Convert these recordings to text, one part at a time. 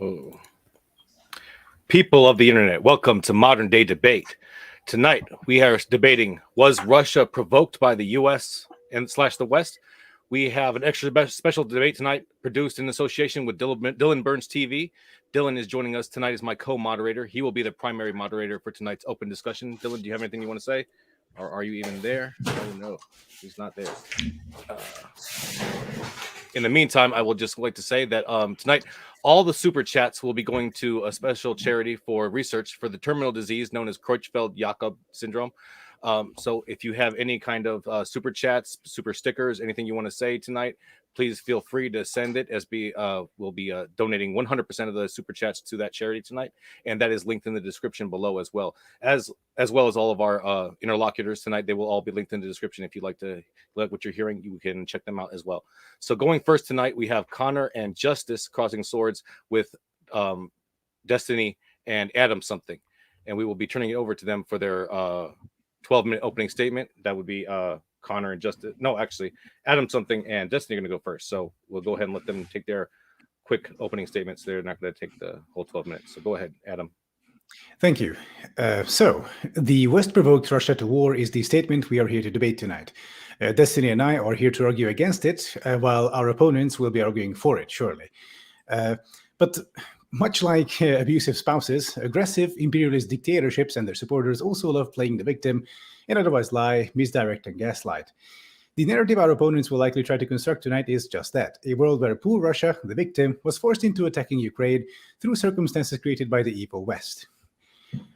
Oh. People of the internet, welcome to Modern Day Debate. Tonight, we are debating, was Russia provoked by the U.S. and / the West? We have an extra special debate tonight produced in association with Dylan Burns TV. Dylan is joining us tonight as my co-moderator. He will be the primary moderator for tonight's open discussion. Dylan, do you have anything you want to say? Or are you even there? Oh, no, he's not there. In the meantime, I will just like to say that tonight, all the super chats will be going to a special charity for research for the terminal disease known as Creutzfeldt-Jakob syndrome. So if you have any kind of super chats, super stickers, anything you want to say tonight, please feel free to send it, as we'll be donating 100% of the super chats to that charity tonight. And that is linked in the description below as well as all of our interlocutors tonight. They will all be linked in the description. If you'd like what you're hearing, you can check them out as well. So going first tonight, we have Connor and Justus crossing swords with Destiny and AdamSomething. And we will be turning it over to them for their 12-minute opening statement. That would be Connor and Justus. No, actually, AdamSomething and Destiny are going to go first. So we'll go ahead and let them take their quick opening statements. They're not going to take the whole 12 minutes. So go ahead, Adam. Thank you. So the West provoked Russia to war is the statement we are here to debate tonight. Destiny and I are here to argue against it, while our opponents will be arguing for it, surely. But much like abusive spouses, aggressive imperialist dictatorships and their supporters also love playing the victim and otherwise lie, misdirect, and gaslight. The narrative our opponents will likely try to construct tonight is just that: a world where poor Russia, the victim, was forced into attacking Ukraine through circumstances created by the evil West.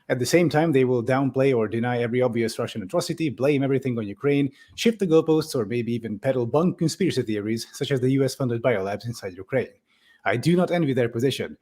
At the same time, they will downplay or deny every obvious Russian atrocity, blame everything on Ukraine, shift the goalposts, or maybe even peddle bunk conspiracy theories, such as the US-funded biolabs inside Ukraine. I do not envy their position.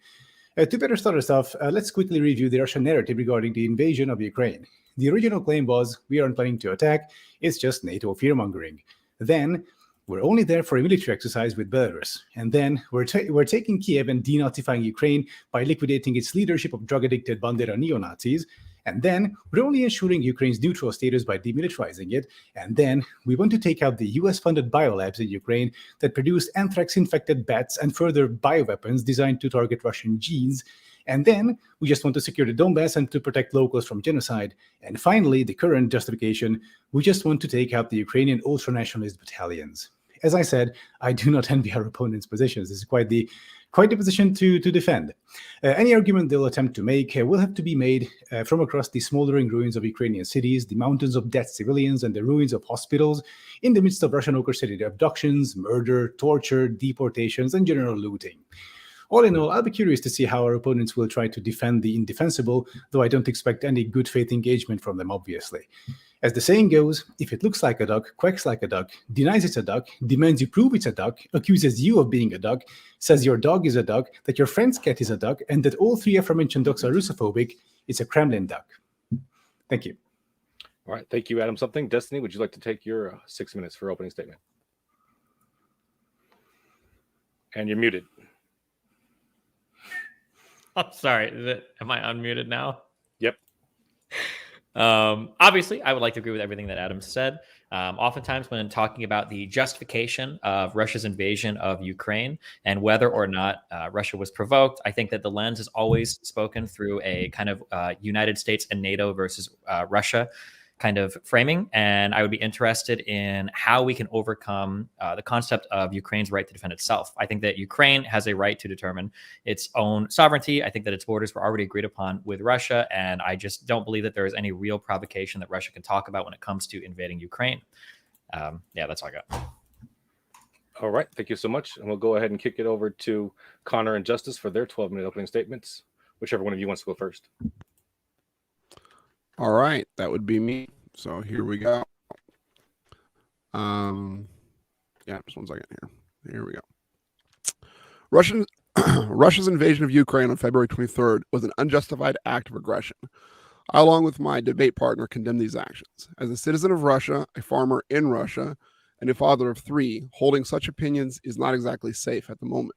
To better start us off, let's quickly review the Russian narrative regarding the invasion of Ukraine. The original claim was, we aren't planning to attack, it's just NATO fear-mongering. Then, we're only there for a military exercise with Belarus. And then, we're taking Kiev and denazifying Ukraine by liquidating its leadership of drug-addicted Bandera neo-Nazis. And then, we're only ensuring Ukraine's neutral status by demilitarizing it. And then, we want to take out the US-funded biolabs in Ukraine that produce anthrax-infected bats and further bioweapons designed to target Russian genes. And then, we just want to secure the Donbass and to protect locals from genocide. And finally, the current justification, we just want to take out the Ukrainian ultranationalist battalions. As I said, I do not envy our opponents' positions. This is quite the position to defend. Any argument they'll attempt to make will have to be made from across the smoldering ruins of Ukrainian cities, the mountains of dead civilians, and the ruins of hospitals in the midst of Russian orchestrated abductions, murder, torture, deportations, and general looting. All in all, I'll be curious to see how our opponents will try to defend the indefensible, though I don't expect any good faith engagement from them, obviously. As the saying goes, if it looks like a duck, quacks like a duck, denies it's a duck, demands you prove it's a duck, accuses you of being a duck, says your dog is a duck, that your friend's cat is a duck, and that all three aforementioned ducks are Russophobic, it's a Kremlin duck. Thank you. All right. Thank you, AdamSomething. Destiny, would you like to take your 6 minutes for opening statement? And you're muted. I'm sorry. Am I unmuted now? Yep. Obviously, I would like to agree with everything that Adam said. Oftentimes, when talking about the justification of Russia's invasion of Ukraine and whether or not Russia was provoked, I think that the lens is always spoken through a kind of United States and NATO versus Russia kind of framing. And I would be interested in how we can overcome the concept of Ukraine's right to defend itself. I think that Ukraine has a right to determine its own sovereignty. I think that its borders were already agreed upon with Russia. And I just don't believe that there is any real provocation that Russia can talk about when it comes to invading Ukraine. Yeah, that's all I got. All right. Thank you so much. And we'll go ahead and kick it over to Connor and Justus for their 12-minute opening statements. Whichever one of you wants to go first. All right, that would be me. So here we go. Yeah, just 1 second here. Here we go. Russia's invasion of Ukraine on February 23rd was an unjustified act of aggression. I, along with my debate partner, condemn these actions. As a citizen of Russia, a farmer in Russia, and a father of 3, holding such opinions is not exactly safe at the moment.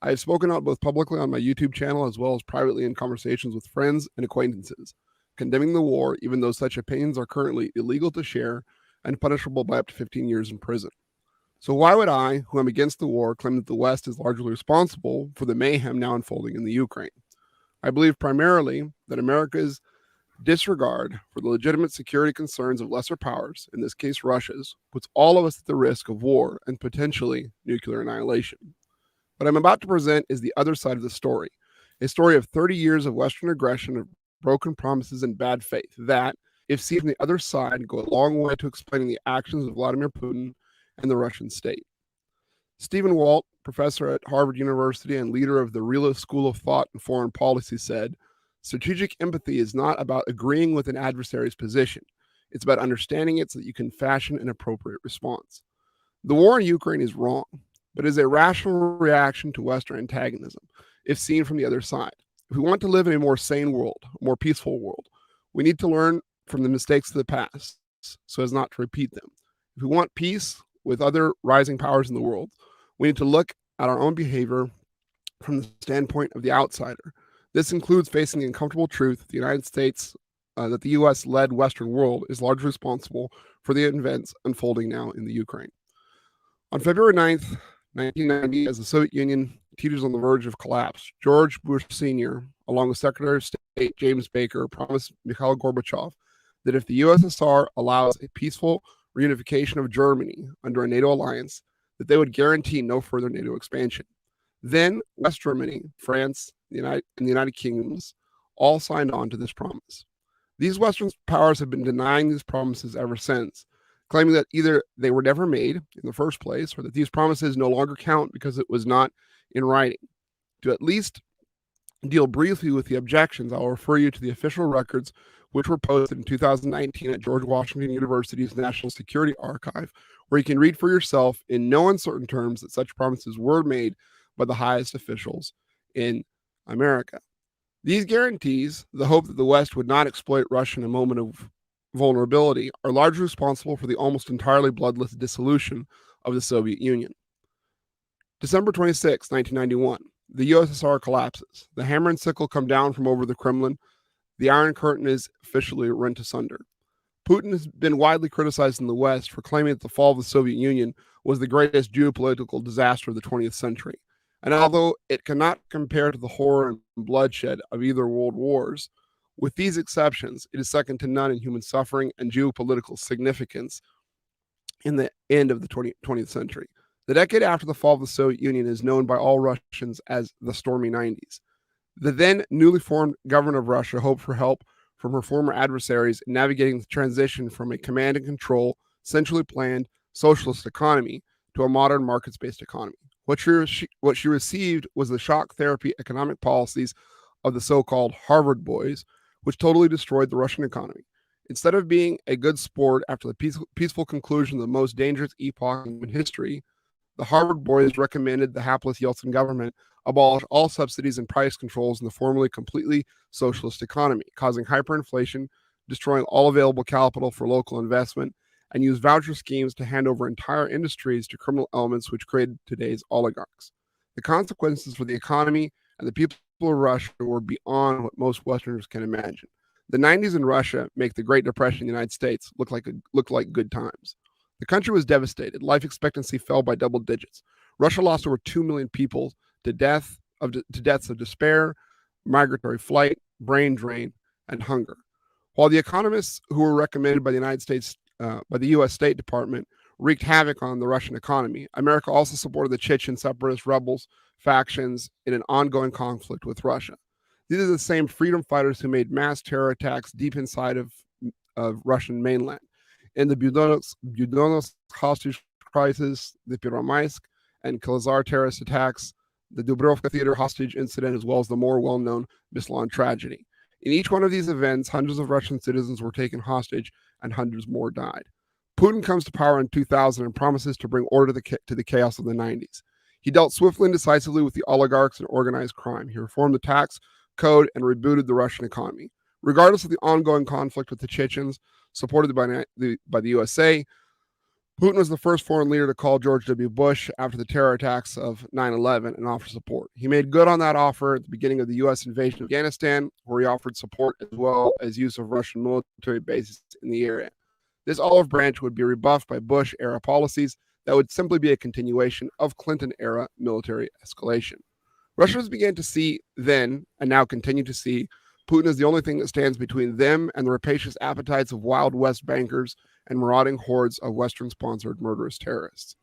I have spoken out both publicly on my YouTube channel as well as privately in conversations with friends and acquaintances, condemning the war, even though such opinions are currently illegal to share and punishable by up to 15 years in prison. So why would I, who am against the war, claim that the West is largely responsible for the mayhem now unfolding in the Ukraine? I believe primarily that America's disregard for the legitimate security concerns of lesser powers, in this case Russia's, puts all of us at the risk of war and potentially nuclear annihilation. What I'm about to present is the other side of the story, a story of 30 years of Western aggression, of broken promises, and bad faith that, if seen from the other side, go a long way to explaining the actions of Vladimir Putin and the Russian state. Stephen Walt, professor at Harvard University and leader of the realist school of thought and foreign policy, said, "Strategic empathy is not about agreeing with an adversary's position. It's about understanding it so that you can fashion an appropriate response." The war in Ukraine is wrong, but is a rational reaction to Western antagonism, if seen from the other side. If we want to live in a more sane world, a more peaceful world, we need to learn from the mistakes of the past so as not to repeat them. If we want peace with other rising powers in the world, we need to look at our own behavior from the standpoint of the outsider. This includes facing the uncomfortable truth that the United States, that the U.S.-led Western world is largely responsible for the events unfolding now in the Ukraine. On February 9th, 1990, as the Soviet Union teeters on the verge of collapse, George Bush Sr., along with Secretary of State James Baker, promised Mikhail Gorbachev that if the USSR allows a peaceful reunification of Germany under a NATO alliance, that they would guarantee no further NATO expansion. Then West Germany, France, and the United Kingdoms all signed on to this promise. These Western powers have been denying these promises ever since, claiming that either they were never made in the first place or that these promises no longer count because it was not in writing. To at least deal briefly with the objections, I'll refer you to the official records which were posted in 2019 at George Washington University's National Security Archive, where you can read for yourself in no uncertain terms that such promises were made by the highest officials in America. These guarantees, the hope that the West would not exploit Russia in a moment of vulnerability, are largely responsible for the almost entirely bloodless dissolution of the Soviet Union. December 26, 1991, the USSR collapses. The hammer and sickle come down from over the Kremlin. The Iron Curtain is officially rent asunder. Putin has been widely criticized in the West for claiming that the fall of the Soviet Union was the greatest geopolitical disaster of the 20th century. And although it cannot compare to the horror and bloodshed of either world wars, with these exceptions, it is second to none in human suffering and geopolitical significance in the end of the 20th century. The decade after the fall of the Soviet Union is known by all Russians as the stormy 90s. The then newly formed government of Russia hoped for help from her former adversaries in navigating the transition from a command and control, centrally planned socialist economy to a modern markets-based economy. What she received was the shock therapy economic policies of the so-called Harvard boys, which totally destroyed the Russian economy. Instead of being a good sport after the peaceful conclusion of the most dangerous epoch in history, the Harvard boys recommended the hapless Yeltsin government abolish all subsidies and price controls in the formerly completely socialist economy, causing hyperinflation, destroying all available capital for local investment, and use voucher schemes to hand over entire industries to criminal elements which created today's oligarchs. The consequences for the economy and the people of Russia were beyond what most Westerners can imagine. The 90s in Russia make the Great Depression in the United States look like good times. The country was devastated. Life expectancy fell by double digits. Russia lost over 2 million people to deaths of despair, migratory flight, brain drain, and hunger. While the economists who were recommended by the U.S. State Department wreaked havoc on the Russian economy, America also supported the Chechen separatist rebels factions in an ongoing conflict with Russia. These are the same freedom fighters who made mass terror attacks deep inside of Russian mainland. In the Budenovsk hostage crisis, the Pervomaisk and Kalazar terrorist attacks, the Dubrovka theater hostage incident, as well as the more well-known Beslan tragedy. In each one of these events, hundreds of Russian citizens were taken hostage and hundreds more died. Putin comes to power in 2000 and promises to bring order to the chaos of the 90s. He dealt swiftly and decisively with the oligarchs and organized crime. He reformed the tax code and rebooted the Russian economy. Regardless of the ongoing conflict with the Chechens, supported by the USA, Putin was the first foreign leader to call George W. Bush after the terror attacks of 9/11 and offer support. He made good on that offer at the beginning of the U.S. invasion of Afghanistan, where he offered support as well as use of Russian military bases in the area. This olive branch would be rebuffed by Bush-era policies that would simply be a continuation of Clinton-era military escalation. Russians began to see then, and now continue to see, Putin as the only thing that stands between them and the rapacious appetites of Wild West bankers and marauding hordes of Western-sponsored murderous terrorists.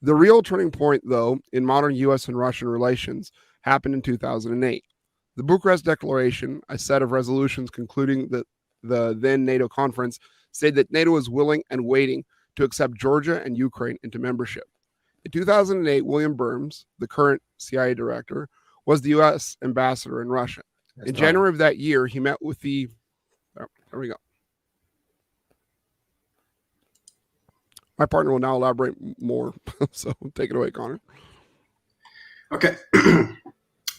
The real turning point, though, in modern U.S. and Russian relations happened in 2008. The Bucharest Declaration, a set of resolutions concluding the then NATO conference, stated that NATO was willing and waiting to accept Georgia and Ukraine into membership. In 2008, William Burns, the current CIA director, was the U.S. ambassador in Russia. In January of that year, he met with the... Oh, there we go. My partner will now elaborate more, so take it away, Connor. Okay.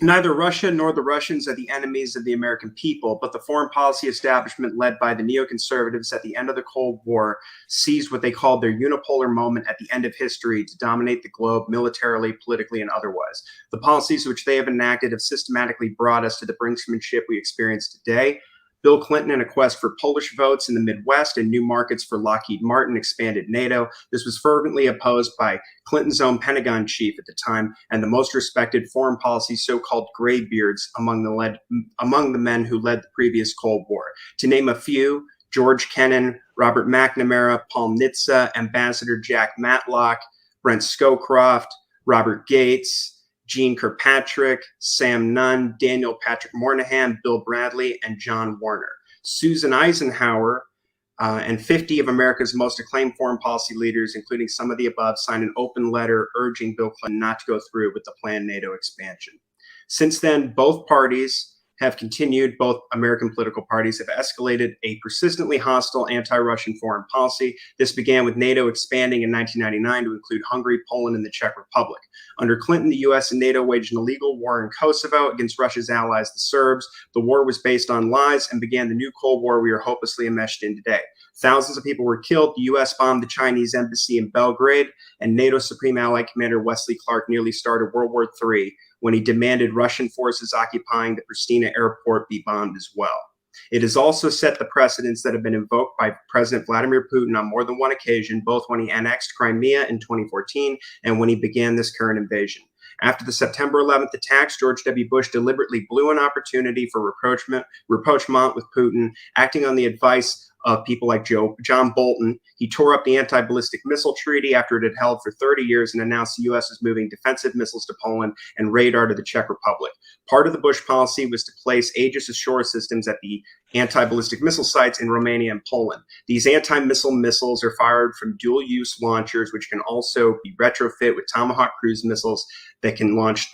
Neither Russia nor the Russians are the enemies of the American people, but the foreign policy establishment led by the neoconservatives at the end of the Cold War seized what they called their unipolar moment at the end of history to dominate the globe militarily, politically, and otherwise. The policies which they have enacted have systematically brought us to the brinksmanship we experience today. Bill Clinton, in a quest for Polish votes in the Midwest and new markets for Lockheed Martin, expanded NATO. This was fervently opposed by Clinton's own Pentagon chief at the time and the most respected foreign policy so-called graybeards among the men who led the previous Cold War. To name a few, George Kennan, Robert McNamara, Paul Nitze, Ambassador Jack Matlock, Brent Scowcroft, Robert Gates, Gene Kirkpatrick, Sam Nunn, Daniel Patrick Moynihan, Bill Bradley, and John Warner. Susan Eisenhower and 50 of America's most acclaimed foreign policy leaders, including some of the above, signed an open letter urging Bill Clinton not to go through with the planned NATO expansion. Since then, both parties have continued, both American political parties have escalated a persistently hostile anti-Russian foreign policy. This began with NATO expanding in 1999 to include Hungary, Poland, and the Czech Republic. Under Clinton, the U.S. and NATO waged an illegal war in Kosovo against Russia's allies, the Serbs. The war was based on lies and began the new Cold War we are hopelessly enmeshed in today. Thousands of people were killed. The U.S. bombed the Chinese embassy in Belgrade, and NATO Supreme Allied Commander Wesley Clark nearly started World War III when he demanded Russian forces occupying the Pristina airport be bombed as well. It has also set the precedents that have been invoked by President Vladimir Putin on more than one occasion, both when he annexed Crimea in 2014 and when he began this current invasion. After the September 11th attacks, George W. Bush deliberately blew an opportunity for rapprochement with Putin, acting on the advice of people like John Bolton. He tore up the anti-ballistic missile treaty after it had held for 30 years and announced the U.S. was moving defensive missiles to Poland and radar to the Czech Republic. Part of the Bush policy was to place Aegis Ashore systems at the anti-ballistic missile sites in Romania and Poland. These anti-missile missiles are fired from dual-use launchers, which can also be retrofit with Tomahawk cruise missiles that can launch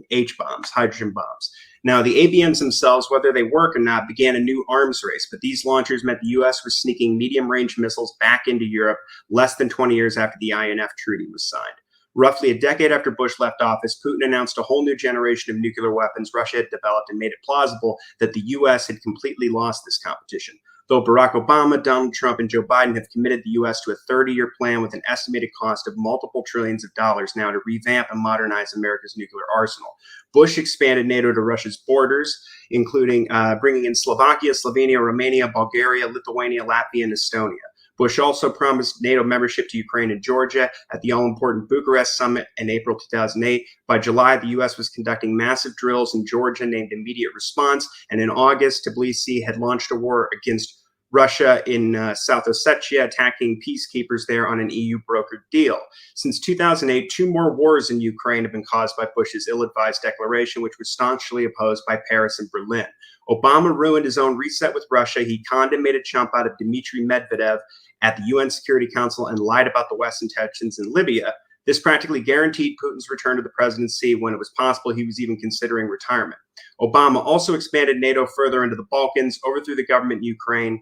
H-bombs, hydrogen bombs. Now, the ABMs themselves, whether they work or not, began a new arms race, but these launchers meant the U.S. was sneaking medium-range missiles back into Europe less than 20 years after the INF Treaty was signed. Roughly a decade after Bush left office, Putin announced a whole new generation of nuclear weapons Russia had developed and made it plausible that the U.S. had completely lost this competition. Though Barack Obama, Donald Trump, and Joe Biden have committed the U.S. to a 30-year plan with an estimated cost of multiple trillions of dollars now to revamp and modernize America's nuclear arsenal. Bush expanded NATO to Russia's borders, including bringing in Slovakia, Slovenia, Romania, Bulgaria, Lithuania, Latvia, and Estonia. Bush also promised NATO membership to Ukraine and Georgia at the all-important Bucharest summit in April 2008. By July, the U.S. was conducting massive drills in Georgia named Immediate Response, and in August, Tbilisi had launched a war against Russia in South Ossetia, attacking peacekeepers there on an EU-brokered deal. Since 2008, 2 more wars in Ukraine have been caused by Bush's ill-advised declaration, which was staunchly opposed by Paris and Berlin. Obama ruined his own reset with Russia. He conned and made a chump out of Dmitry Medvedev at the UN Security Council and lied about the West's intentions in Libya. This practically guaranteed Putin's return to the presidency when it was possible he was even considering retirement. Obama also expanded NATO further into the Balkans, overthrew the government in Ukraine,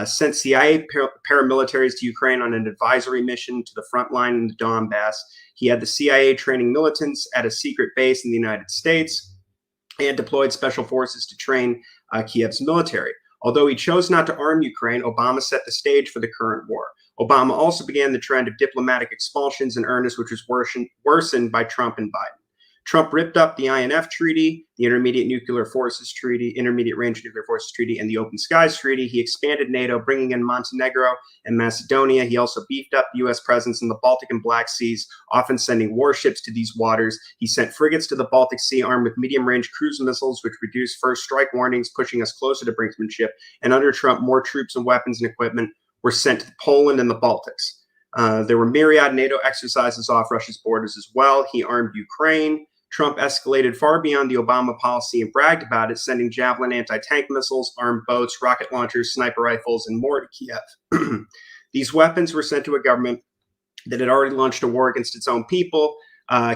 sent CIA paramilitaries to Ukraine on an advisory mission to the front line in the Donbass. He had the CIA training militants at a secret base in the United States and deployed special forces to train Kiev's military. Although he chose not to arm Ukraine, Obama set the stage for the current war. Obama also began the trend of diplomatic expulsions in earnest, which was worsened by Trump and Biden. Trump ripped up the INF Treaty, the Intermediate Range Nuclear Forces Treaty, and the Open Skies Treaty. He expanded NATO, bringing in Montenegro and Macedonia. He also beefed up the U.S. presence in the Baltic and Black Seas, often sending warships to these waters. He sent frigates to the Baltic Sea armed with medium-range cruise missiles, which reduced first strike warnings, pushing us closer to brinksmanship. And under Trump, more troops and weapons and equipment were sent to Poland and the Baltics. There were myriad NATO exercises off Russia's borders as well. He armed Ukraine. Trump escalated far beyond the Obama policy and bragged about it, sending Javelin anti-tank missiles, armed boats, rocket launchers, sniper rifles, and more to Kiev. These weapons were sent to a government that had already launched a war against its own people,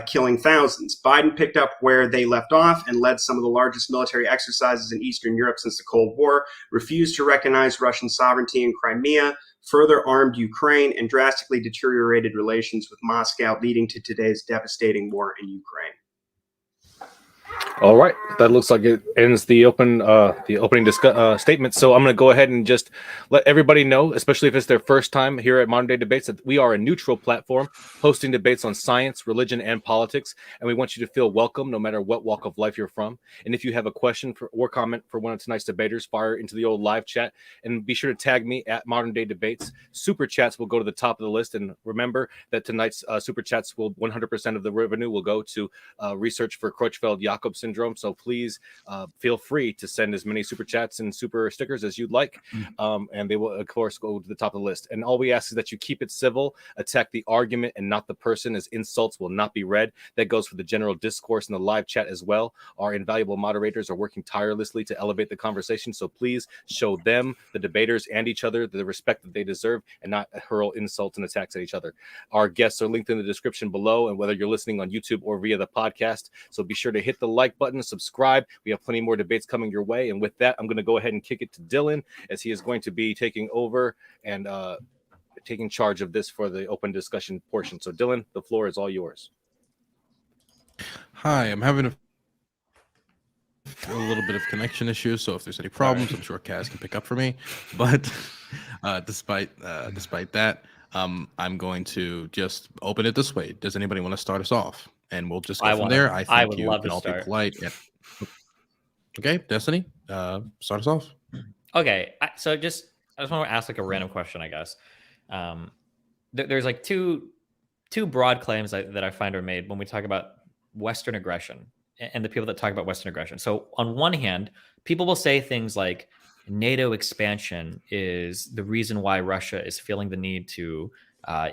killing thousands. Biden picked up where they left off and led some of the largest military exercises in Eastern Europe since the Cold War, refused to recognize Russian sovereignty in Crimea, further armed Ukraine, and drastically deteriorated relations with Moscow, leading to today's devastating war in Ukraine. All right, that looks like it ends the opening statement. So I'm going to go ahead and just let everybody know, especially if it's their first time here at Modern Day Debates, that we are a neutral platform hosting debates on science, religion, and politics, and we want you to feel welcome no matter what walk of life you're from. And if you have a question or comment for one of tonight's debaters, fire into the old live chat, and be sure to tag me at Modern Day Debates. Super chats will go to the top of the list, and remember that tonight's super chats will 100% of the revenue will go to research for Creutzfeldt-Jakob syndrome. So please feel free to send as many super chats and super stickers as you'd like, and they will of course go to the top of the list. And all we ask is that you keep it civil, attack the argument and not the person, as insults will not be read. That goes for the general discourse in the live chat as well. Our invaluable moderators are working tirelessly to elevate the conversation, so please show them, the debaters, and each other the respect that they deserve, and not hurl insults and attacks at each other. Our guests are linked in the description below, and whether you're listening on YouTube or via the podcast, so be sure to hit the like button, subscribe. We have plenty more debates coming your way. And with that, I'm going to go ahead and kick it to Dylan, as he is going to be taking over and taking charge of this for the open discussion portion. So Dylan, the floor is all yours. Hi, I'm having a little bit of connection issues, so if there's any problems, I'm sure Kaz can pick up for me. But despite that, I'm going to just open it this way. Does anybody want to start us off? And we'll just go from there. I would love to start. Be polite. Yeah. Okay, Destiny, start us off. Okay, so I just want to ask like a random question, I guess. There's like two broad claims that I find are made when we talk about Western aggression and the people that talk about Western aggression. So on one hand, people will say things like NATO expansion is the reason why Russia is feeling the need to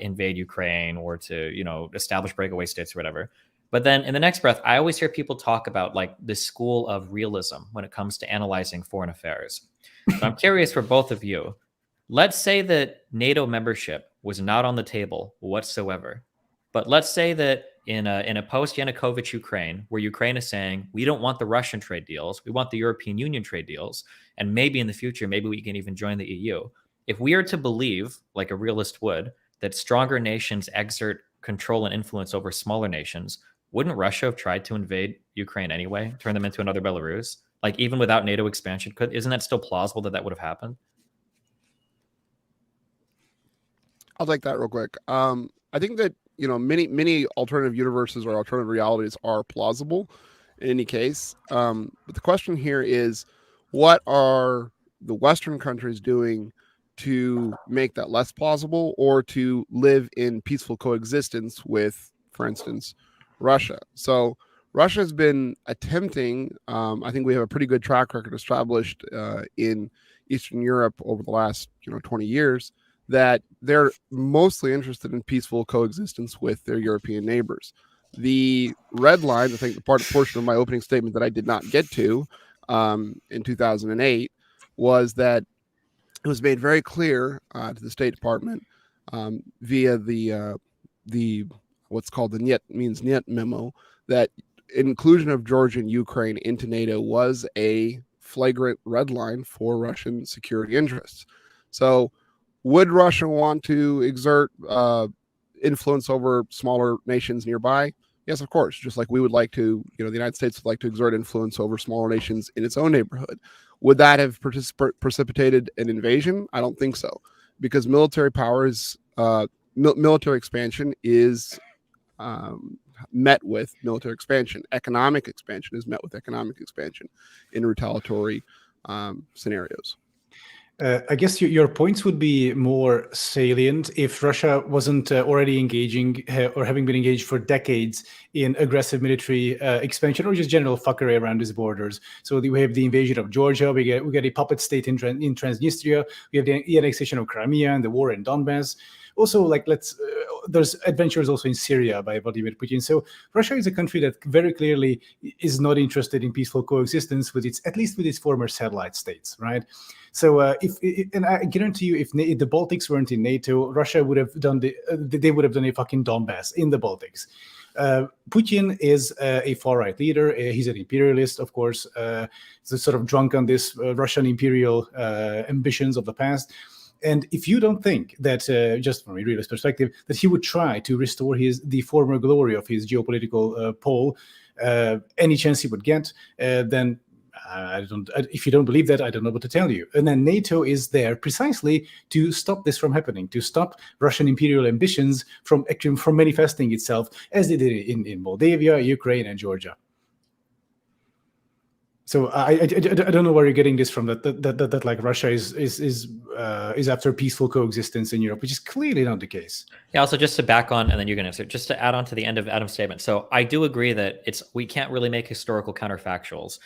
invade Ukraine or to, establish breakaway states or whatever. But then in the next breath, I always hear people talk about like the school of realism when it comes to analyzing foreign affairs. So I'm curious for both of you. Let's say that NATO membership was not on the table whatsoever. But let's say that in a post-Yanukovych Ukraine, where Ukraine is saying, we don't want the Russian trade deals, we want the European Union trade deals, and maybe in the future, maybe we can even join the EU. If we are to believe, like a realist would, that stronger nations exert control and influence over smaller nations, wouldn't Russia have tried to invade Ukraine anyway, turn them into another Belarus? Like even without NATO expansion, isn't that still plausible that would have happened? I'll take that real quick. I think that, many alternative universes or alternative realities are plausible in any case. But the question here is, what are the Western countries doing to make that less plausible or to live in peaceful coexistence with, for instance, Russia? So Russia has been attempting, I think we have a pretty good track record established in Eastern Europe over the last 20 years, that they're mostly interested in peaceful coexistence with their European neighbors. The red line, I think the portion of my opening statement that I did not get to in 2008 was that it was made very clear to the State Department via the what's called the Niet means Niet memo, that inclusion of Georgia and Ukraine into NATO was a flagrant red line for Russian security interests. So would Russia want to exert influence over smaller nations nearby? Yes, of course. Just like we would like to, the United States would like to exert influence over smaller nations in its own neighborhood. Would that have precipitated an invasion? I don't think so, because military powers, military expansion is, how met with military expansion. Economic expansion is met with economic expansion in retaliatory scenarios. I guess your points would be more salient if Russia wasn't already engaging or having been engaged for decades in aggressive military expansion or just general fuckery around its borders. So we have the invasion of Georgia, we get a puppet state in Transnistria, we have the annexation of Crimea and the war in Donbass. Also, like there's adventures also in Syria by Vladimir Putin. So Russia is a country that very clearly is not interested in peaceful coexistence with at least with its former satellite states, right? So and I guarantee you, if the Baltics weren't in NATO, Russia would have done they would have done a fucking Donbass in the Baltics. Putin is a far-right leader. He's an imperialist, of course. He's sort of drunk on this Russian imperial ambitions of the past. And if you don't think that, just from a realist perspective, that he would try to restore the former glory of his geopolitical pole, any chance he would get, then if you don't believe that, I don't know what to tell you. And then NATO is there precisely to stop this from happening, to stop Russian imperial ambitions from manifesting itself, as they did in Moldavia, Ukraine, and Georgia. So I don't know where you're getting this from. That like Russia is after peaceful coexistence in Europe, which is clearly not the case. Yeah. Also, just to back on, and then you can answer. Just to add on to the end of Adam's statement. So I do agree that we can't really make historical counterfactuals.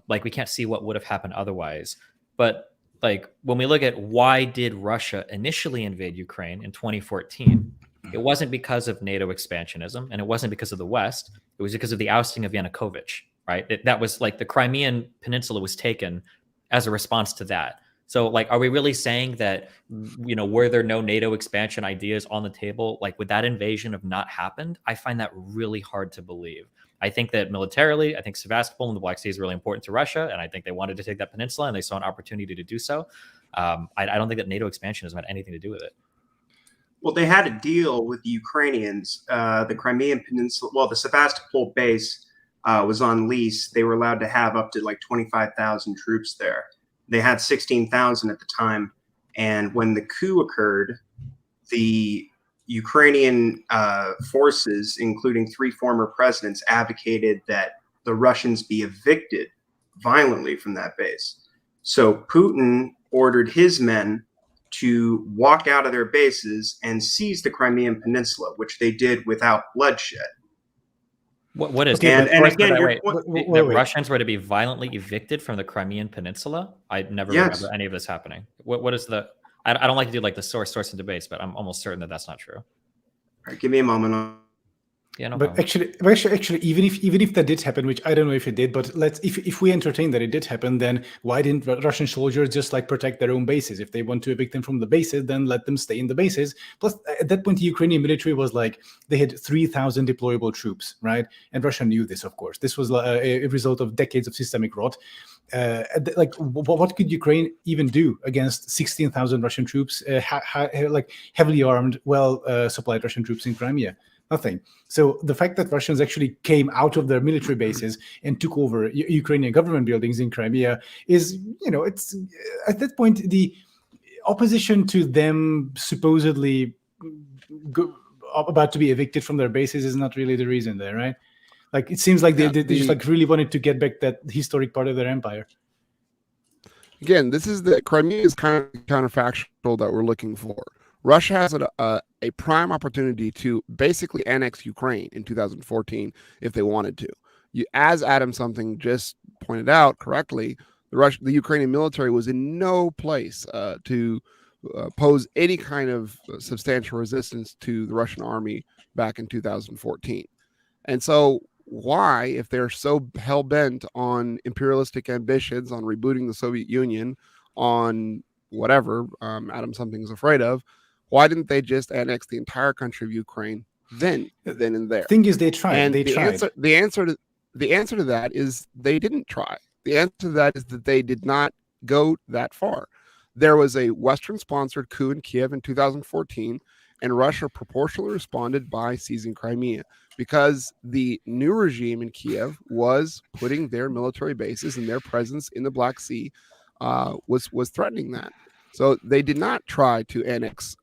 Like we can't see what would have happened otherwise. But like when we look at why did Russia initially invade Ukraine in 2014, it wasn't because of NATO expansionism, and it wasn't because of the West. It was because of the ousting of Yanukovych. Right. That was like the Crimean Peninsula was taken as a response to that. So like, are we really saying that, were there no NATO expansion ideas on the table? Like, would that invasion have not happened? I find that really hard to believe. I think that militarily, I think Sevastopol and the Black Sea is really important to Russia. And I think they wanted to take that peninsula and they saw an opportunity to do so. I don't think that NATO expansion has had anything to do with it. Well, they had a deal with the Ukrainians, the Crimean Peninsula, well, the Sevastopol base was on lease. They were allowed to have up to like 25,000 troops there. They had 16,000 at the time. And when the coup occurred, the Ukrainian forces, including 3 former presidents, advocated that the Russians be evicted violently from that base. So Putin ordered his men to walk out of their bases and seize the Crimean Peninsula, which they did without bloodshed. What is and again, the Russians were to be violently evicted from the Crimean Peninsula? I never remember any of this happening. What is the? I don't like to do like the source and debates, but I'm almost certain that that's not true. All right, give me a moment. Yeah, no but problem. actually, even if that did happen, which I don't know if it did, but if we entertain that it did happen, then why didn't Russian soldiers just like protect their own bases? If they want to evict them from the bases, then let them stay in the bases. Plus, at that point, the Ukrainian military was like they had 3,000 deployable troops, right? And Russia knew this, of course. This was a result of decades of systemic rot. Like, what could Ukraine even do against 16,000 Russian troops, like heavily armed, well supplied Russian troops in Crimea? Nothing. So the fact that Russians actually came out of their military bases and took over Ukrainian government buildings in Crimea is, it's at that point the opposition to them supposedly about to be evicted from their bases is not really the reason there, right? Like it seems like they just like really wanted to get back that historic part of their empire. Again, this is the Crimea is kind of counterfactual that we're looking for. Russia has a prime opportunity to basically annex Ukraine in 2014 if they wanted to. As AdamSomething just pointed out correctly, the Ukrainian military was in no place to pose any kind of substantial resistance to the Russian army back in 2014. And so why, if they're so hell-bent on imperialistic ambitions, on rebooting the Soviet Union, on whatever AdamSomething is afraid of, why didn't they just annex the entire country of Ukraine then and there? Thing is, they tried. And the answer to that is they didn't try. The answer to that is that they did not go that far. There was a Western-sponsored coup in Kiev in 2014, and Russia proportionally responded by seizing Crimea because the new regime in Kiev was putting their military bases and their presence in the Black Sea was threatening that. So they did not try to annex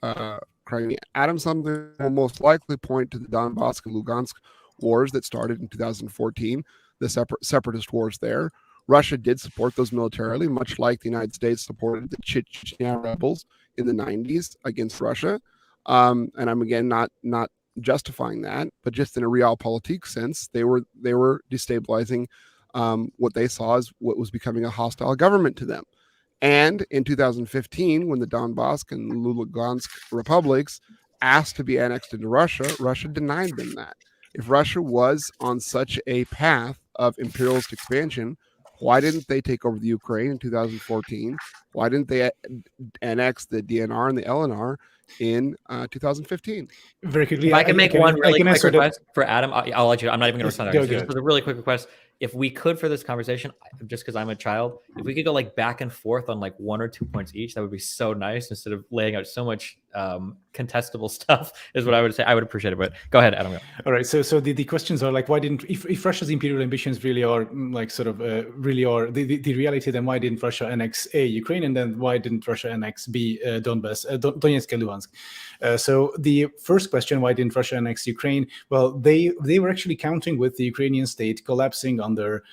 Crimea. AdamSomething will most likely point to the Donbass and Lugansk wars that started in 2014, the separatist wars there. Russia did support those militarily, much like the United States supported the Chechen rebels in the 90s against Russia. And I'm again not justifying that, but just in a realpolitik sense, they were destabilizing what they saw as what was becoming a hostile government to them. And in 2015, when the Donbass and Lugansk republics asked to be annexed into Russia, Russia denied them that. If Russia was on such a path of imperialist expansion, why didn't they take over the Ukraine in 2014? Why didn't they annex the DNR and the LNR in 2015 Very quickly, if I can make one really quick request for Adam, I'll let you. I'm not even going to respond. Just a really quick request. If we could, for this conversation, just because I'm a child, if we could go like back and forth on like 1 or 2 points each, that would be so nice instead of laying out so much contestable stuff is what I would say. I would appreciate it. But go ahead, Adam. All right. So the questions are like, why didn't, if Russia's imperial ambitions really are like sort of really are the reality, then why didn't Russia annex A, Ukraine, and then why didn't Russia annex B, Donbass, Donetsk and Luhansk? So the first question, why didn't Russia annex Ukraine? Well, they were actually counting with the Ukrainian state collapsing under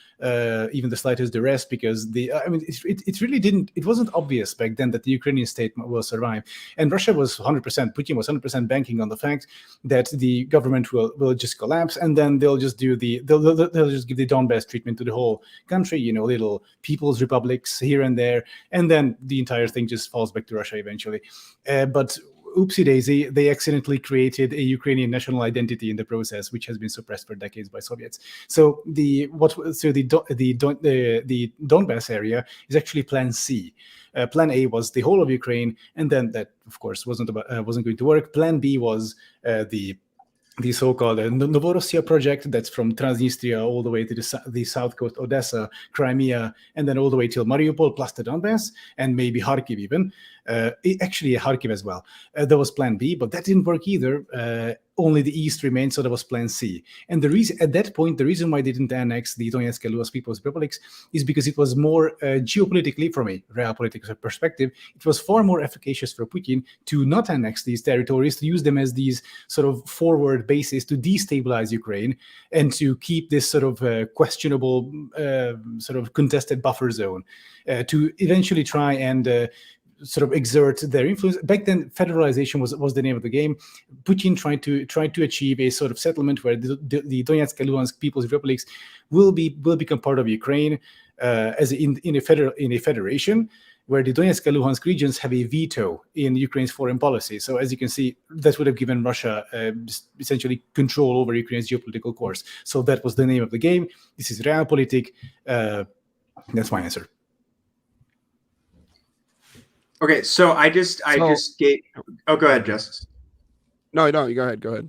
even the slightest duress, because it really didn't, it wasn't obvious back then that the Ukrainian state will survive. And Russia was 100%, Putin was 100% banking on the fact that the government will just collapse, and then they'll just do they'll just give the Donbass treatment to the whole country, little people's republics here and there, and then the entire thing just falls back to Russia eventually. But oopsie daisy, they accidentally created a Ukrainian national identity in the process, which has been suppressed for decades by Soviets. So the Donbass area is actually Plan C. Plan A was the whole of Ukraine, and then that, of course, wasn't going to work. Plan B was the so-called Novorossiya project, that's from Transnistria all the way to the south coast, Odessa, Crimea, and then all the way till Mariupol, plus the Donbass, and maybe Kharkiv even. Actually, Kharkiv as well. There was Plan B, but that didn't work either. Only the east remained, so there was Plan C. And the reason at that point, the reason why they didn't annex the Donetsk and Luhansk People's Republics is because it was more geopolitically, from a realpolitik perspective, it was far more efficacious for Putin to not annex these territories, to use them as these sort of forward bases to destabilize Ukraine and to keep this sort of questionable, sort of contested buffer zone, to eventually try and sort of exert their influence. Back then, federalization was the name of the game. Putin tried to achieve a sort of settlement where the Donetsk and Luhansk People's Republics will become part of Ukraine as in a federation, where the Donetsk and Luhansk regions have a veto in Ukraine's foreign policy. So as you can see, that would have given Russia essentially control over Ukraine's geopolitical course. So that was the name of the game. This is realpolitik. That's my answer. Okay, so I just gave. Oh, go ahead, Justus. No, you go ahead. Go ahead.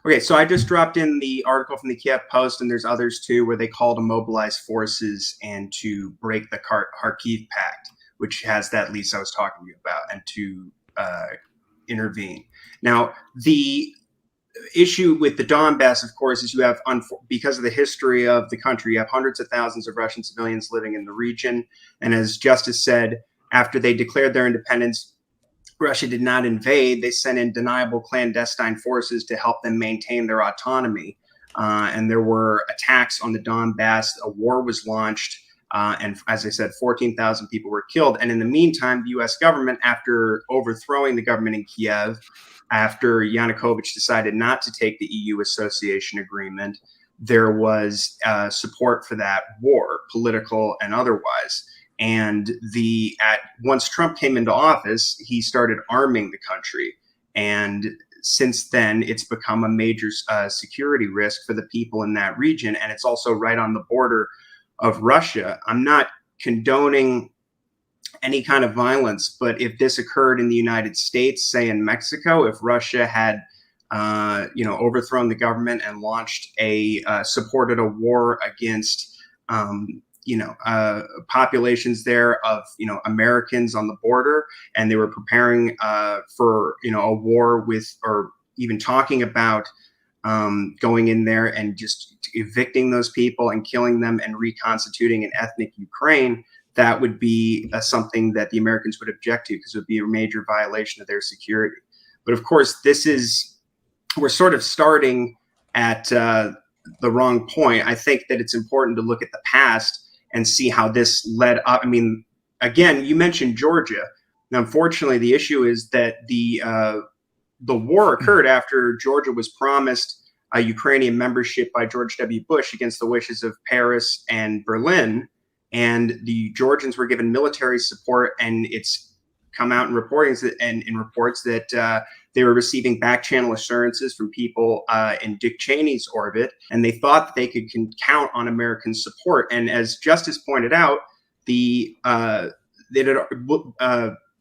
Okay, so I just dropped in the article from the Kiev Post, and there's others too, where they call to mobilize forces and to break the Kharkiv Pact, which has that lease I was talking to you about, and to intervene. Now, the issue with the Donbass, of course, is you have, because of the history of the country, you have hundreds of thousands of Russian civilians living in the region, and as Justus said, after they declared their independence, Russia did not invade. They sent in deniable clandestine forces to help them maintain their autonomy. And there were attacks on the Donbass. A war was launched. And as I said, 14,000 people were killed. And in the meantime, the U.S. government, after overthrowing the government in Kiev, after Yanukovych decided not to take the EU association agreement, there was support for that war, political and otherwise. And once Trump came into office, he started arming the country. And since then, it's become a major security risk for the people in that region. And it's also right on the border of Russia. I'm not condoning any kind of violence, but if this occurred in the United States, say in Mexico, if Russia had overthrown the government and supported a war against populations there of, Americans on the border, and they were preparing for, a war with, or even talking about going in there and just evicting those people and killing them and reconstituting an ethnic Ukraine, that would be something that the Americans would object to, because it would be a major violation of their security. But of course, we're sort of starting at the wrong point. I think that it's important to look at the past and see how this led up. I mean, again, you mentioned Georgia. Now, unfortunately, the issue is that the war occurred after Georgia was promised a Ukrainian membership by George W. Bush against the wishes of Paris and Berlin. And the Georgians were given military support, and it's come out in reports that they were receiving back-channel assurances from people in Dick Cheney's orbit, and they thought that they could count on American support. And as Justus pointed out,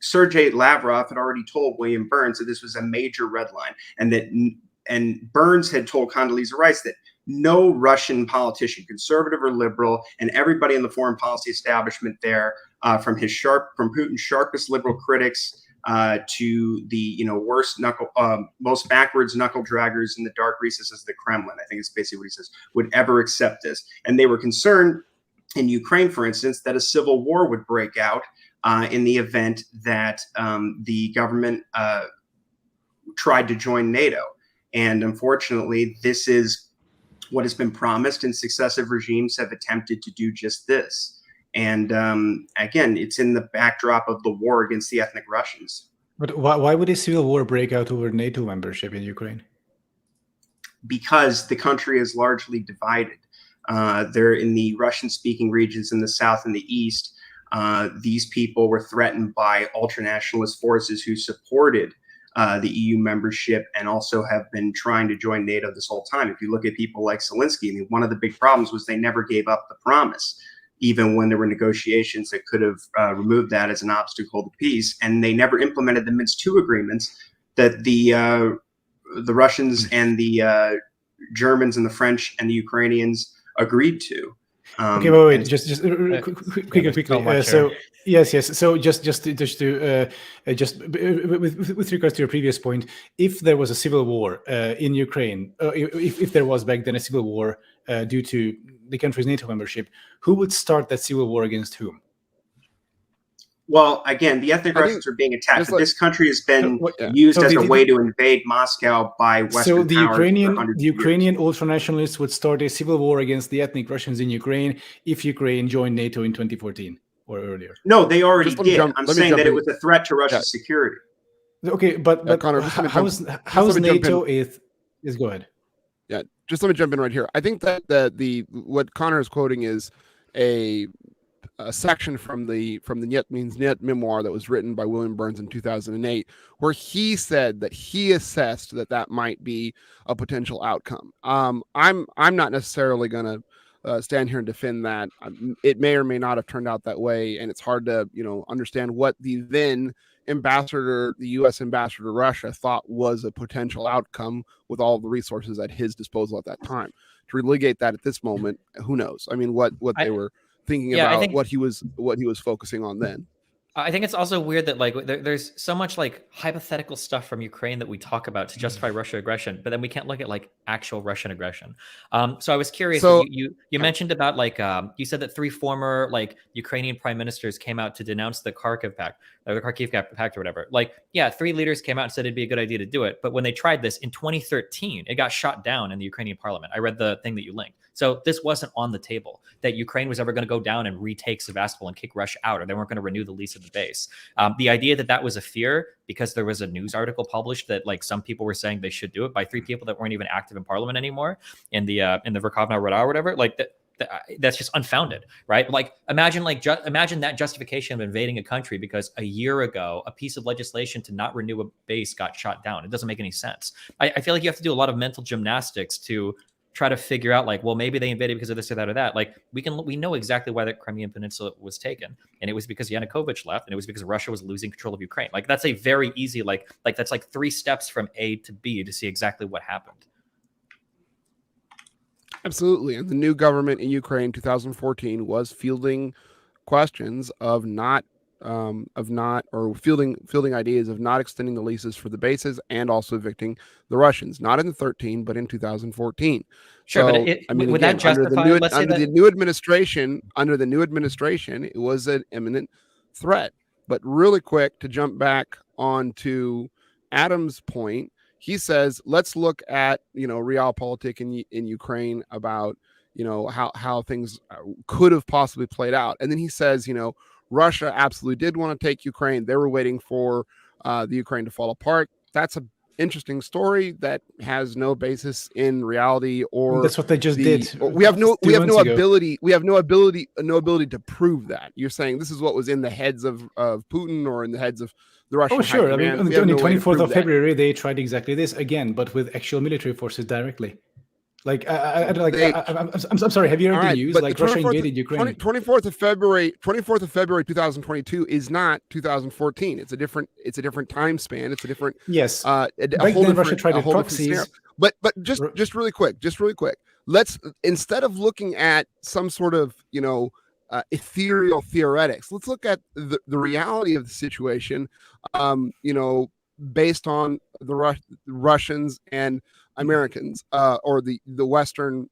Sergei Lavrov had already told William Burns that this was a major red line, and Burns had told Condoleezza Rice that no Russian politician, conservative or liberal, and everybody in the foreign policy establishment there, from Putin's sharpest liberal critics to the worst most backwards knuckle draggers in the dark recesses of the Kremlin, I think is basically what he says, would ever accept this. And they were concerned in Ukraine, for instance, that a civil war would break out in the event that the government tried to join NATO. And unfortunately, this is what has been promised, and successive regimes have attempted to do just this. And again, it's in the backdrop of the war against the ethnic Russians. But why would a civil war break out over NATO membership in Ukraine? Because the country is largely divided. They're in the Russian-speaking regions in the south and the east. These people were threatened by ultranationalist forces who supported the EU membership and also have been trying to join NATO this whole time. If you look at people like Zelensky, I mean, one of the big problems was they never gave up the promise, even when there were negotiations that could have removed that as an obstacle to peace. And they never implemented the Minsk II agreements that the Russians and the Germans and the French and the Ukrainians agreed to. Okay, wait. Just quickly. So yes. So just with regards to your previous point, if there was a civil war in Ukraine, if there was back then a civil war due to the country's NATO membership, who would start that civil war against whom? Well, again, the ethnic Russians are being attacked. But this country has been used as a way to invade Moscow by Western powers. So the Ukrainian ultranationalists would start a civil war against the ethnic Russians in Ukraine if Ukraine joined NATO in 2014 or earlier. No, they already did. I'm saying that it was a threat to Russia's security. Okay, but Connor, how's NATO is go ahead. Yeah, just let me jump in right here. I think that what Connor is quoting is a section from the Niet Means Niet memoir that was written by William Burns in 2008, where he said that he assessed that might be a potential outcome. I'm not necessarily going to stand here and defend that. It may or may not have turned out that way, and it's hard to understand what the then the U.S. ambassador to Russia thought was a potential outcome with all the resources at his disposal at that time. To relegate that at this moment, who knows? I mean, what they were thinking about, what he was focusing on then. I think it's also weird that there's so much hypothetical stuff from Ukraine that we talk about to justify Russia aggression, but then we can't look at actual Russian aggression. So I was curious. So, you mentioned about you said that 3 former Ukrainian prime ministers came out to denounce the Kharkiv Pact or the Kharkiv Pact or whatever. 3 leaders came out and said it'd be a good idea to do it, but when they tried this in 2013, it got shot down in the Ukrainian parliament. I read the thing that you linked. So this wasn't on the table that Ukraine was ever going to go down and retake Sevastopol and kick Russia out, or they weren't going to renew the lease of the base. The idea that was a fear because there was a news article published that some people were saying they should do it by 3 people that weren't even active in parliament anymore in the Verkhovna Rada or whatever. That's just unfounded, right? Imagine that justification of invading a country because a year ago a piece of legislation to not renew a base got shot down. It doesn't make any sense. I feel like you have to do a lot of mental gymnastics to try to figure out maybe they invaded because of this or that or that. We know exactly why the Crimean Peninsula was taken, and it was because Yanukovych left, and it was because Russia was losing control of Ukraine. That's a very easy that's 3 steps from A to B to see exactly what happened. Absolutely, and the new government in Ukraine, 2014, was fielding questions of fielding ideas of not extending the leases for the bases and also evicting the Russians, not in the 13, but in 2014. Sure, so, but would that justify under the new administration, it was an imminent threat. But really quick to jump back onto Adam's point, He says, let's look at, realpolitik in Ukraine about, how things could have possibly played out. And then he says, Russia absolutely did want to take Ukraine. They were waiting for the Ukraine to fall apart. That's an interesting story that has no basis in reality, or that's what they just did. We have no ability to prove that. You're saying this is what was in the heads of Putin or in the heads of the Russian. Oh, sure. I mean, on the 24th of that. February, they tried exactly this again, but with actual military forces directly. Like, I'm sorry. Have you heard the news? Like, Russia invaded Ukraine. 24th of February, 2022 is not 2014. It's a different time span. It's a different. Yes. Back then, Russia tried to proxies. But just really quick. Let's, instead of looking at some sort of ethereal theoretics, let's look at the reality of the situation. Based on the Russians and Americans, or the Western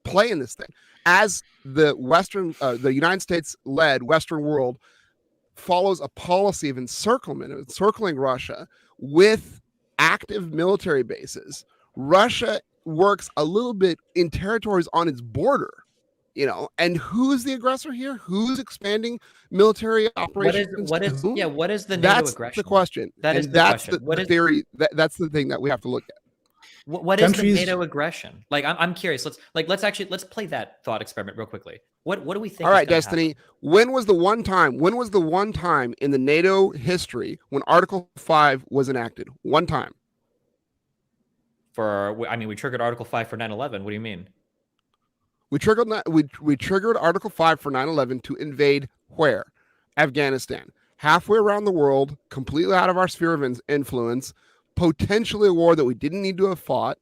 play in this thing, as the United States-led Western world follows a policy of encircling Russia with active military bases. Russia works a little bit in territories on its border, and who's the aggressor here? Who's expanding military operations? What is the NATO aggression? That's the question. That's the theory. That's the thing that we have to look at. What is the NATO aggression? Like, I'm curious. Let's play that thought experiment real quickly. What do we think? All right, Destiny. Happen? When was the one time in the NATO history when Article 5 was enacted? One time. We triggered Article 5 for 9/11. What do you mean? We triggered Article 5 for 9/11 to invade where? Afghanistan. Halfway around the world, completely out of our sphere of influence. Potentially a war that we didn't need to have fought.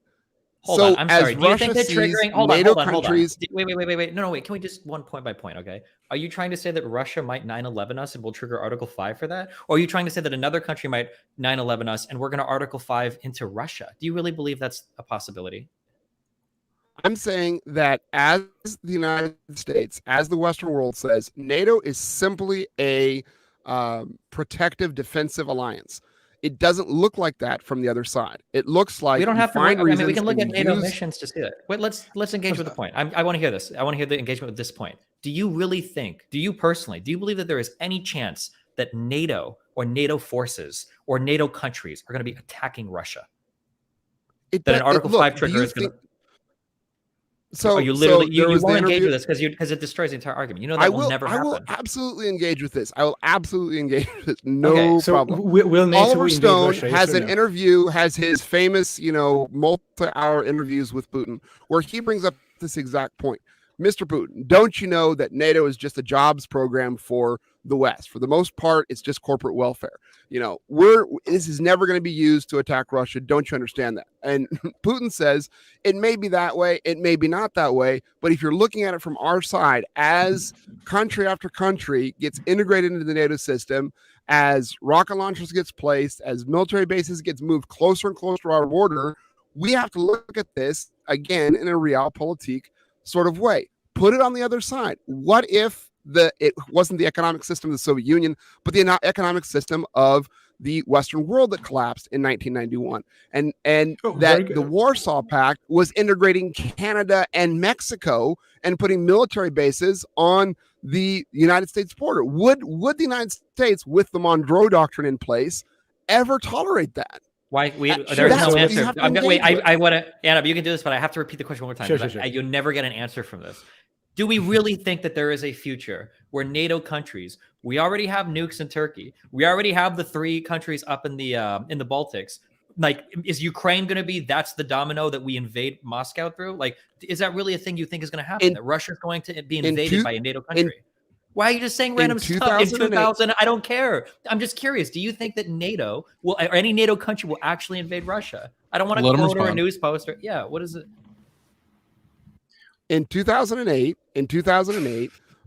Hold on, I'm sorry. Do you think that triggering? Hold on. Countries... Wait. No, wait. Can we just one point by point, okay? Are you trying to say that Russia might 9/11 us and we'll trigger Article 5 for that? Or are you trying to say that another country might 9/11 us and we're going to Article 5 into Russia? Do you really believe that's a possibility? I'm saying that as the United States, as the Western world says, NATO is simply a protective, defensive alliance. It doesn't look like that from the other side. It looks like we don't have to. We can look at NATO missions to see that. Wait, let's engage with the point. I want to hear this. I want to hear the engagement with this point. Do you really think? Do you personally? Do you believe that there is any chance that NATO or NATO forces or NATO countries are going to be attacking Russia? That an Article 5 trigger is going to. So you literally you won't engage with this because it destroys the entire argument. That will never happen. I will absolutely engage with this. No problem. Will NATO Oliver Stone has an interview, has his famous, multi-hour interviews with Putin, where he brings up this exact point. Mr. Putin, don't you know that NATO is just a jobs program for the West? For the most part, it's just corporate welfare. This is never going to be used to attack Russia. Don't you understand that? And Putin says it may be that way, it may be not that way, but if you're looking at it from our side, as country after country gets integrated into the NATO system, as rocket launchers gets placed, as military bases gets moved closer and closer to our border, we have to look at this again in a realpolitik sort of way. Put it on the other side. What if it wasn't the economic system of the Soviet Union, but the economic system of the Western world that collapsed in 1991, and the Warsaw Pact was integrating Canada and Mexico and putting military bases on the United States border? Would the United States, with the Monroe Doctrine in place, ever tolerate that? Why there's no answer. I want to, Anna, you can do this, but I have to repeat the question one more time. Sure. You'll never get an answer from this. Do we really think that there is a future where NATO countries, we already have nukes in Turkey, we already have the 3 countries up in the Baltics, like, is Ukraine going to be, that's the domino that we invade Moscow through? Like, is that really a thing you think is going to happen, that Russia's going to be invaded by a NATO country? Why are you just saying random stuff? In 2000, I don't care. I'm just curious. Do you think that NATO will, or any NATO country will actually invade Russia? I don't want to quote or a news poster. Yeah, what is it? In 2008,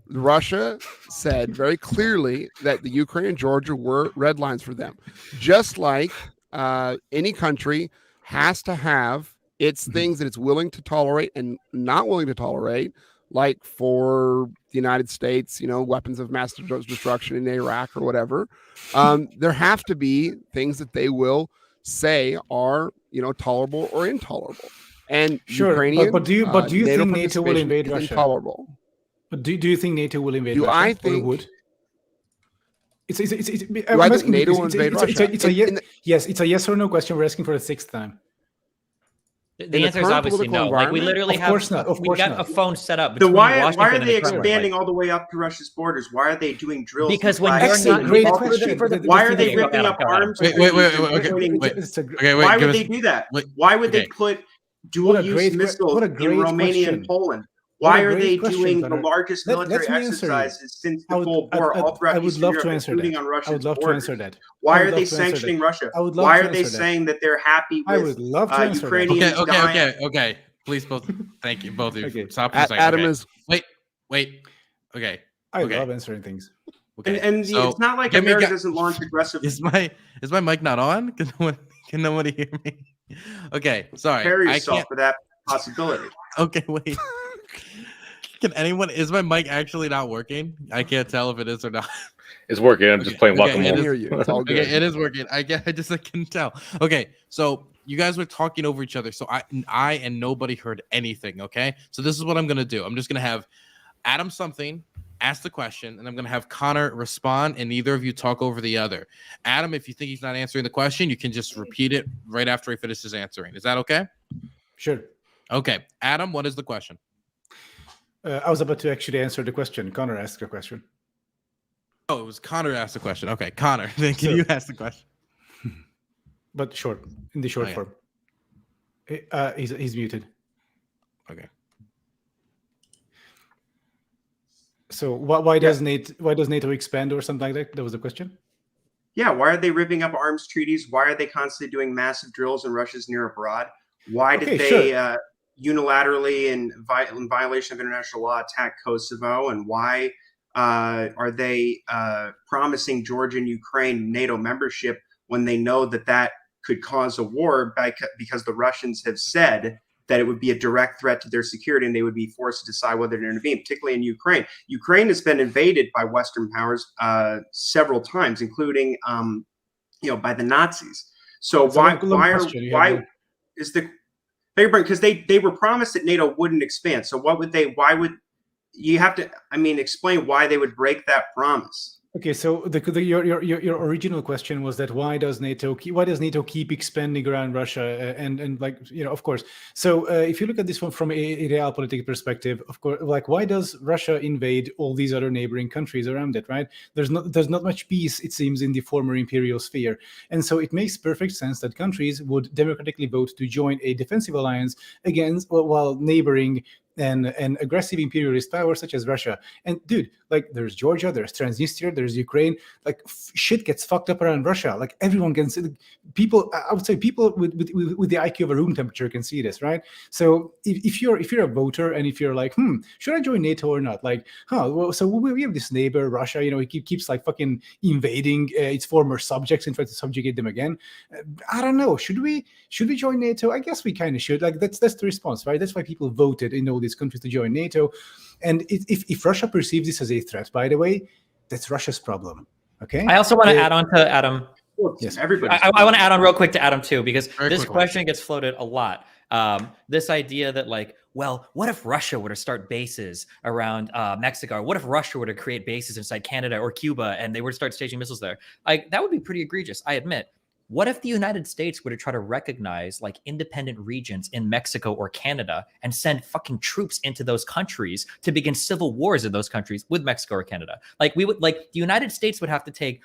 Russia said very clearly that the Ukraine and Georgia were red lines for them. Just like any country has to have its things that it's willing to tolerate and not willing to tolerate, like for the United States, weapons of mass destruction in Iraq or whatever. There have to be things that they will say are, tolerable or intolerable. And Sure, Ukrainian, but do you NATO think NATO will participation invade is Russia? intolerable. But do you think NATO will invade Do Russia? I think? Or would? Do I think NATO will invade Russia? Yes, it's a yes or no question. We're asking for the 6th time. The answer is obviously no. Like we literally Of course not. We've got a phone set up. So between why Washington are and they the Kremlin, expanding all the way up to Russia's borders? Why are they doing drills? Because in when flags? you're Excellent, not great for question. Why are they Go, ripping Adam, up go, Adam. arms? Wait, treaties wait, and okay, pointing- wait. It's a, Okay, wait. Why give would us- they do that? wait, Why would they okay. put What a dual-use great missiles what a in great Romania question. and Poland? What Why a are great they question, doing the Connor. largest military Let me answer you. exercises since I the would- Cold War all I throughout would Eastern love Europe, to answer including that. on I Russia's would love to borders? answer that. I Why would are love they to answer sanctioning that. Russia? I would love Why to are they answer that. saying that they're happy I with would love to answer that. Ukrainians dying? Okay. Please both. Thank you, both of you. Okay. Stop for a second. Adam Okay. is Wait. Okay. I Okay. love answering things. Okay. And So, it's not like give me America ga- doesn't launch aggressive. Is my mic not on? Can nobody hear me? Okay. Sorry. Prepare I yourself can't. for that possibility. Okay. Wait. Can anyone? Is my mic actually not working? I can't tell if it is or not. It's working. I'm just playing Okay, I whack-a-mole. can it is- hear you. It's all good. Okay, it is working. I can tell. Okay, so you guys were talking over each other, so I and nobody heard anything. Okay, so this is what I'm gonna do. I'm just gonna have AdamSomething ask the question, and I'm gonna have Connor respond, and neither of you talk over the other. Adam, if you think he's not answering the question, you can just repeat it right after he finishes answering. Is that okay? Sure. Okay, Adam, what is the question? I was about to actually answer the question. Connor asked the question. Oh, it was Connor asked the question. Okay, Connor, then can So- you ask the question? But short, in the short Okay. form. He's muted. Okay. So why does NATO expand or something like that? That was the question. Yeah, why are they ripping up arms treaties? Why are they constantly doing massive drills in Russia's near abroad? Why did Okay, they unilaterally, in violation of international law, attack Kosovo? And why are they promising Georgia and Ukraine NATO membership when they know that could cause a war because the Russians have said that it would be a direct threat to their security and they would be forced to decide whether to intervene, particularly in Ukraine. Ukraine has been invaded by Western powers several times, including by the Nazis. So why is the because they were promised that NATO wouldn't expand. So why would you have to explain why they would break that promise? Okay, so your original question was that why does NATO keep expanding around Russia and of course. So if you look at this one from a realpolitik perspective, of course, why does Russia invade all these other neighboring countries around it, right? There's not much peace, it seems, in the former imperial sphere, and so it makes perfect sense that countries would democratically vote to join a defensive alliance while neighboring an aggressive imperialist power such as Russia. And dude, there's Georgia, there's Transnistria, there's Ukraine. Shit gets fucked up around Russia. Everyone can see. People, I would say, people with the IQ of a room temperature can see this, right? So if you're a voter and if you're like, should I join NATO or not? So we have this neighbor, Russia. He keeps fucking invading its former subjects and try to subjugate them again. I don't know. Should we join NATO? I guess we kind of should. That's the response, right? That's why people voted in all these countries to join NATO. And if Russia perceives this as a threat, by the way, that's Russia's problem. Okay. I also want to add on to Adam. Yes, everybody. I want to add on real quick to Adam too, because Very this quick question gets floated a lot. This idea that what if Russia were to start bases around Mexico? Or what if Russia were to create bases inside Canada or Cuba and they were to start staging missiles there? That would be pretty egregious, I admit. What if the United States were to try to recognize independent regions in Mexico or Canada and send fucking troops into those countries to begin civil wars in those countries with Mexico or Canada? The United States would have to take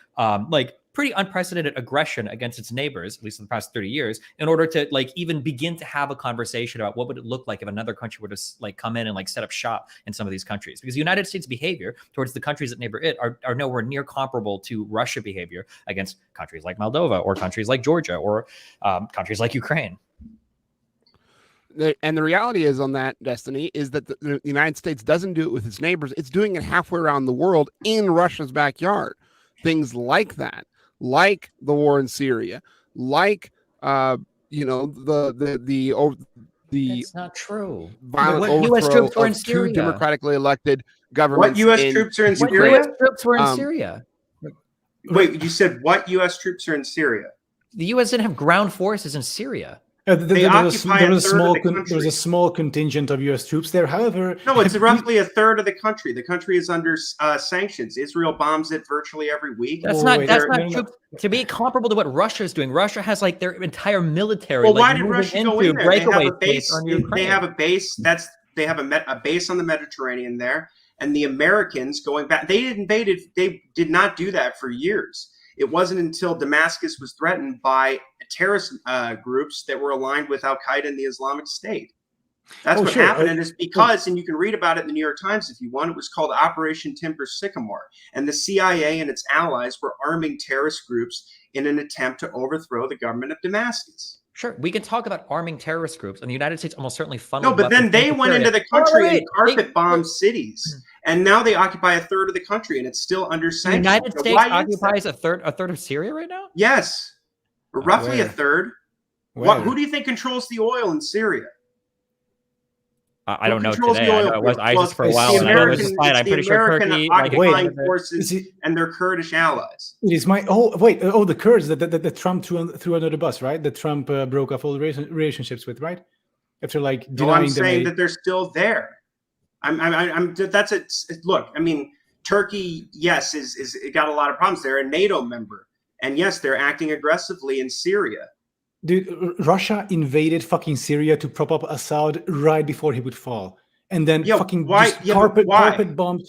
pretty unprecedented aggression against its neighbors, at least in the past 30 years, in order to even begin to have a conversation about what would it look like if another country were to come in and set up shop in some of these countries. Because the United States behavior towards the countries that neighbor it are nowhere near comparable to Russia behavior against countries like Moldova or countries like Georgia or countries like Ukraine. And the reality is on that, Destiny, is that the United States doesn't do it with its neighbors. It's doing it halfway around the world in Russia's backyard. Things like that, like the war in Syria, like That's not true. violent What overthrow U.S. troops were in of two Syria? democratically elected governments. What U.S. troops are in What Syria? U.S. troops were in Um, Syria? Wait, you said what U.S. troops are in Syria? The U.S. didn't have ground forces in Syria. They occupy a third of the country. There was a small contingent of U.S. troops there. However, no, it's roughly a third of the country. The country is under sanctions. Israel bombs it virtually every week. That's not troops to be comparable to what Russia is doing. Russia has like their entire military. Well, like, why did Russia go in there? Breakaway They have a base. They have a base on the Mediterranean there, and the Americans going back. They did not do that for years. It wasn't until Damascus was threatened by terrorist groups that were aligned with Al-Qaeda and the Islamic State. That's what happened, and it's because, and you can read about it in the New York Times if you want, it was called Operation Timber Sycamore, and the CIA and its allies were arming terrorist groups in an attempt to overthrow the government of Damascus. Sure, we can talk about arming terrorist groups, and the United States almost certainly funneled. No, but then they went into the country and carpet bombed cities, and now they occupy a third of the country, and it's still under sanctions. The United States occupies a third of Syria right now. Yes, roughly a third. Who do you think controls the oil in Syria? I don't know today. I know it was ISIS for a while. I'm pretty sure Turkey, occupying forces and their Kurdish allies. It is the Kurds that Trump threw under the bus, right? That Trump broke off all the relationships with, right? After like denying I'm saying that they're still there. Look. I mean, Turkey, yes, is it got a lot of problems. They're a NATO member, and yes, they're acting aggressively in Syria. Dude, Russia invaded fucking Syria to prop up Assad right before he would fall, and then carpet bombed.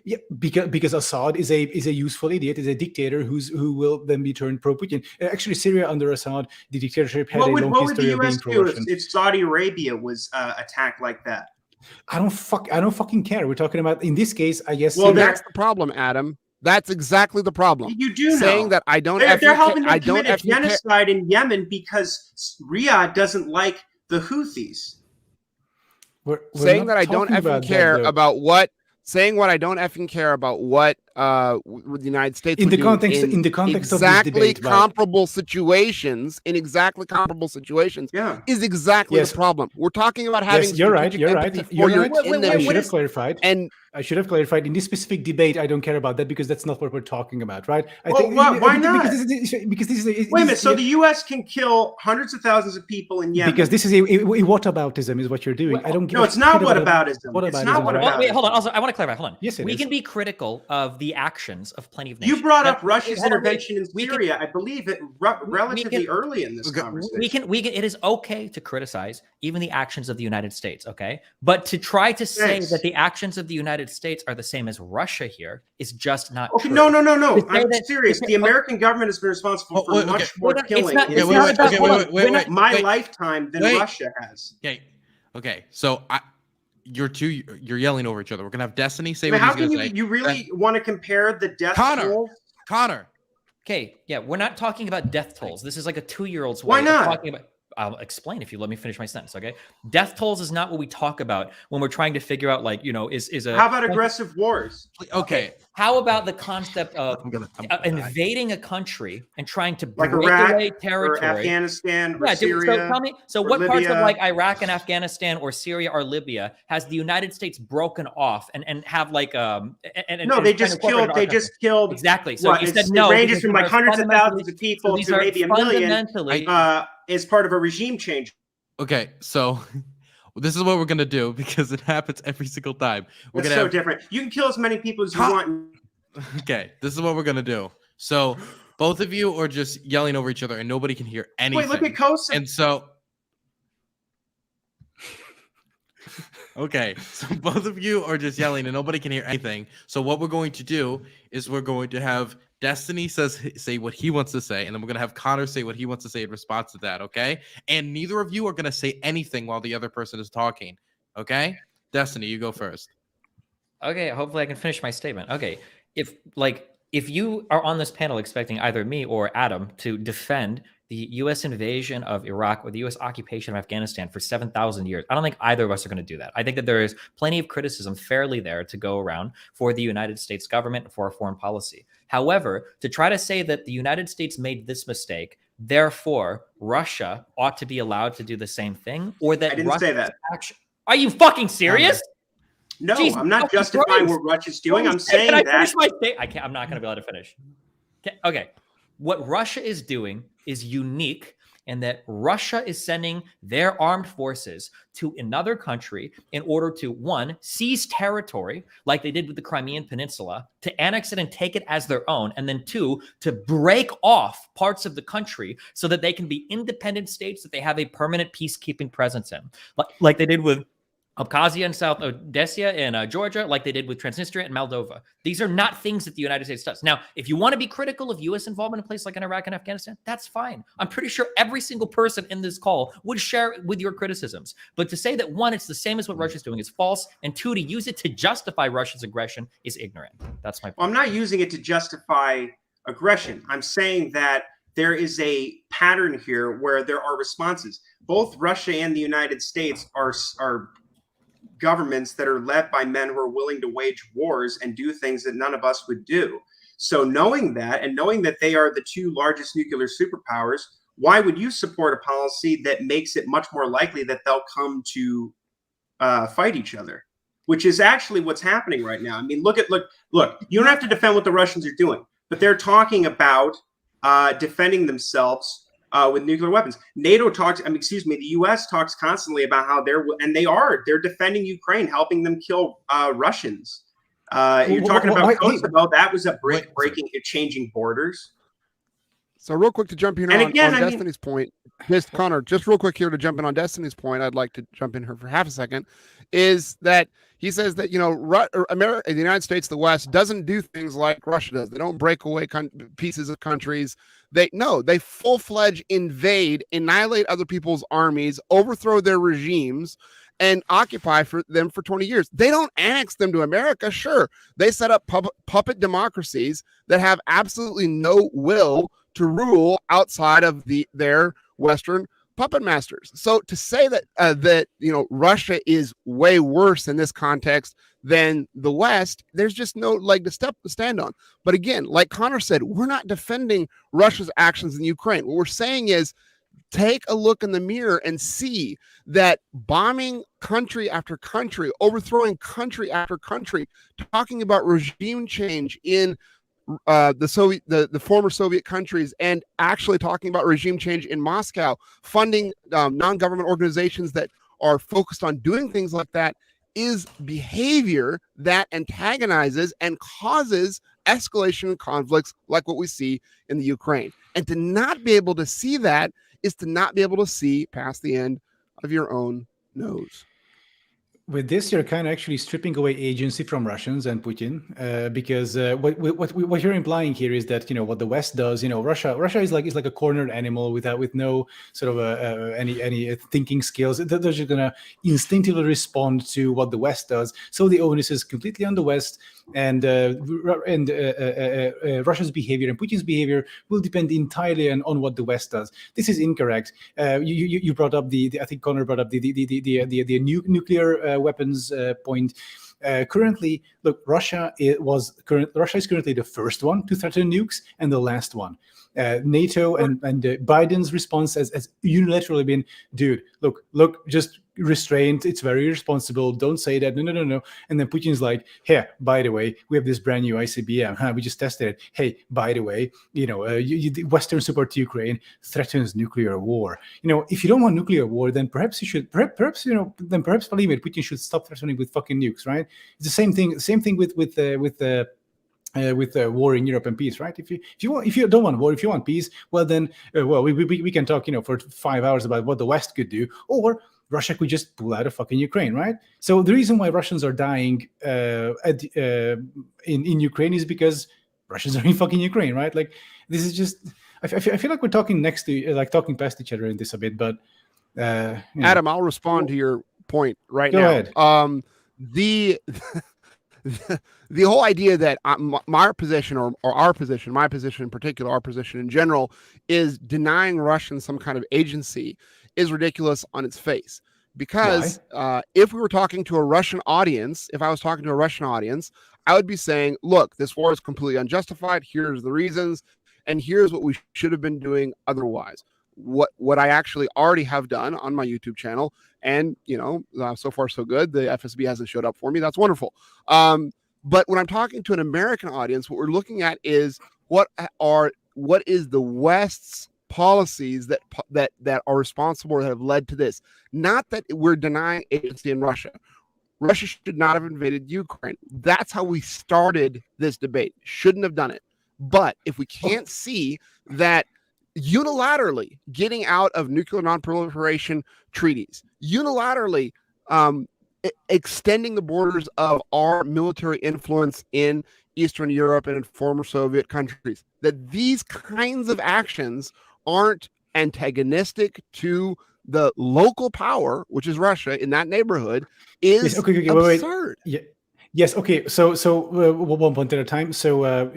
Yeah, because Assad is a useful idiot, is a dictator who will then be turned pro-Putin. Actually, Syria under Assad, the dictatorship had a long history of being pro-Russian. What would the US do if Saudi Arabia was attacked like that? I don't fucking care. We're talking about, in this case, I guess. Well, that's the problem, Adam. That's exactly the problem. You do know. Saying that I don't. They're helping them commit a genocide in Yemen because Riyadh doesn't like the Houthis. We're saying that I don't effing care about what. Saying what I don't effing care about what the United States in the context of exactly this debate, comparable situations is exactly the problem. We're talking about having. Yes, you're right. I should have clarified in this specific debate. I don't care about that because that's not what we're talking about, right? Why not? Because this is wait a minute. So the U.S. can kill hundreds of thousands of people in Yemen because this is a whataboutism is what you're doing. I don't. No, it's not whataboutism. It's not whataboutism. Wait, hold on. Also, I want to clarify. Hold on. Yes, we can be critical of the actions of plenty of nations. You brought up Russia's intervention in Syria. I believe it relatively early in this conversation. We can. It is okay to criticize even the actions of the United States. Okay, but to try to say that the actions of the United States are the same as Russia here is just not true. No. I'm serious. The American government has been responsible for much more killing in my lifetime than Russia has. Okay. So you're yelling over each other. We're gonna have Destiny say what he's gonna say. You really want to compare the death tolls? Connor. Okay, yeah, we're not talking about death tolls. This is like a 2-year-old's way. Why not? Talking about. I'll explain if you let me finish my sentence, okay? Death tolls is not what we talk about when we're trying to figure out, like, is a... How about aggressive wars? Okay. How about the concept of invading a country and trying to break Iraq away territory? Or Afghanistan or Syria? So tell me, what Libya. parts of like Iraq and Afghanistan or Syria or Libya has the United States broken off and have like they just killed exactly. So you said no. It ranges from like hundreds of thousands of people to maybe a million. Is part of a regime change. Okay, so this is what we're gonna do because it happens every single time. It's so different. You can kill as many people as you want. Okay, this is what we're gonna do. So both of you are just yelling over each other, and nobody can hear anything. Wait, look at Kosa. And so, okay, so both of you are just yelling, and nobody can hear anything. So what we're going to do is we're going to have Destiny say what he wants to say, and then we're going to have Connor say what he wants to say in response to that, okay? And neither of you are going to say anything while the other person is talking, okay? Destiny, you go first. Okay, hopefully I can finish my statement. Okay, if you are on this panel expecting either me or Adam to defend the U.S. invasion of Iraq or the U.S. occupation of Afghanistan for 7,000 years, I don't think either of us are going to do that. I think that there is plenty of criticism fairly there to go around for the United States government and for our foreign policy. However, to try to say that the United States made this mistake, therefore Russia ought to be allowed to do the same thing, or that I didn't say that. Are you fucking serious? No, Jesus, I'm not justifying what Russia's doing. I'm saying that. Finish my statement? I'm not going to be able to finish. Okay. What Russia is doing is unique, and that Russia is sending their armed forces to another country in order to, one, seize territory, like they did with the Crimean Peninsula, to annex it and take it as their own, and then two, to break off parts of the country so that they can be independent states that they have a permanent peacekeeping presence in, like they did with Abkhazia and South Odessa and Georgia, like they did with Transnistria and Moldova. These are not things that the United States does. Now, if you want to be critical of U.S. involvement in places like in Iraq and Afghanistan, that's fine. I'm pretty sure every single person in this call would share with your criticisms. But to say that, one, it's the same as what Russia's doing is false, and two, to use it to justify Russia's aggression is ignorant. That's my point. Well, I'm not using it to justify aggression. I'm saying that there is a pattern here where there are responses. Both Russia and the United States are governments that are led by men who are willing to wage wars and do things that none of us would do. So knowing that, and knowing that they are the two largest nuclear superpowers, why would you support a policy that makes it much more likely that they'll come to fight each other? Which is actually what's happening right now. I mean, look, you don't have to defend what the Russians are doing, but they're talking about defending themselves with nuclear weapons. NATO talks, the U.S. talks constantly about how they're defending Ukraine, helping them kill Russians. You're talking about Kosovo. That was a changing borders. So real quick to jump in on Destiny's point, Connor, just real quick here to jump in on Destiny's point, I'd like to jump in here for half a second, is that he says that, America, the United States, the West doesn't do things like Russia does. They don't break away pieces of countries. They full-fledged invade, annihilate other people's armies, overthrow their regimes, and occupy them for 20 years. They don't annex them to America. Sure, they set up puppet democracies that have absolutely no will to rule outside of their Western puppet masters. So to say that Russia is way worse in this context than the West, there's just no leg to stand on. But again, like Connor said, we're not defending Russia's actions in Ukraine. What we're saying is, take a look in the mirror and see that bombing country after country, overthrowing country after country, talking about regime change in the former Soviet countries, and actually talking about regime change in Moscow, funding non-government organizations that are focused on doing things like that, is behavior that antagonizes and causes escalation and conflicts like what we see in the Ukraine. And to not be able to see that is to not be able to see past the end of your own nose. With this, you're kind of actually stripping away agency from Russians and Putin, because what you're implying here is that what the West does. Russia is like a cornered animal with no sort of any thinking skills. They're just gonna instinctively respond to what the West does. So the onus is completely on the West, and Russia's behavior and Putin's behavior will depend entirely on what the West does. This is incorrect. You brought up I think Connor brought up the nuclear weapons point. Currently, look, Russia is currently the first one to threaten nukes and the last one. NATO and Biden's response has unilaterally been, dude, look, just restrained. It's very irresponsible. Don't say that. No. And then Putin's like, hey, by the way, we have this brand new ICBM. We just tested it. Hey, by the way, Western support to Ukraine threatens nuclear war. If you don't want nuclear war, then perhaps you should, perhaps Vladimir Putin should stop threatening with fucking nukes, right? It's the same thing with war in Europe and peace, right? If you don't want war, if you want peace, well then, we can talk, for 5 hours about what the West could do, or Russia could just pull out of fucking Ukraine, right? So the reason why Russians are dying in Ukraine is because Russians are in fucking Ukraine, right? Like, this is just, I feel like we're talking talking past each other in this a bit, but Adam, I'll respond to your point right now. Go ahead. The whole idea that my position or our position, my position in particular, our position in general, is denying Russians some kind of agency is ridiculous on its face. Because if we were talking to a Russian audience, if I was talking to a Russian audience, I would be saying, look, this war is completely unjustified. Here's the reasons. And here's what we should have been doing otherwise. What I actually already have done on my YouTube channel. And, so far so good. The FSB hasn't showed up for me. That's wonderful. But when I'm talking to an American audience, what we're looking at is what what is the West's policies that are responsible or that have led to this. Not that we're denying agency in Russia. Russia should not have invaded Ukraine. That's how we started this debate. Shouldn't have done it. But if we can't see that unilaterally getting out of nuclear non-proliferation treaties, unilaterally extending the borders of our military influence in Eastern Europe and in former Soviet countries, that these kinds of actions aren't antagonistic to the local power, which is Russia in that neighborhood, is absurd. Wait. Yeah. Yes. Okay. So one point at a time. So a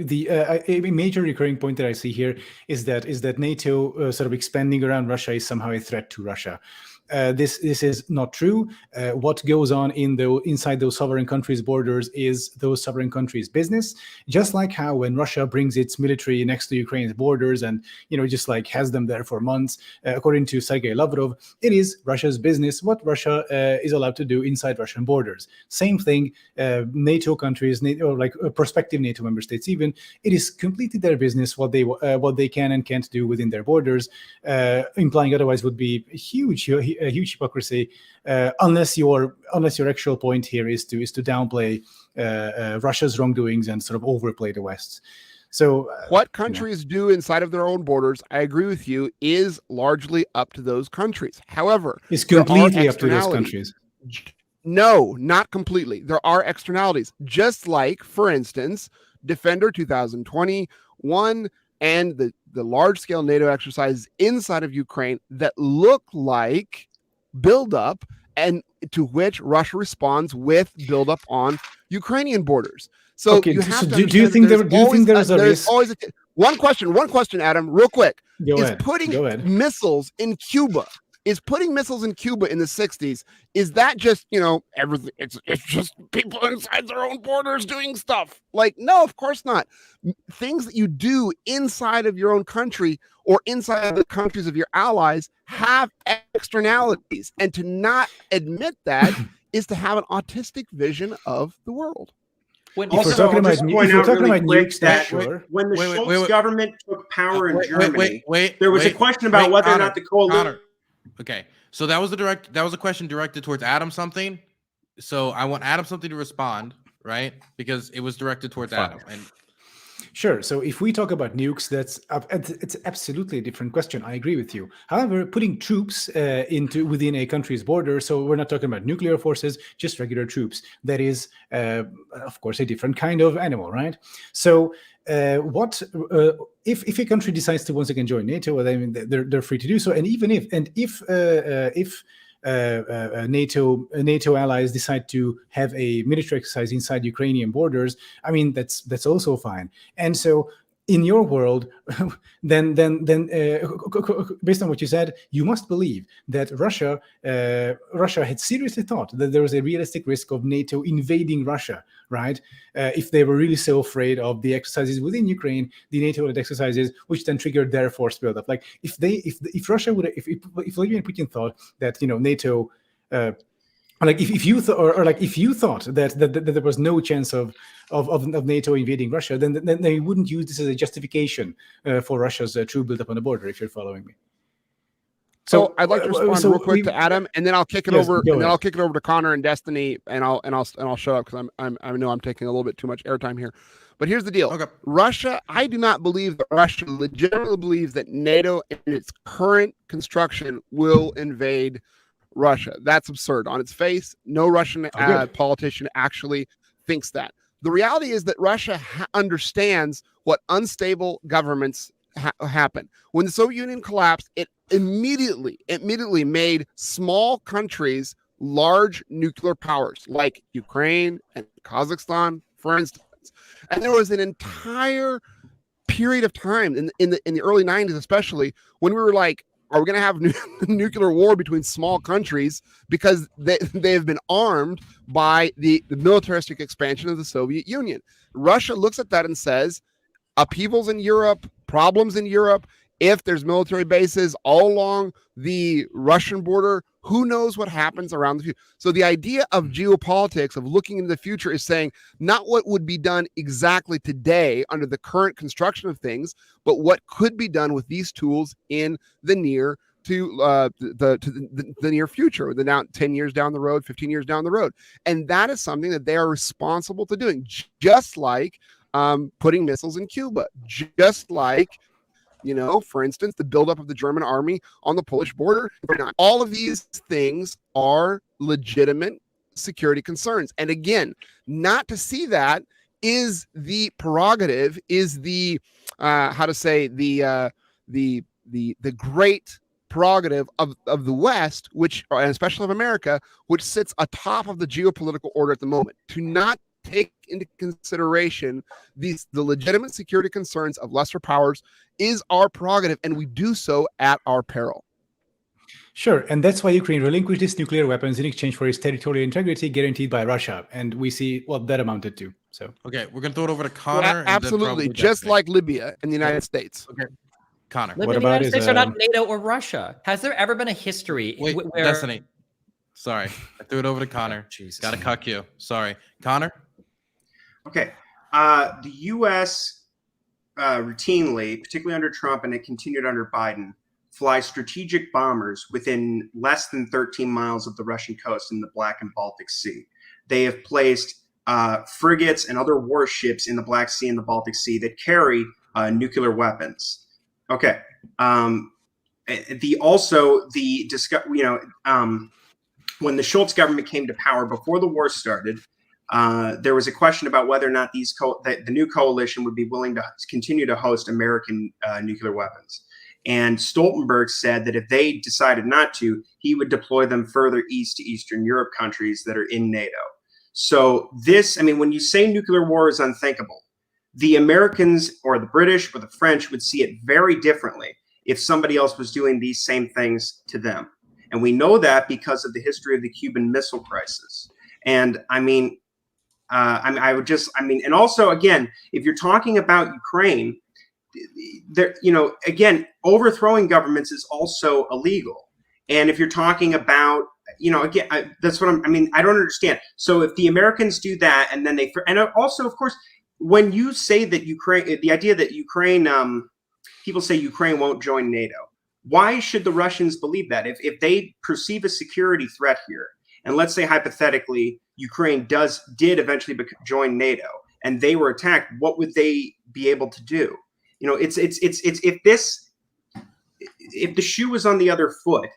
major recurring point that I see here is that NATO sort of expanding around Russia is somehow a threat to Russia. This is not true. What goes on inside those sovereign countries' borders is those sovereign countries' business. Just like how when Russia brings its military next to Ukraine's borders and just like has them there for months, according to Sergei Lavrov, it is Russia's business what Russia is allowed to do inside Russian borders. Same thing. NATO countries, or like prospective NATO member states, even it is completely their business what they can and can't do within their borders. Implying otherwise would be a huge hypocrisy, unless your actual point here is to downplay Russia's wrongdoings and sort of overplay the West. So what countries do inside of their own borders, I agree with you, is largely up to those countries. However, it's completely up to those countries. No, not completely. There are externalities, just like, for instance, Defender 2021 and the large-scale NATO exercises inside of Ukraine that look like buildup, and to which Russia responds with buildup on Ukrainian borders. So okay, you have do you think there's a risk? Always one question, Adam, real quick. Go ahead. Putting missiles in Cuba in the 60s, is that just, everything? It's just people inside their own borders doing stuff. Like, no, of course not. Things that you do inside of your own country or inside of the countries of your allies have externalities. And to not admit that is to have an autistic vision of the world. When the Schultz government took power in Germany, there was a question about whether or not the coalition. Okay, so that was a question directed towards AdamSomething. So I want AdamSomething to respond, right? Because it was directed towards Adam. And sure. So if we talk about nukes, it's absolutely a different question. I agree with you. However, putting troops within a country's border, so we're not talking about nuclear forces, just regular troops. That is, of course, a different kind of animal, right? So if a country decides to once again join NATO, well, I mean, they're free to do so. And even if NATO allies decide to have a military exercise inside Ukrainian borders, I mean, that's also fine. And so in your world, then based on what you said, you must believe that Russia had seriously thought that there was a realistic risk of NATO invading Russia, right? If they were really so afraid of the exercises within Ukraine, the NATO-led exercises, which then triggered their force buildup. Like if Russia would, if Vladimir Putin thought that NATO. If you thought that there was no chance of NATO invading Russia, then they wouldn't use this as a justification for Russia's troop buildup on the border. If you're following me. So I'd like to respond real quick to Adam, and then I'll kick it over. And then I'll kick it over to Connor and Destiny, and I'll shut up because I know I'm taking a little bit too much airtime here. But here's the deal. Okay. Russia, I do not believe that Russia legitimately believes that NATO in its current construction will invade Russia. That's absurd on its face. No Russian politician actually thinks that. The reality is that Russia understands what unstable governments happen. When the Soviet Union collapsed, it immediately made small countries large nuclear powers like Ukraine and Kazakhstan, for instance. And there was an entire period of time in the early 90s, especially, when we were like, are we going to have nuclear war between small countries because they have been armed by the militaristic expansion of the Soviet Union? Russia looks at that and says, upheavals in Europe, problems in Europe, if there's military bases all along the Russian border, who knows what happens around the future. So the idea of geopolitics, of looking into the future, is saying not what would be done exactly today under the current construction of things, but what could be done with these tools in the near the near future, the now 10 years down the road, 15 years down the road. And that is something that they are responsible to doing, just like putting missiles in Cuba, just like, for instance, the buildup of the German army on the Polish border. All of these things are legitimate security concerns. And again, not to see that is the prerogative, is the the great prerogative of the West, which, and especially of America, which sits atop of the geopolitical order at the moment, to not take into consideration the legitimate security concerns of lesser powers is our prerogative, and we do so at our peril. Sure, and that's why Ukraine relinquished its nuclear weapons in exchange for its territorial integrity guaranteed by Russia, and we see what that amounted to. So Okay, we're gonna throw it over to Connor. Absolutely, just like Libya and the United States. Okay, Connor. Libya What and the about United is, States are not NATO or Russia. Has there ever been a history Wait, where Destiny. Sorry, I threw it over to Connor. Jesus. Gotta cuck you. Sorry, Connor. Okay. The U.S. Routinely, particularly under Trump, and it continued under Biden, fly strategic bombers within less than 13 miles of the Russian coast in the Black and Baltic Sea. They have placed frigates and other warships in the Black Sea and the Baltic Sea that carry nuclear weapons. Okay. When the Schultz government came to power before the war started, there was a question about whether or not the new coalition would be willing to continue to host American nuclear weapons. And Stoltenberg said that if they decided not to, he would deploy them further east to Eastern Europe countries that are in NATO. So when you say nuclear war is unthinkable, the Americans or the British or the French would see it very differently if somebody else was doing these same things to them. And we know that because of the history of the Cuban Missile Crisis. And and also, again, if you're talking about Ukraine, overthrowing governments is also illegal. And if you're talking about, that's what I don't understand. So if the Americans do that, and then and also, of course, when you say that Ukraine, the idea that Ukraine, people say Ukraine won't join NATO. Why should the Russians believe that? If they perceive a security threat here, and let's say hypothetically Ukraine did eventually join NATO, and they were attacked, what would they be able to do? If the shoe was on the other foot,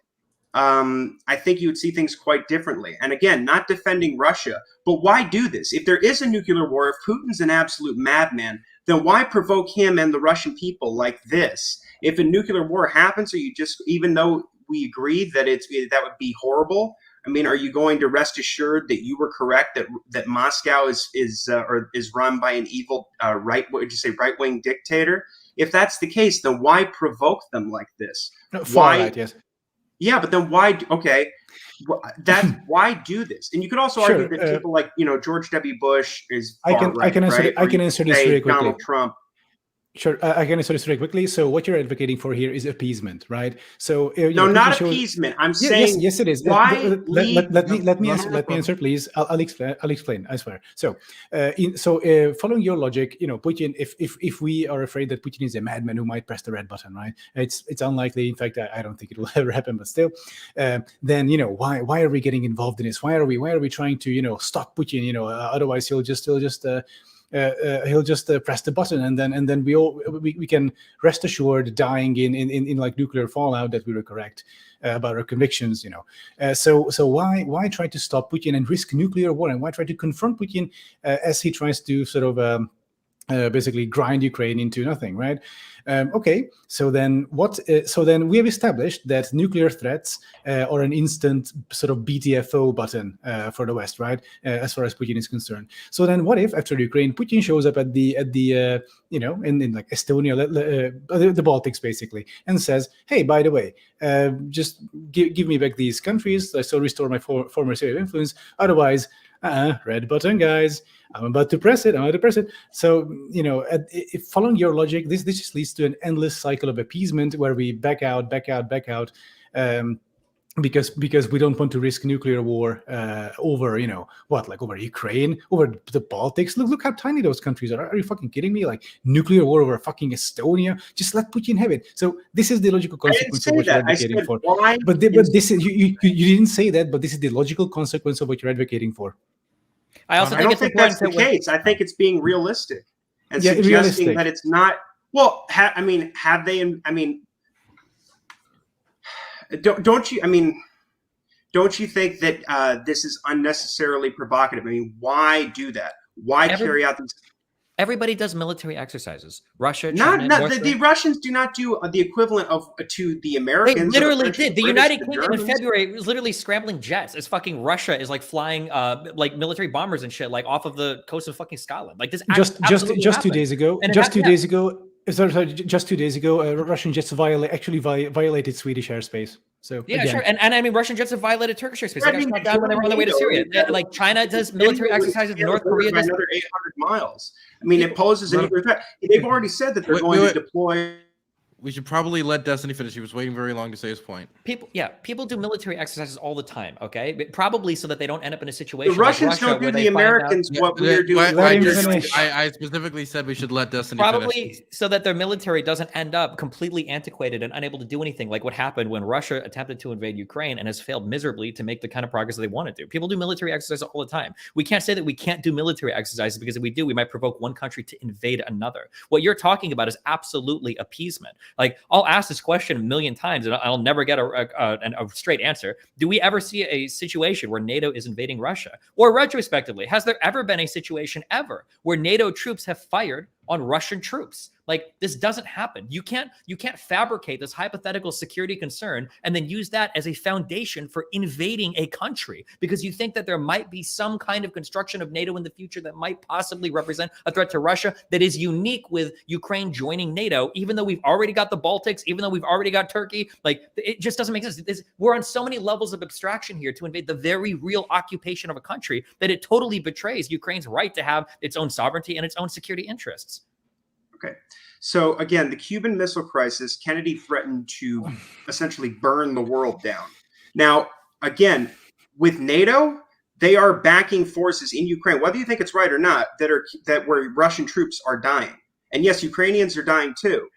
I think you would see things quite differently. And again, not defending Russia, but why do this? If there is a nuclear war, if Putin's an absolute madman, then why provoke him and the Russian people like this? If a nuclear war happens, even though we agree that that would be horrible, are you going to rest assured that you were correct, that Moscow is run by an evil right-wing dictator? If that's the case, then why provoke them like this? Why? Right, yes. Yeah, but then why? Okay, why do this? And you could also argue that people like George W. Bush is I can answer this very quickly. Donald Trump. Sure, I can answer this very quickly. So what you're advocating for here is appeasement, right? So not appeasement. I'm saying yes, it is. Why? Let me answer, please. I'll explain. I swear. So, following your logic, Putin. If we are afraid that Putin is a madman who might press the red button, right? It's unlikely. In fact, I don't think it will ever happen. But still, then why are we getting involved in this? Why are we trying to stop Putin? Otherwise he'll just press the button, and then we can rest assured, dying in like nuclear fallout, that we were correct about our convictions. So why try to stop Putin and risk nuclear war, and why try to confront Putin as he tries to sort of basically grind Ukraine into nothing, right? Okay, so then what? So then we have established that nuclear threats are an instant sort of BTFO button for the West, right? As far as Putin is concerned. So then, what if after Ukraine, Putin shows up at the in like Estonia, the Baltics basically, and says, "Hey, by the way, just give me back these countries. I still restore my former sphere of influence. Otherwise, red button, guys." I'm about to press it. So, if following your logic, this just leads to an endless cycle of appeasement where we back out, because we don't want to risk nuclear war over, over Ukraine, over the Baltics. Look how tiny those countries are. Are you fucking kidding me? Like nuclear war over fucking Estonia. Just let Putin have it. So this is the logical consequence of what you're advocating for. But this is you didn't say that, but this is the logical consequence of what you're advocating for. I don't think that's the case. I think it's being realistic and suggesting that it's not. Well, have they? Don't you think that this is unnecessarily provocative? I mean, why do that? Why carry out these? Everybody does military exercises. Russia, China, the Russians do not do the equivalent to the Americans. They literally did. The United Kingdom in February was literally scrambling jets as fucking Russia is like flying like military bombers and shit like off of the coast of fucking Scotland. Like this just 2 days ago. Just 2 days ago, Russian jets violated Swedish airspace. So yeah, again. Sure, and I mean Russian jets have violated Turkish airspace. They got shot down when they were on the way to Syria. Like China does military exercises. North Korea does another 800 miles. I mean, it poses a nuclear threat. They've already said that they're going to deploy. We should probably let Destiny finish. He was waiting very long to say his point. People do military exercises all the time. Okay, but probably so that they don't end up in a situation. The Russians don't do the Americans what we're doing. I specifically said we should let Destiny finish. So that their military doesn't end up completely antiquated and unable to do anything like what happened when Russia attempted to invade Ukraine and has failed miserably to make the kind of progress that they want to do. People do military exercises all the time. We can't say that we can't do military exercises because if we do, we might provoke one country to invade another. What you're talking about is absolutely appeasement. Like I'll ask this question a million times and I'll never get a straight answer. Do we ever see a situation where NATO is invading Russia? Or retrospectively, has there ever been a situation ever where NATO troops have fired on Russian troops? Like this doesn't happen. You can't fabricate this hypothetical security concern and then use that as a foundation for invading a country because you think that there might be some kind of construction of NATO in the future that might possibly represent a threat to Russia that is unique with Ukraine joining NATO, even though we've already got the Baltics, even though we've already got Turkey. Like it just doesn't make sense. We're on so many levels of abstraction here to invade the very real occupation of a country that it totally betrays Ukraine's right to have its own sovereignty and its own security interests. Okay. So again, the Cuban Missile Crisis, Kennedy threatened to essentially burn the world down. Now, again, with NATO, they are backing forces in Ukraine, whether you think it's right or not, that where Russian troops are dying. And yes, Ukrainians are dying too.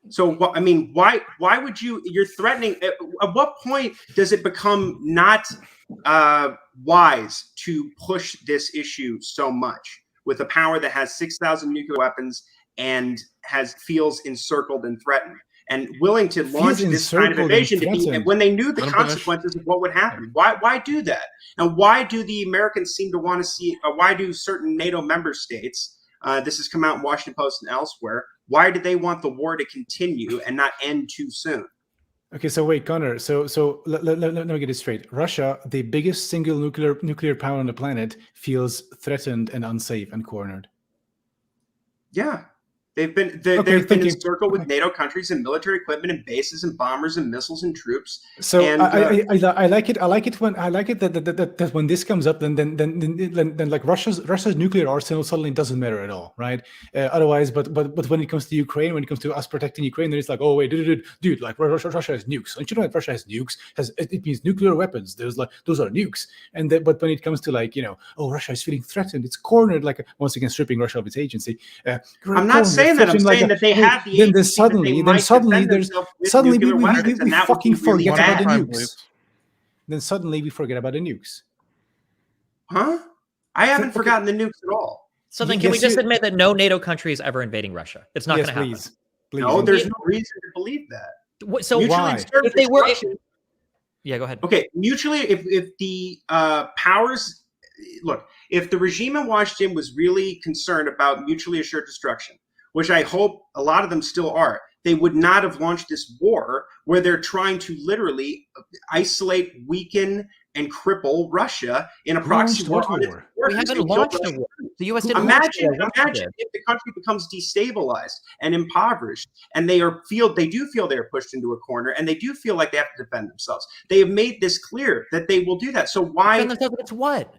So, why would you're threatening, at what point does it become not wise to push this issue so much with a power that has 6,000 nuclear weapons and feels encircled and threatened and willing to launch this kind of invasion when they knew the consequences of what would happen? Why do that? And why do the Americans seem to want to see, why do certain NATO member states, this has come out in Washington Post and elsewhere, why do they want the war to continue and not end too soon? Okay, so wait, Connor. So let me get it straight. Russia, the biggest single nuclear power on the planet, feels threatened and unsafe and cornered. Yeah. They've been encircled with NATO countries and military equipment and bases and bombers and missiles and troops. So and, I like it. I like it that when this comes up, then like Russia's nuclear arsenal suddenly doesn't matter at all, right? Otherwise, but when it comes to Ukraine, when it comes to us protecting Ukraine, then it's like, oh wait, dude, like Russia has nukes. Don't you know that Russia has nukes? It means nuclear weapons. There's like those are nukes. But when it comes to like Russia is feeling threatened, it's cornered. Like once again, stripping Russia of its agency. I'm not saying that. I'm saying that they have the agency. Suddenly we fucking forget about the nukes. Then suddenly we forget about the nukes. Huh? I haven't forgotten the nukes at all. So then, can we just admit that no NATO country is ever invading Russia? It's not going to happen. Please. No, there's no reason to believe that. So why? If they were, yeah, go ahead. Okay, mutually, if the powers look, if the regime in Washington was really concerned about mutually assured destruction, which I hope a lot of them still are, they would not have launched this war where they're trying to literally isolate, weaken, and cripple Russia in a proxy war. We haven't launched a war. The U.S. didn't imagine if the country becomes destabilized and impoverished, and they do feel they are pushed into a corner, and they do feel like they have to defend themselves. They have made this clear that they will do that. So why? It's what?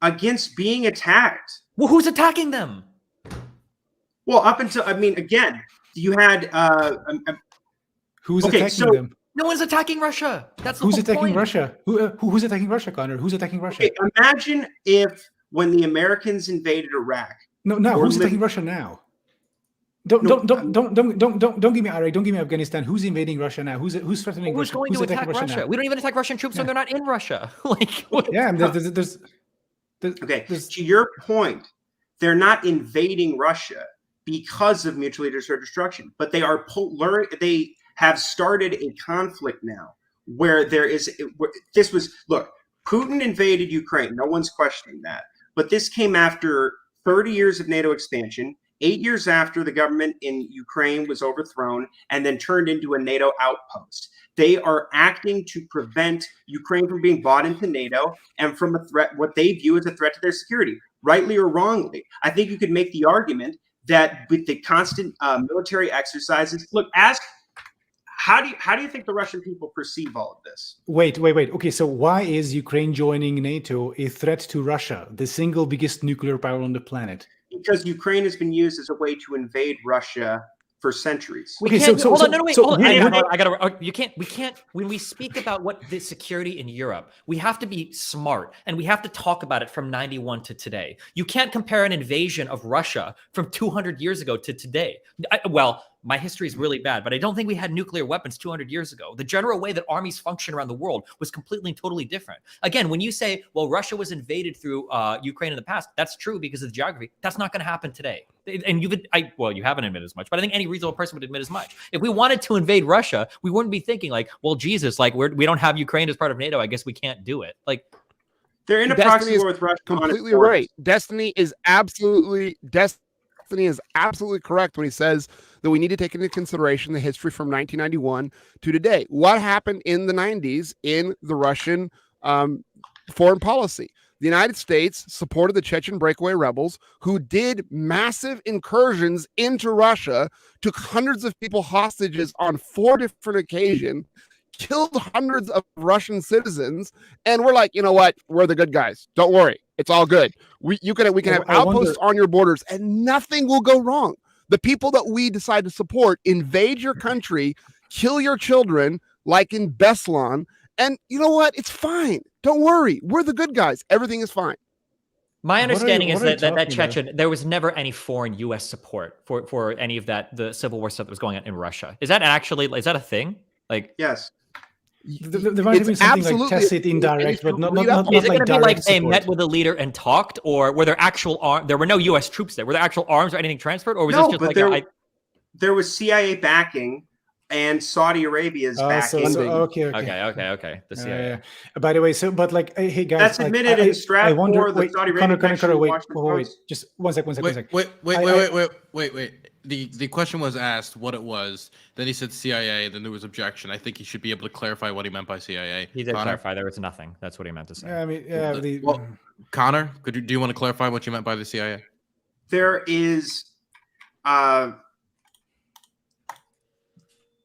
against being attacked. Well, who's attacking them? Well, up until, I mean, again, you had Who's Okay, attacking so- them? No one's attacking Russia. That's the Who's whole attacking point. Russia? Who's attacking Russia, Connor? Who's attacking Russia? okay, imagine if when the Americans invaded Iraq, No, now Or who's live- attacking Russia now? Don't give me Iraq. Don't give me Afghanistan. Who's invading Russia now? Who's threatening Who's Russia? going Who's to attacking attack Russia? now? We don't even attack Russian troops when Yeah. they're not in Russia. Like, what? Yeah, and there's okay, there's- to your point, they're not invading Russia because of mutually assured destruction, but they are they have started a conflict now where look, Putin invaded Ukraine. No one's questioning that. But this came after 30 years of NATO expansion, 8 years after the government in Ukraine was overthrown and then turned into a NATO outpost. They are acting to prevent Ukraine from being bought into NATO and from a threat, what they view as a threat to their security, rightly or wrongly. I think you could make the argument that with the constant military exercises, look, how do you think the Russian people perceive all of this? Wait. Okay, so why is Ukraine joining NATO a threat to Russia, the single biggest nuclear power on the planet? Because Ukraine has been used as a way to invade Russia for centuries. We Okay, can't, so- hold so- on, no, wait, so hold on. we- I gotta, we can't, when we speak about what the security in Europe, we have to be smart and we have to talk about it from 91 to today. You can't compare an invasion of Russia from 200 years ago to today. Well, my history is really bad, but I don't think we had nuclear weapons 200 years ago. The general way that armies function around the world was completely and totally different. Again, when you say, well, Russia was invaded through Ukraine in the past, that's true because of the geography. That's not going to happen today. And you haven't admitted as much, but I think any reasonable person would admit as much. If we wanted to invade Russia, we wouldn't be thinking like, well, Jesus, like we don't have Ukraine as part of NATO. I guess we can't do it. Like, They're in a Destiny proxy is war with Russia. on its Completely borders. right. Destiny is absolutely correct when he says that we need to take into consideration the history from 1991 to today. What happened in the 90s in the Russian foreign policy? The United States supported the Chechen breakaway rebels who did massive incursions into Russia, took hundreds of people hostages on 4 different occasions, killed hundreds of Russian citizens, and we're like, you know what? We're the good guys. Don't worry. It's all good. We can have I wonder- outposts on your borders and nothing will go wrong. The people that we decide to support invade your country, kill your children, like in Beslan, and you know what? It's fine. Don't worry. We're the good guys. Everything is fine. my understanding is what are you that talking Chechen, there was never any foreign U.S. support for any of that, the Civil War stuff that was going on in Russia. Is that a thing? Like, Yes. There might have been It's something like absolutely- tacit, and indirect, if you but not read up- is it going like to be like direct they support. met with a leader and talked, or were there actual there were no U.S. troops there? Were there actual arms or anything transferred, or was No, this just but like there was CIA backing and Saudi Arabia's backing. Okay. Okay. The CIA. Yeah. By the way, but like, hey guys, That's like, admitted in Stratfor, the Saudi Arabian connection in wait, Washington wait, Post. just one sec. Wait. The question was asked what it was. Then he said CIA. Then there was objection. I think he should be able to clarify what he meant by CIA. He did Connor? clarify there was nothing. That's what he meant to say. I mean, Well, Connor, do you want to clarify what you meant by the CIA?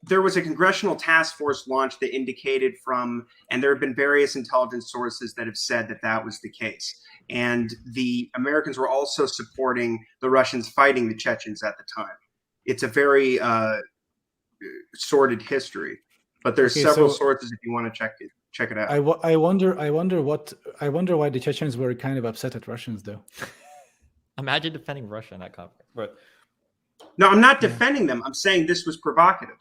There was a congressional task force launched that indicated and there have been various intelligence sources that have said that was the case. And the Americans were also supporting the Russians fighting the Chechens at the time. It's a very sordid history, but there's several sources if you want to check it out. I wonder why the Chechens were kind of upset at Russians though. Imagine defending Russia in that conflict. But No, I'm not defending them. I'm saying this was provocative.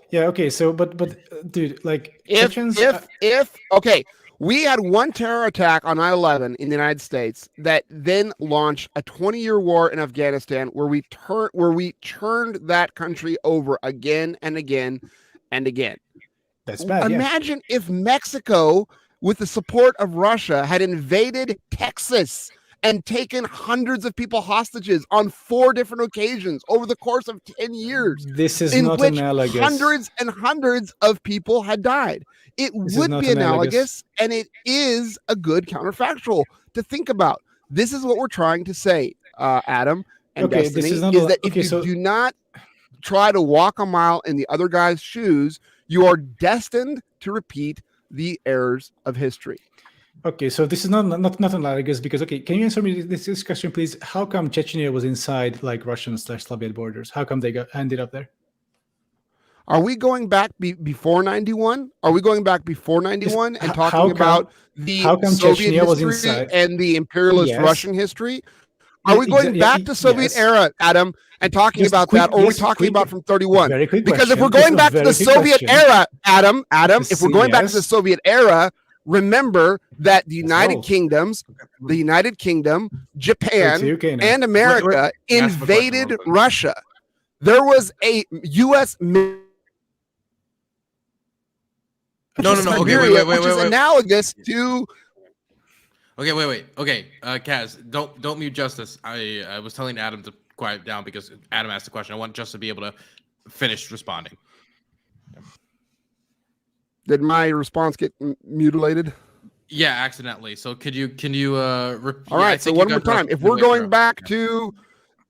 Yeah. Okay. So, but dude, like Chechens. Okay, we had one terror attack on 9/11 in the United States that then launched a 20-year war in Afghanistan, where we turned that country over again and again and again. That's bad. Imagine if Mexico, with the support of Russia, had invaded Texas and taken hundreds of people hostages on 4 different occasions over the course of 10 years. This is in not which analogous. Hundreds and hundreds of people had died. It would be analogous, and it is a good counterfactual to think about. This is what we're trying to say, Adam and Destiny, this is not that if you do not try to walk a mile in the other guy's shoes, you are destined to repeat the errors of history. Okay, so this is not analogous because, okay, can you answer me this question, please? How come Chechnya was inside like Russian/Soviet borders? How come they ended up there? Are we going back before 91? Are we going back before 91 and talking about the Soviet history and the imperialist Russian history? Are we going back to Soviet era, Adam, and talking about that, or are we talking about from 31? Because if we're going back to the Soviet era, Adam, if we're going back to the Soviet era, remember that the United Kingdom, Japan, and America invaded Russia. There was a U.S. No. Okay, wait. Which is analogous to. Okay, Kaz, don't mute Justus. I was telling Adam to quiet down because Adam asked the question. I want Justus to be able to finish responding. Did my response get mutilated? Yeah, accidentally. So can you repeat? All right, so one more time. If we're going back to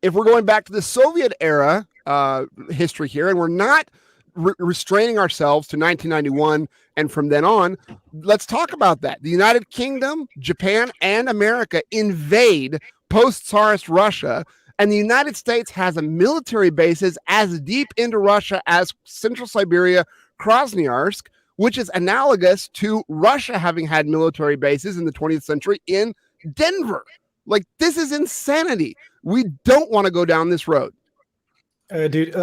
the Soviet era history here, and we're not restraining ourselves to 1991 and from then on, let's talk about that. The United Kingdom, Japan, and America invade post-Tsarist Russia, and the United States has a military bases as deep into Russia as Central Siberia, Krasnoyarsk, which is analogous to Russia having had military bases in the 20th century in Denver. Like, this is insanity. We don't want to go down this road. Dude,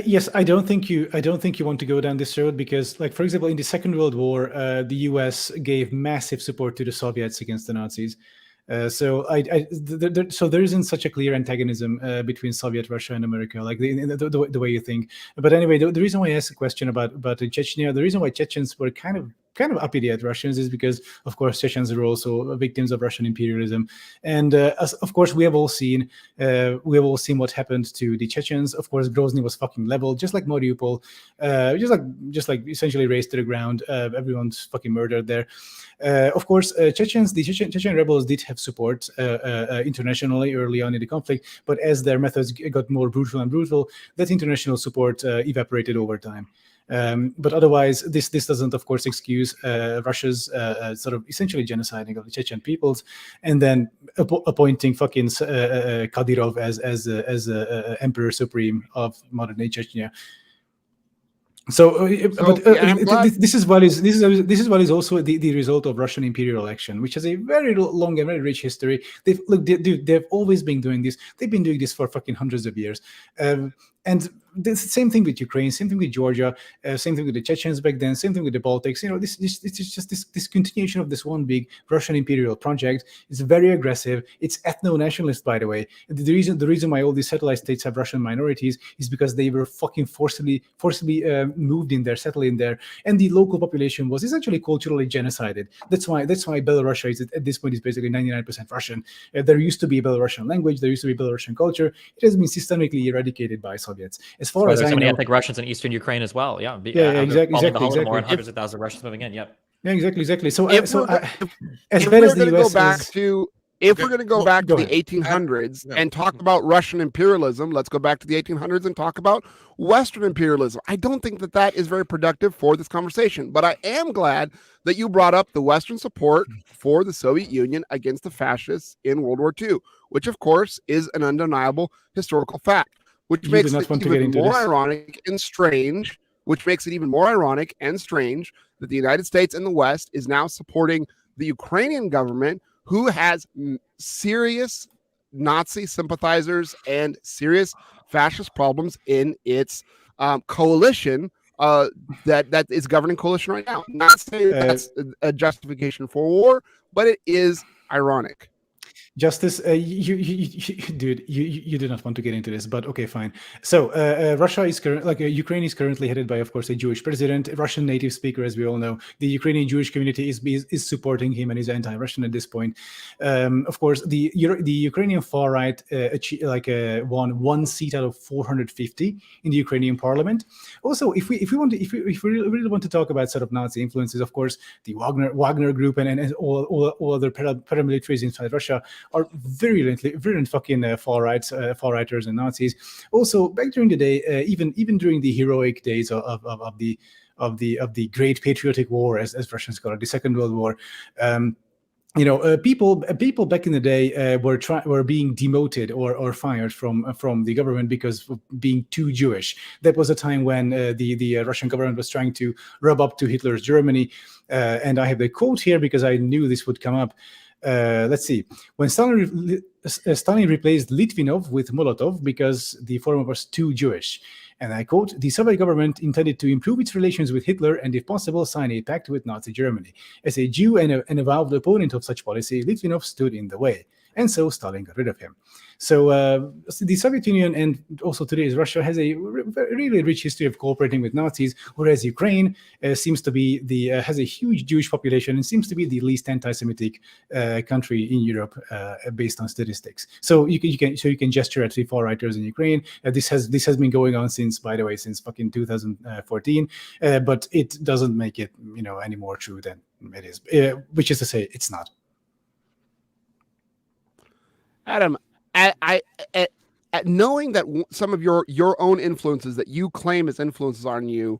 yes, I don't think you want to go down this road because, like, for example, in the Second World War, the U.S. gave massive support to the Soviets against the Nazis. So there isn't such a clear antagonism between Soviet Russia and America, like the way you think. But anyway, the reason why I asked a question about Chechnya, the reason why Chechens were kind of uppity at Russians is because, of course, Chechens were also victims of Russian imperialism, and of course we have all seen what happened to the Chechens. Of course, Grozny was fucking leveled, just like Mariupol, just like essentially razed to the ground. Everyone's fucking murdered there. Of course, the Chechen rebels did have support internationally early on in the conflict, but as their methods got more brutal, that international support evaporated over time. But otherwise, this doesn't, of course, excuse Russia's sort of essentially genociding of the Chechen peoples, and then appointing fucking Kadyrov as Emperor Supreme of modern-day Chechnya. This is what is also the result of Russian imperial action, which has a very long and very rich history. They've always been doing this. They've been doing this for fucking hundreds of years. And the same thing with Ukraine, same thing with Georgia, same thing with the Chechens back then, same thing with the Baltics. This is just this continuation of this one big Russian imperial project. It's very aggressive. It's ethno-nationalist, by the way. The reason why all these satellite states have Russian minorities is because they were fucking forcibly moved in there, settled in there, and the local population was essentially culturally genocided. That's why Belarusia is at this point is basically 99% Russian. There used to be a Belarusian language. There used to be Belarusian culture. It has been systemically eradicated by Soviets. As far as there's so many know, ethnic Russians in Eastern Ukraine as well. Yeah, exactly. And hundreds of thousands of Russians moving in. Yep. Yeah, exactly. So, if as bad bad as the US if we're going to go back to the 1800s and talk about Russian imperialism, let's go back to the 1800s and talk about Western imperialism. I don't think that is very productive for this conversation, but I am glad that you brought up the Western support for the Soviet Union against the fascists in World War II, which of course is an undeniable historical fact, which makes it even more ironic and strange. Which makes it even more ironic and strange that the United States and the West is now supporting the Ukrainian government, who has serious Nazi sympathizers and serious fascist problems in its coalition that is governing coalition right now. Not saying that's a justification for war, but it is ironic. Justus, dude, you do not want to get into this, but okay, fine. So Russia is Ukraine is currently headed by, of course, a Jewish president, a Russian native speaker, as we all know. The Ukrainian Jewish community is supporting him and is anti-Russian at this point. Of course, the Ukrainian far right won one seat out of 450 in the Ukrainian parliament. Also, if we really want to talk about sort of Nazi influences, of course, the Wagner group and all other paramilitaries inside Russia are virulent fucking far-righters and Nazis. Also, back during the day, even during the heroic days of the Great Patriotic War, as Russians call it, the Second World War, people back in the day were being demoted or fired from the government because of being too Jewish. That was a time when the Russian government was trying to rub up to Hitler's Germany. And I have the quote here because I knew this would come up. Let's see. When Stalin replaced Litvinov with Molotov because the former was too Jewish. And I quote, the Soviet government intended to improve its relations with Hitler and, if possible, sign a pact with Nazi Germany. As a Jew and an avowed opponent of such policy, Litvinov stood in the way. And so Stalin got rid of him. So the Soviet Union and also today's Russia has a really rich history of cooperating with Nazis, whereas Ukraine seems to be has a huge Jewish population and seems to be the least anti-Semitic country in Europe based on statistics. So you can gesture at the far righters in Ukraine. This has been going on since fucking 2014, but it doesn't make it any more true than it is. Which is to say, it's not. Adam, I knowing that some of your own influences that you claim as influences on you,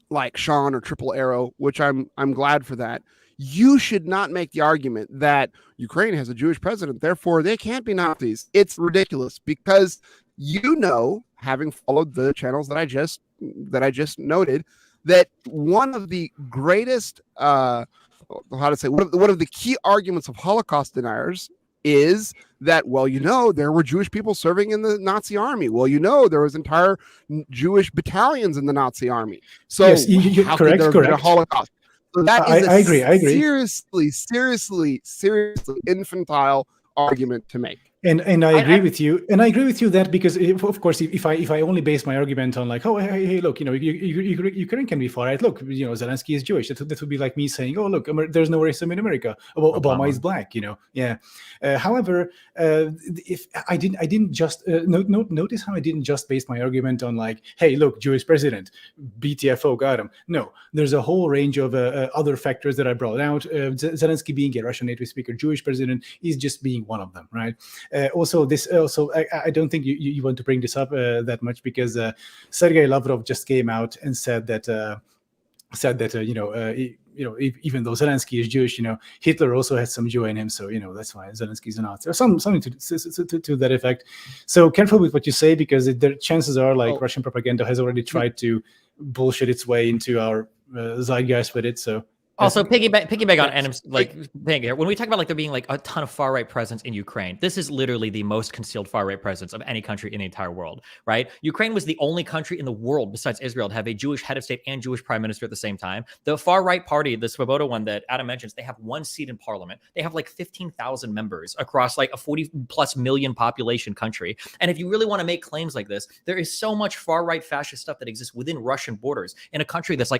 like Sean or Triple Arrow, which I'm glad for that. You should not make the argument that Ukraine has a Jewish president, therefore they can't be Nazis. It's ridiculous because having followed the channels that I just noted, that one of the greatest one of the key arguments of Holocaust deniers is that, there were Jewish people serving in the Nazi army. There was entire Jewish battalions in the Nazi army. So yes, how could there have been a Holocaust? So that is I agree. seriously infantile argument to make. And I agree with you. And I agree with you that because, of course, if I only base my argument on like, oh, hey, look, Ukraine can be far right. Look, Zelensky is Jewish. That would be like me saying, oh, look, there's no racism in America. Obama is black. Yeah. However, if I didn't just notice how I didn't just base my argument on like, hey, look, Jewish president, BTFO, got him. No, there's a whole range of other factors that I brought out. Zelensky being a Russian native speaker, Jewish president is just being one of them, right? I don't think you want to bring this up that much because Sergei Lavrov just came out and said that even though Zelensky is Jewish, Hitler also has some Jew in him, so that's why Zelensky's a Nazi or something to that effect. So careful with what you say because the chances are Russian propaganda has already tried to bullshit its way into our zeitgeist with it. So. Also, piggyback on Adam's thing here. When we talk about there being a ton of far right presence in Ukraine, this is literally the most concealed far right presence of any country in the entire world, right? Ukraine was the only country in the world besides Israel to have a Jewish head of state and Jewish prime minister at the same time. The far right party, the Svoboda one that Adam mentions, they have one seat in parliament. They have 15,000 members across a 40+ million population country. And if you really want to make claims like this, there is so much far right fascist stuff that exists within Russian borders in a country that's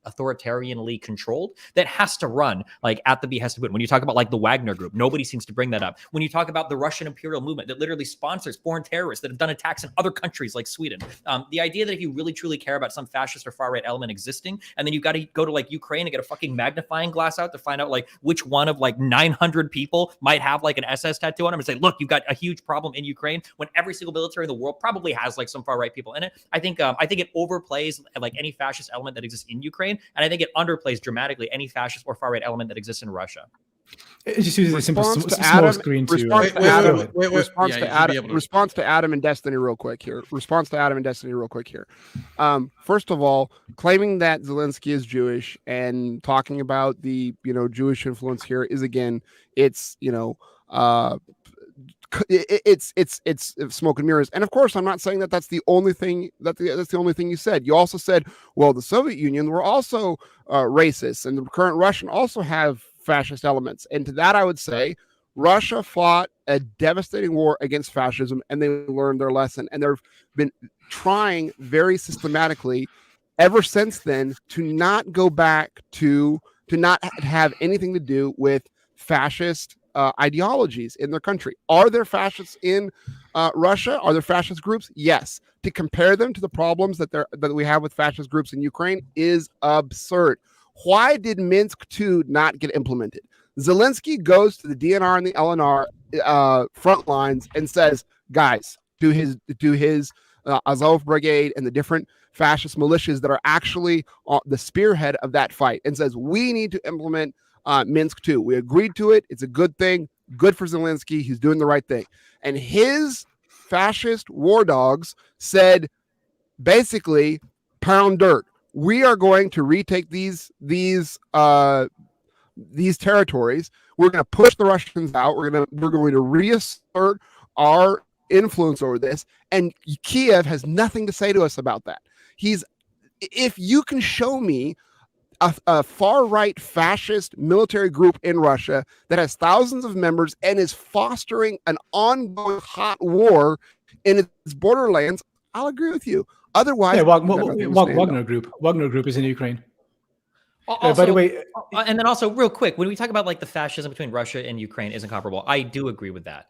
authoritarianly controlled that has to run at the behest of Putin. When you talk about the Wagner group, nobody seems to bring that up. When you talk about the Russian imperial movement that literally sponsors foreign terrorists that have done attacks in other countries like Sweden, the idea that if you really truly care about some fascist or far right element existing, and then you've got to go to Ukraine and get a fucking magnifying glass out to find out which one of 900 people might have an SS tattoo on them and say, look, you've got a huge problem in Ukraine when every single military in the world probably has some far right people in it. I think it overplays any fascist element that exists in Ukraine. And I think it underplays dramatically any fascist or far-right element that exists in Russia. It just uses a simple small screen to response to Adam and Destiny real quick here. First of all, claiming that Zelensky is Jewish and talking about the Jewish influence here is again, it's smoke and mirrors. And of course, I'm not saying that that's the only thing that's the only thing you said. You also said, well, the Soviet Union were also racist, and the current Russian also have fascist elements. And to that, I would say Russia fought a devastating war against fascism, and they learned their lesson. And they've been trying very systematically ever since then to not go back to not have anything to do with fascist ideologies in their country. Are there fascists in Russia? Are there fascist groups? Yes. To compare them to the problems that we have with fascist groups in Ukraine is absurd. Why did Minsk II not get implemented? Zelensky goes to the DNR and the LNR front lines and says, guys, do his Azov brigade and the different fascist militias that are actually the spearhead of that fight, and says we need to implement Minsk 2. We agreed to it. It's a good thing. Good for Zelensky. He's doing the right thing. And his fascist war dogs said, basically, pound dirt. We are going to retake these territories. We're going to push the Russians out. We're going to reassert our influence over this. And Kiev has nothing to say to us about that. If you can show me a far-right fascist military group in Russia that has thousands of members and is fostering an ongoing hot war in its borderlands, I'll agree with you. Otherwise, Wagner Group is in Ukraine. Also, by the way, and then also real quick, when we talk about like the fascism between Russia and Ukraine isn't comparable, I do agree with that.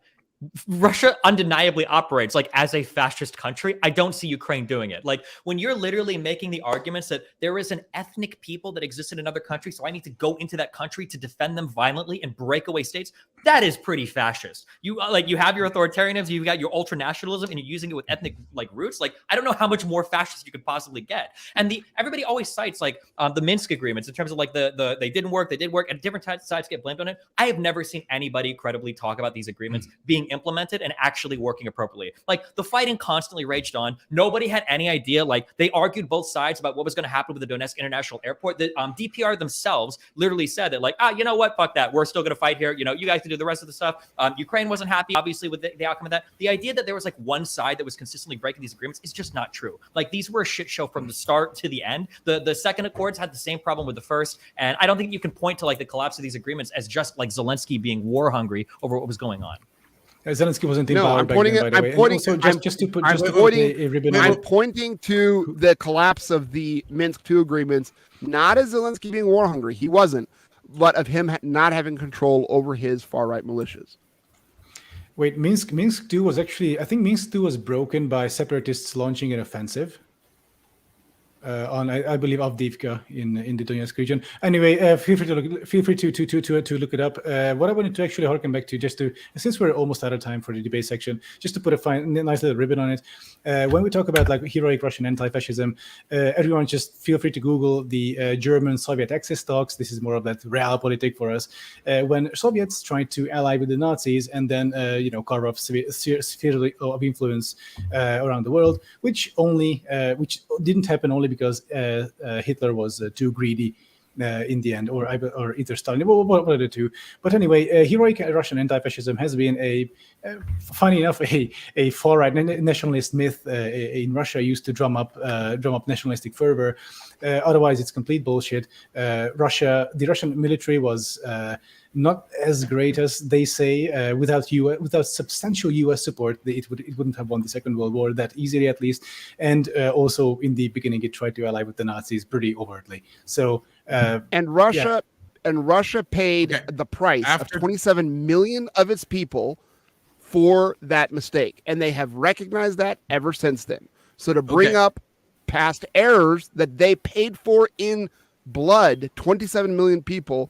Russia undeniably operates like as a fascist country. I don't see Ukraine doing it. Like when you're literally making the arguments that there is an ethnic people that exists in another country, so I need to go into that country to defend them violently and break away states. That is pretty fascist. You have your authoritarianism, you've got your ultranationalism, and you're using it with ethnic like roots. Like I don't know how much more fascist you could possibly get. And everybody always cites like the Minsk agreements in terms of like the they didn't work, and different sides get blamed on it. I have never seen anybody credibly talk about these agreements being implemented and actually working appropriately. Like the fighting constantly raged on. Nobody had any idea. Like they argued both sides about what was going to happen with the Donetsk International Airport. The DPR themselves literally said that like, you know what? Fuck that. We're still going to fight here. You know, you guys can do the rest of the stuff. Ukraine wasn't happy, obviously, with the outcome of that. The idea that there was like one side that was consistently breaking these agreements is just not true. Like these were a shit show from the start to the end. The second accords had the same problem with the first. And I don't think you can point to like the collapse of these agreements as just like Zelensky being war hungry over what was going on. Zelensky wasn't in No, power I'm back pointing then, it. by the way. I'm pointing. Also, just to put a ribbon on I'm it. pointing to the collapse of the Minsk II agreements, not as Zelensky being war hungry. He wasn't, but of him not having control over his far right militias. Wait, Minsk II was actually, I think Minsk II was broken by separatists launching an offensive on, I believe, Avdiivka in the Donetsk region. Anyway, feel free to look it up. What I wanted to actually harken back to, since we're almost out of time for the debate section, just to put a nice little ribbon on it. When we talk about like heroic Russian anti-fascism, everyone just feel free to Google the German Soviet Axis talks. This is more of that realpolitik for us. When Soviets tried to ally with the Nazis and then carve off sphere of influence around the world, which didn't happen only because Hitler was too greedy in the end, or either Stalin, one of the two. But anyway, heroic Russian anti-fascism has been funny enough, a far-right nationalist myth in Russia used to drum up nationalistic fervor. Otherwise, it's complete bullshit. The Russian military was not as great as they say. Without substantial U.S. support, it wouldn't have won the Second World War that easily, at least. And also, in the beginning, it tried to ally with the Nazis pretty overtly. So, Russia paid the price of 27 million of its people for that mistake, and they have recognized that ever since then. So to bring up past errors that they paid for in blood, 27 million people.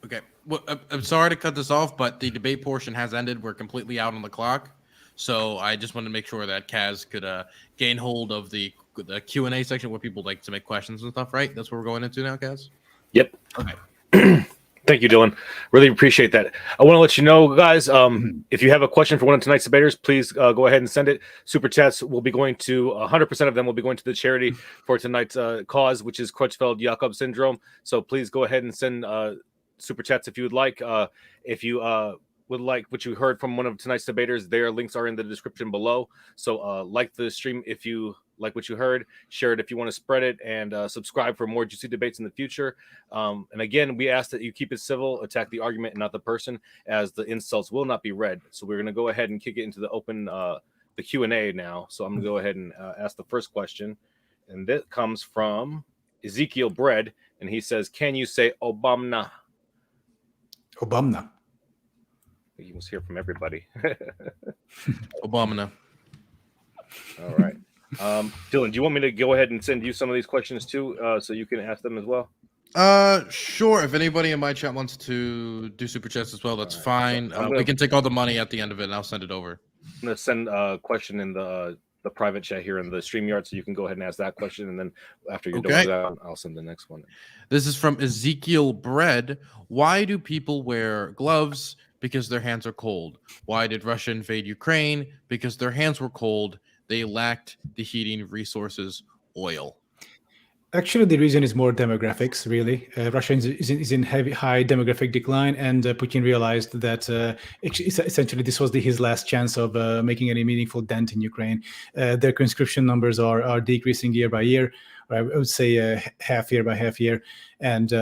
Okay. Well, I'm sorry to cut this off, but the debate portion has ended. We're completely out on the clock. So I just wanted to make sure that Kaz could gain hold of the Q&A section where people like to make questions and stuff, right? That's what we're going into now, Kaz? Yep. Okay. Thank you, Dylan. Really appreciate that. I want to let you know, guys, if you have a question for one of tonight's debaters, please go ahead and send it. Super chats will be going to 100% of them will be going to the charity for tonight's cause, which is Creutzfeldt-Jakob syndrome. So please go ahead and send super chats if you would like. If you would like what you heard from one of tonight's debaters, their links are in the description below. So like the stream if you like what you heard, share it if you want to spread it, and subscribe for more juicy debates in the future. And again, we ask that you keep it civil, attack the argument and not the person, as the insults will not be read. So we're going to go ahead and kick it into the open the Q&A now. So I'm going to go ahead and ask the first question, and that comes from Ezekiel Bread, and he says, "Can you say Obama?" Obama. You must hear from everybody. Obama. All right. Dylan, do you want me to go ahead and send you some of these questions too, so you can ask them as well? Sure. If anybody in my chat wants to do super chats as well, that's fine. We can take all the money at the end of it, and I'll send it over. I'm gonna send a question in the the private chat here in the StreamYard, so you can go ahead and ask that question, and then after you're done Okay. with that, I'll send the next one. This is from Ezekiel Bread. Why do people wear gloves? Because their hands are cold. Why did Russia invade Ukraine? Because their hands were cold. They lacked the heating resources, oil. Actually, the reason is more demographics, really. Russia is in high demographic decline, and Putin realized that essentially this was his last chance of making any meaningful dent in Ukraine. Their conscription numbers are decreasing year by year, or I would say half year by half year, and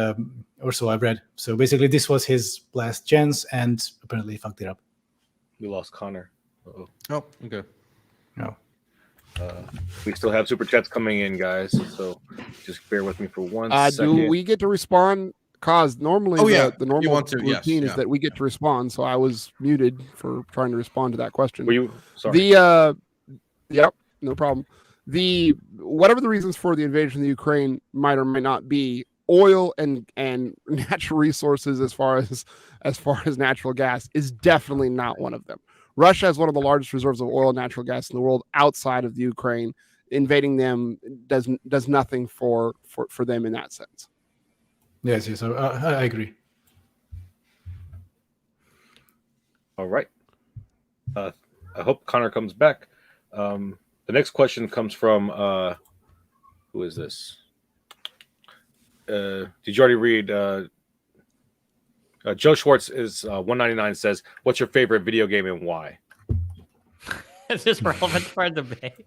or so I've read. So basically, this was his last chance, and apparently he fucked it up. We lost Connor. Uh-oh. Oh, okay. No. We still have super chats coming in, guys. So just bear with me for 1 second. Do we get to respond? Cause normally the normal routine is that we get to respond. So I was muted for trying to respond to that question. Were you sorry? Yep, no problem. Whatever the reasons for the invasion of the Ukraine might or might not be, oil and natural resources as far as natural gas is definitely not one of them. Russia has one of the largest reserves of oil and natural gas in the world outside of the Ukraine. Invading them does nothing for them in that sense. Yes, I agree. All right. I hope Connor comes back. The next question comes from who is this? Did you already read? Joe Schwartz is 199 says, "What's your favorite video game and why?" Is this relevant for our debate?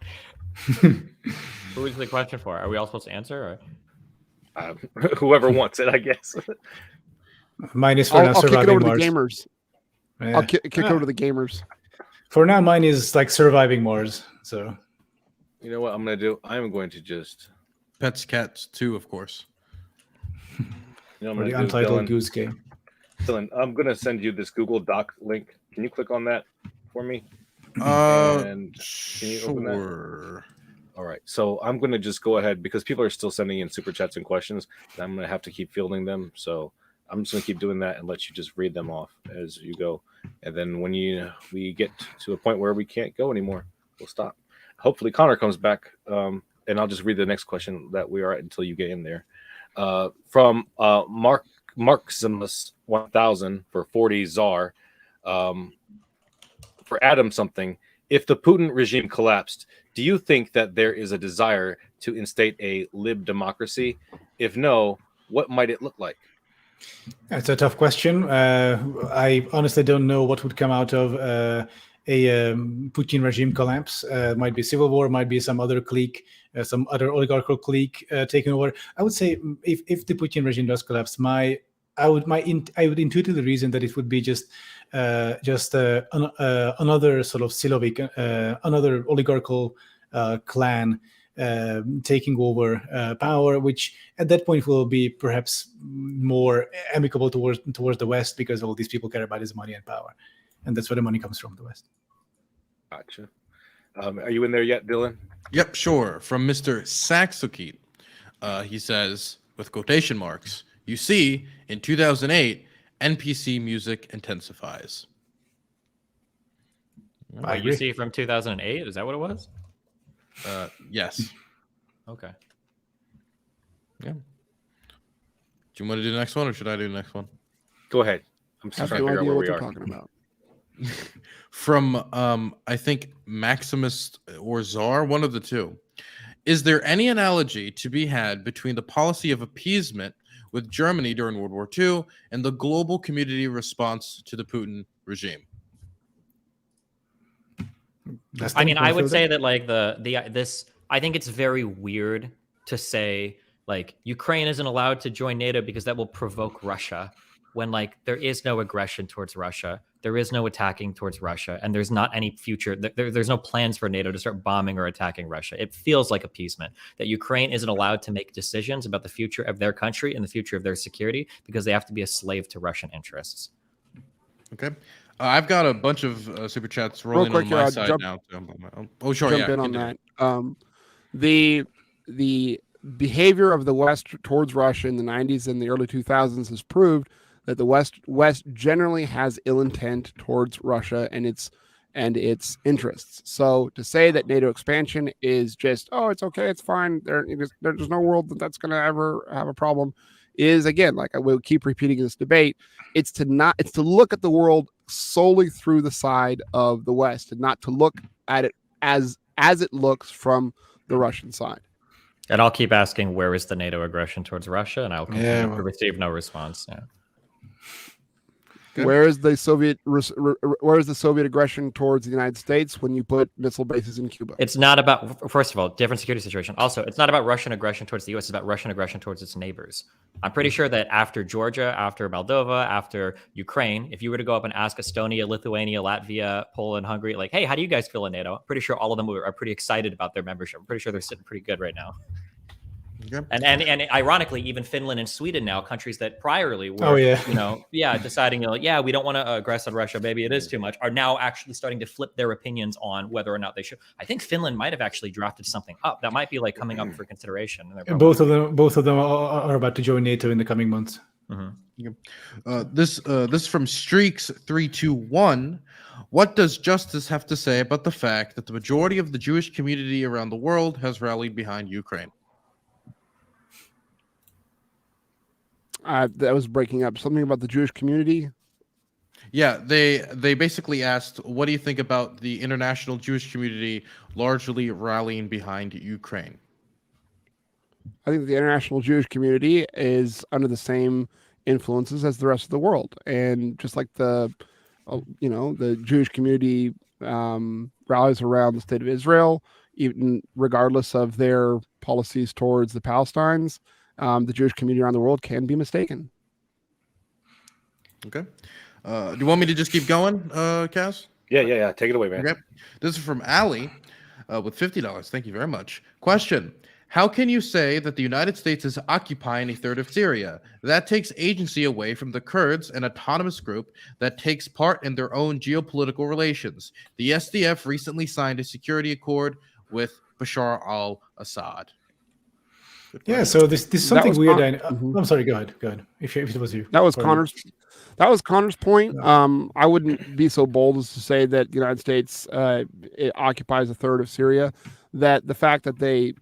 Who is the question for? Are we all supposed to answer? Or? Whoever wants it, I guess. Mine is for I'll kick it over Mars. to the gamers. Yeah. I'll kick over to the gamers. For now, mine is like surviving Mars. So, you know what I'm going to do? I'm going to just Pets, Cats 2, of course. You know, or the Untitled Goose Game. Dylan, I'm going to send you this Google Doc link. Can you click on that for me? And can you open that? Sure. All right. So I'm going to just go ahead because people are still sending in super chats and questions, and I'm going to have to keep fielding them. So I'm just going to keep doing that and let you just read them off as you go. And then when we get to a point where we can't go anymore, we'll stop. Hopefully Connor comes back, and I'll just read the next question that we are at until you get in there. From Marximus 1000 for 40 Czar, for AdamSomething, if the Putin regime collapsed, do you think that there is a desire to instate a lib democracy? If no, what might it look like? That's a tough question. I honestly don't know what would come out of a Putin regime collapse. Might be civil war, might be some other clique, some other oligarchical clique taking over. I would say if the Putin regime does collapse, I would intuitively reason that it would be just another sort of Silovik, another oligarchical clan taking over power, which at that point will be perhaps more amicable towards the West, because all these people care about is money and power, and that's where the money comes from, the West. Gotcha. Are you in there yet, Dylan? Yep, sure. From Mr. Saxokit, he says, with quotation marks, "You see, in 2008, NPC music intensifies." You see from 2008? Is that what it was? Yes. Okay. Yeah. Do you want to do the next one, or should I do the next one? Go ahead. I'm I just have trying to no figure out idea where what we they're are. talking about. From I think Maximus or Czar, one of the two. Is there any analogy to be had between the policy of appeasement with Germany during World War II and the global community response to the Putin regime? I mean, I would say that like this. I think it's very weird to say like Ukraine isn't allowed to join NATO because that will provoke Russia, when like there is no aggression towards Russia, there is no attacking towards Russia, and there's not any future. There's no plans for NATO to start bombing or attacking Russia. It feels like appeasement that Ukraine isn't allowed to make decisions about the future of their country and the future of their security because they have to be a slave to Russian interests. Okay. I've got a bunch of super chats rolling quick on here, my I'll side jump- now. Oh, sure. Jump in on that. The behavior of the West towards Russia in the 90s and the early 2000s has proved that the West generally has ill intent towards Russia and its and its interests. So to say that NATO expansion is just, oh, it's okay, it's fine, there's no world that's going to ever have a problem, is, again, like I will keep repeating in this debate, it's to look at the world solely through the side of the West, and not to look at it as it looks from the Russian side. And I'll keep asking, where is the NATO aggression towards Russia? And I'll continue to receive no response. Yeah. Good. Where is the Soviet aggression towards the United States when you put missile bases in Cuba? It's not about, first of all, different security situation. Also, it's not about Russian aggression towards the U.S. It's about Russian aggression towards its neighbors. I'm pretty sure that after Georgia, after Moldova, after Ukraine, if you were to go up and ask Estonia, Lithuania, Latvia, Poland, Hungary, like, hey, how do you guys feel in NATO? I'm pretty sure all of them are pretty excited about their membership. I'm pretty sure they're sitting pretty good right now. Okay. And ironically, even Finland and Sweden now, countries that priorly were, deciding, we don't want to aggress on Russia, maybe it is too much, are now actually starting to flip their opinions on whether or not they should. I think Finland might have actually drafted something up that might be like coming up for consideration. Both of them are about to join NATO in the coming months. Mm-hmm. This from Streaks321. What does Justus have to say about the fact that the majority of the Jewish community around the world has rallied behind Ukraine? That was breaking up. Something about the Jewish community. Yeah, they basically asked, what do you think about the international Jewish community largely rallying behind Ukraine? I think the international Jewish community is under the same influences as the rest of the world, and just like the Jewish community rallies around the state of Israel, even regardless of their policies towards the Palestinians. The Jewish community around the world can be mistaken. Okay. Do you want me to just keep going, Cass? Yeah. Take it away, man. Okay. This is from Allie with $50. Thank you very much. Question. How can you say that the United States is occupying a third of Syria? That takes agency away from the Kurds, an autonomous group that takes part in their own geopolitical relations. The SDF recently signed a security accord with Bashar al-Assad. Yeah, so this is something weird. I'm sorry. Go ahead. If it was you, that was Connor's point. I wouldn't be so bold as to say that the United States it occupies a third of Syria. That the fact that the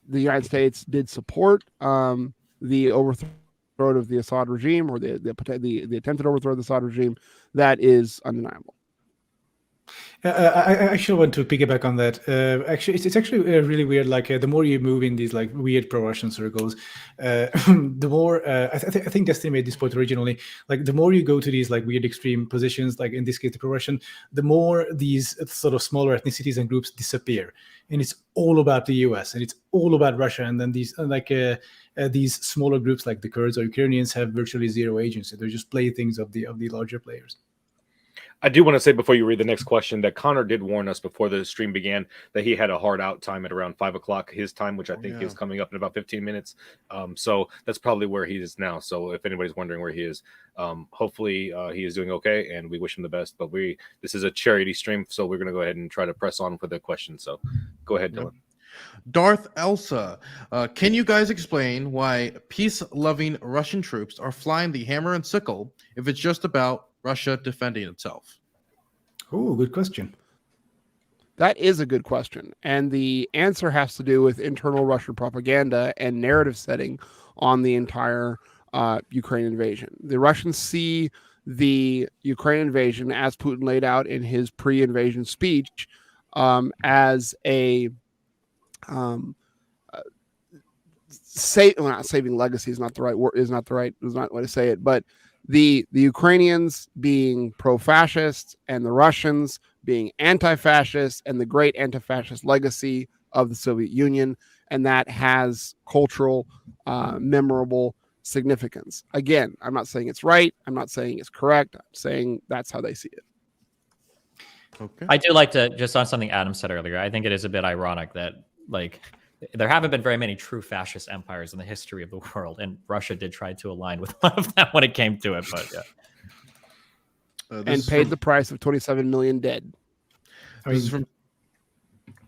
United States did support the overthrow of the Assad regime, or the attempted overthrow of the Assad regime, that is undeniable. I actually want to piggyback on that. Actually, it's actually really weird. Like the more you move in these like weird pro-Russian circles, the more I think Destiny made this point originally. Like the more you go to these like weird extreme positions, like in this case the pro-Russian, the more these sort of smaller ethnicities and groups disappear, and it's all about the U.S. and it's all about Russia. And then these these smaller groups like the Kurds or Ukrainians have virtually zero agency. They're just playthings of the larger players. I do want to say before you read the next question that Connor did warn us before the stream began that he had a hard out time at around 5 o'clock his time, which I think is coming up in about 15 minutes. So that's probably where he is now. So if anybody's wondering where he is, hopefully he is doing okay, and we wish him the best. But this is a charity stream, so we're going to go ahead and try to press on for the question. So go ahead, Dylan. Darth Elsa, can you guys explain why peace-loving Russian troops are flying the hammer and sickle if it's just about Russia defending itself? Oh, good question. That is a good question. And the answer has to do with internal Russian propaganda and narrative setting on the entire Ukraine invasion. The Russians see the Ukraine invasion, as Putin laid out in his pre-invasion speech, as a not saving legacy is not the right word, is not the way to say it, but the Ukrainians being pro-fascist and the Russians being anti-fascist, and the great anti-fascist legacy of the Soviet Union, and that has cultural, memorable significance. Again, I'm not saying it's right. I'm not saying it's correct. I'm saying that's how they see it. Okay. I do like to, just on something Adam said earlier, I think it is a bit ironic that like there haven't been very many true fascist empires in the history of the world, and Russia did try to align with one of them when it came to it. But yeah, and paid the price of 27 million dead. This is from.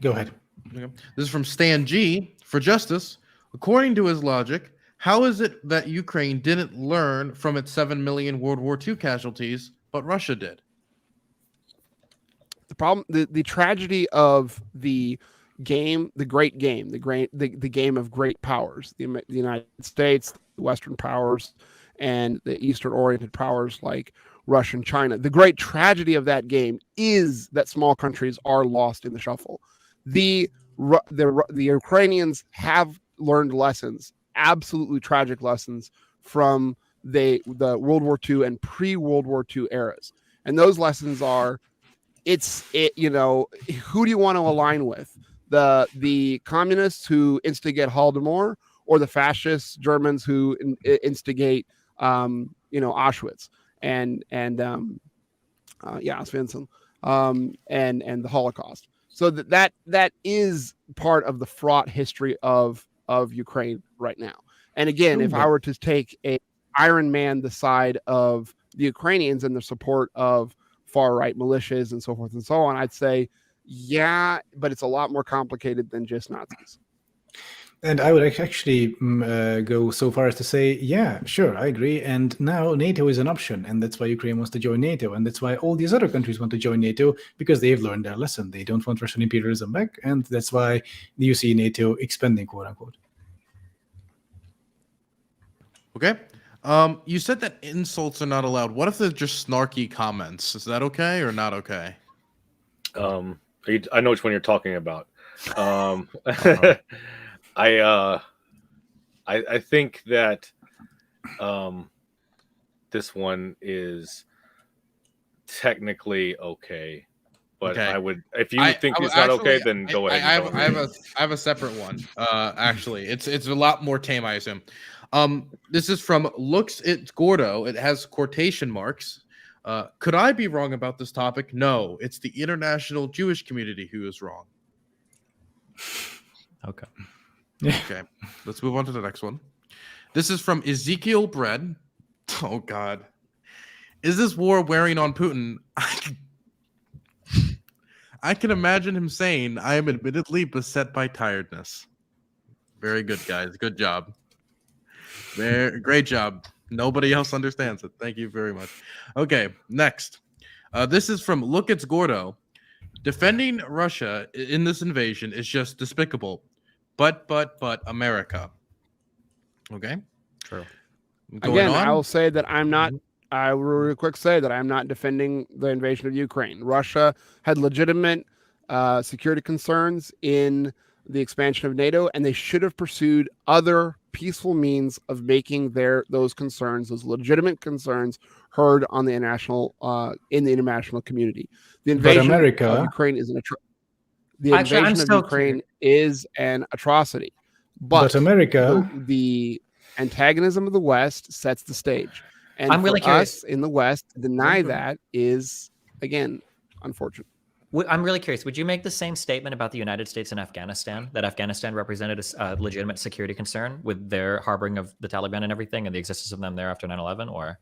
Go ahead. Okay. This is from Stan G. For Justus. According to his logic, how is it that Ukraine didn't learn from its 7 million World War II casualties, but Russia did? problem, the tragedy of the game, the game of great powers, the United States, the Western powers, and the Eastern oriented powers like Russia and China. The great tragedy of that game is that small countries are lost in the shuffle. The Ukrainians have learned lessons, absolutely tragic lessons from the World War II and pre-World War II eras. And those lessons are, who do you want to align with? The communists who instigate Holodomor, or the fascist Germans who instigate Auschwitz and Auschwitz and the Holocaust. So that is part of the fraught history of Ukraine right now. And again, if I were to take a Iron Man the side of the Ukrainians and the support of far right militias and so forth and so on, I'd say, yeah, but it's a lot more complicated than just Nazis. And I would actually go so far as to say, yeah, sure, I agree. And now NATO is an option, and that's why Ukraine wants to join NATO, and that's why all these other countries want to join NATO, because they've learned their lesson. They don't want Russian imperialism back, and that's why you see NATO expanding, quote unquote. Okay. You said that insults are not allowed. What if they're just snarky comments? Is that okay or not okay? I know which one you're talking about. I think that this one is technically okay, but Okay. I would, if you think it's not okay, then go ahead. I have a separate one. Actually, it's a lot more tame, I assume. This is from Looks It Gordo. It has quotation marks. Could I be wrong about this topic? No, it's the international Jewish community who is wrong. Okay. Okay, let's move on to the next one. This is from Ezekiel Bread. Oh, God. Is this war wearing on Putin? I can imagine him saying, I am admittedly beset by tiredness. Very good, guys. Good job. Great job. Nobody else understands it. Thank you very much. Okay, next. This is from Look It's Gordo. Defending Russia in this invasion is just despicable. But America. Okay? True. Again, I will say that I'm not, I will real quick say that I'm not defending the invasion of Ukraine. Russia had legitimate security concerns in the expansion of NATO, and they should have pursued other peaceful means of making those legitimate concerns, heard on the international community. The invasion of Ukraine is is an atrocity. But America, the antagonism of the West sets the stage, and I'm really curious. us in the West to deny that is, again, unfortunate. I'm really curious. Would you make the same statement about the United States and Afghanistan, that Afghanistan represented a legitimate security concern with their harboring of the Taliban and everything, and the existence of them there after 9/11? Or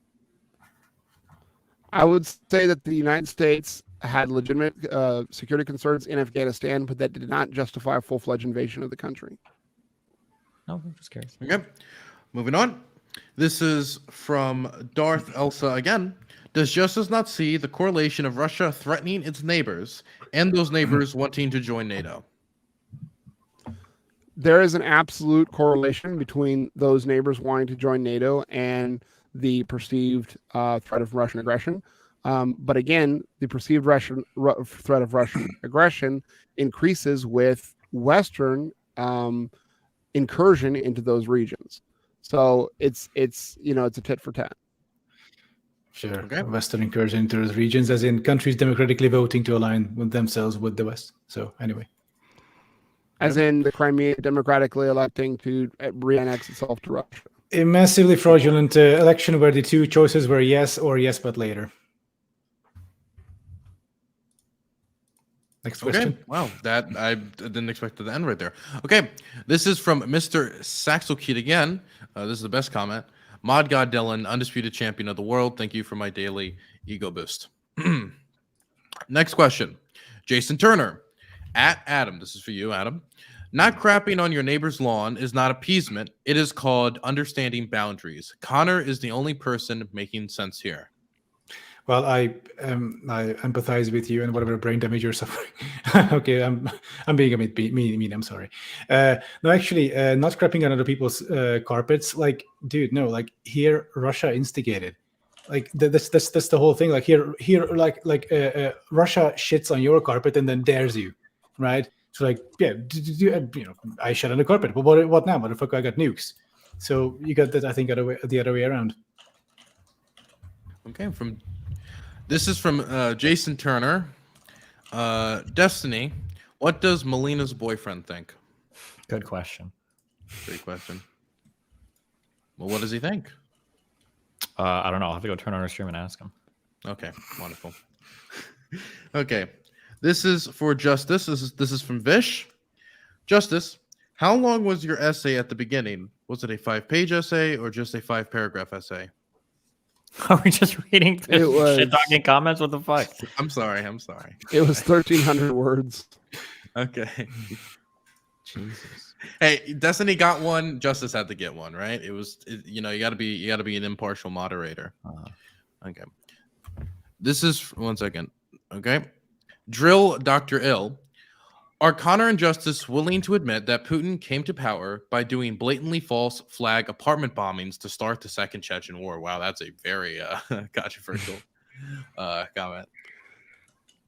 I would say that the United States had legitimate security concerns in Afghanistan, but that did not justify a full-fledged invasion of the country. No, I'm just curious. Okay, moving on. This is from Darth Elsa again. Does Justus not see the correlation of Russia threatening its neighbors and those neighbors wanting to join NATO? There is an absolute correlation between those neighbors wanting to join NATO and the perceived threat of Russian aggression. But again, the perceived threat of Russian aggression increases with Western incursion into those regions. So it's a tit for tat. Sure. Okay. Western incursion into those regions, as in countries democratically voting to align with themselves with the West. So anyway. As in the Crimea democratically electing to re-annex itself to Russia. A massively fraudulent election where the two choices were yes or yes but later. Next question. Okay. Wow, that I didn't expect it to end right there. Okay, this is from Mr. Saxokid again. This is the best comment. Mod God Dylan, undisputed champion of the world. Thank you for my daily ego boost. Next question. Jason Turner. At Adam. This is for you, Adam. Not crapping on your neighbor's lawn is not appeasement. It is called understanding boundaries. Connor is the only person making sense here. Well, I empathize with you and whatever brain damage you're suffering. Okay, I'm being a bit mean. I'm sorry. No, actually, not crapping on other people's carpets. Like, dude, no. Like here, Russia instigated. Like that's the whole thing. Like here, Russia shits on your carpet and then dares you, right? So like, yeah, I shit on the carpet. But what now, motherfucker? I got nukes. So you got that. I think the other way around. Okay, this is from Jason Turner. Destiny, what does Melina's boyfriend think? Good question. Great question. Well, what does he think? I don't know. I'll have to go turn on our stream and ask him. Okay, wonderful. Okay, this is for Justus. This is from Vish. Justus, how long was your essay at the beginning? Was it a 5-page essay or just a 5-paragraph essay? Are we just reading shit talking comments? What the fuck? I'm sorry. It was 1,300 words. Okay. Jesus. Hey, Destiny got one. Justus had to get one, right? You got to be an impartial moderator. Okay. This is 1 second. Okay. Drill Dr. Ill. Are Connor and Justus willing to admit that Putin came to power by doing blatantly false flag apartment bombings to start the Second Chechen War? Wow, that's a very controversial comment.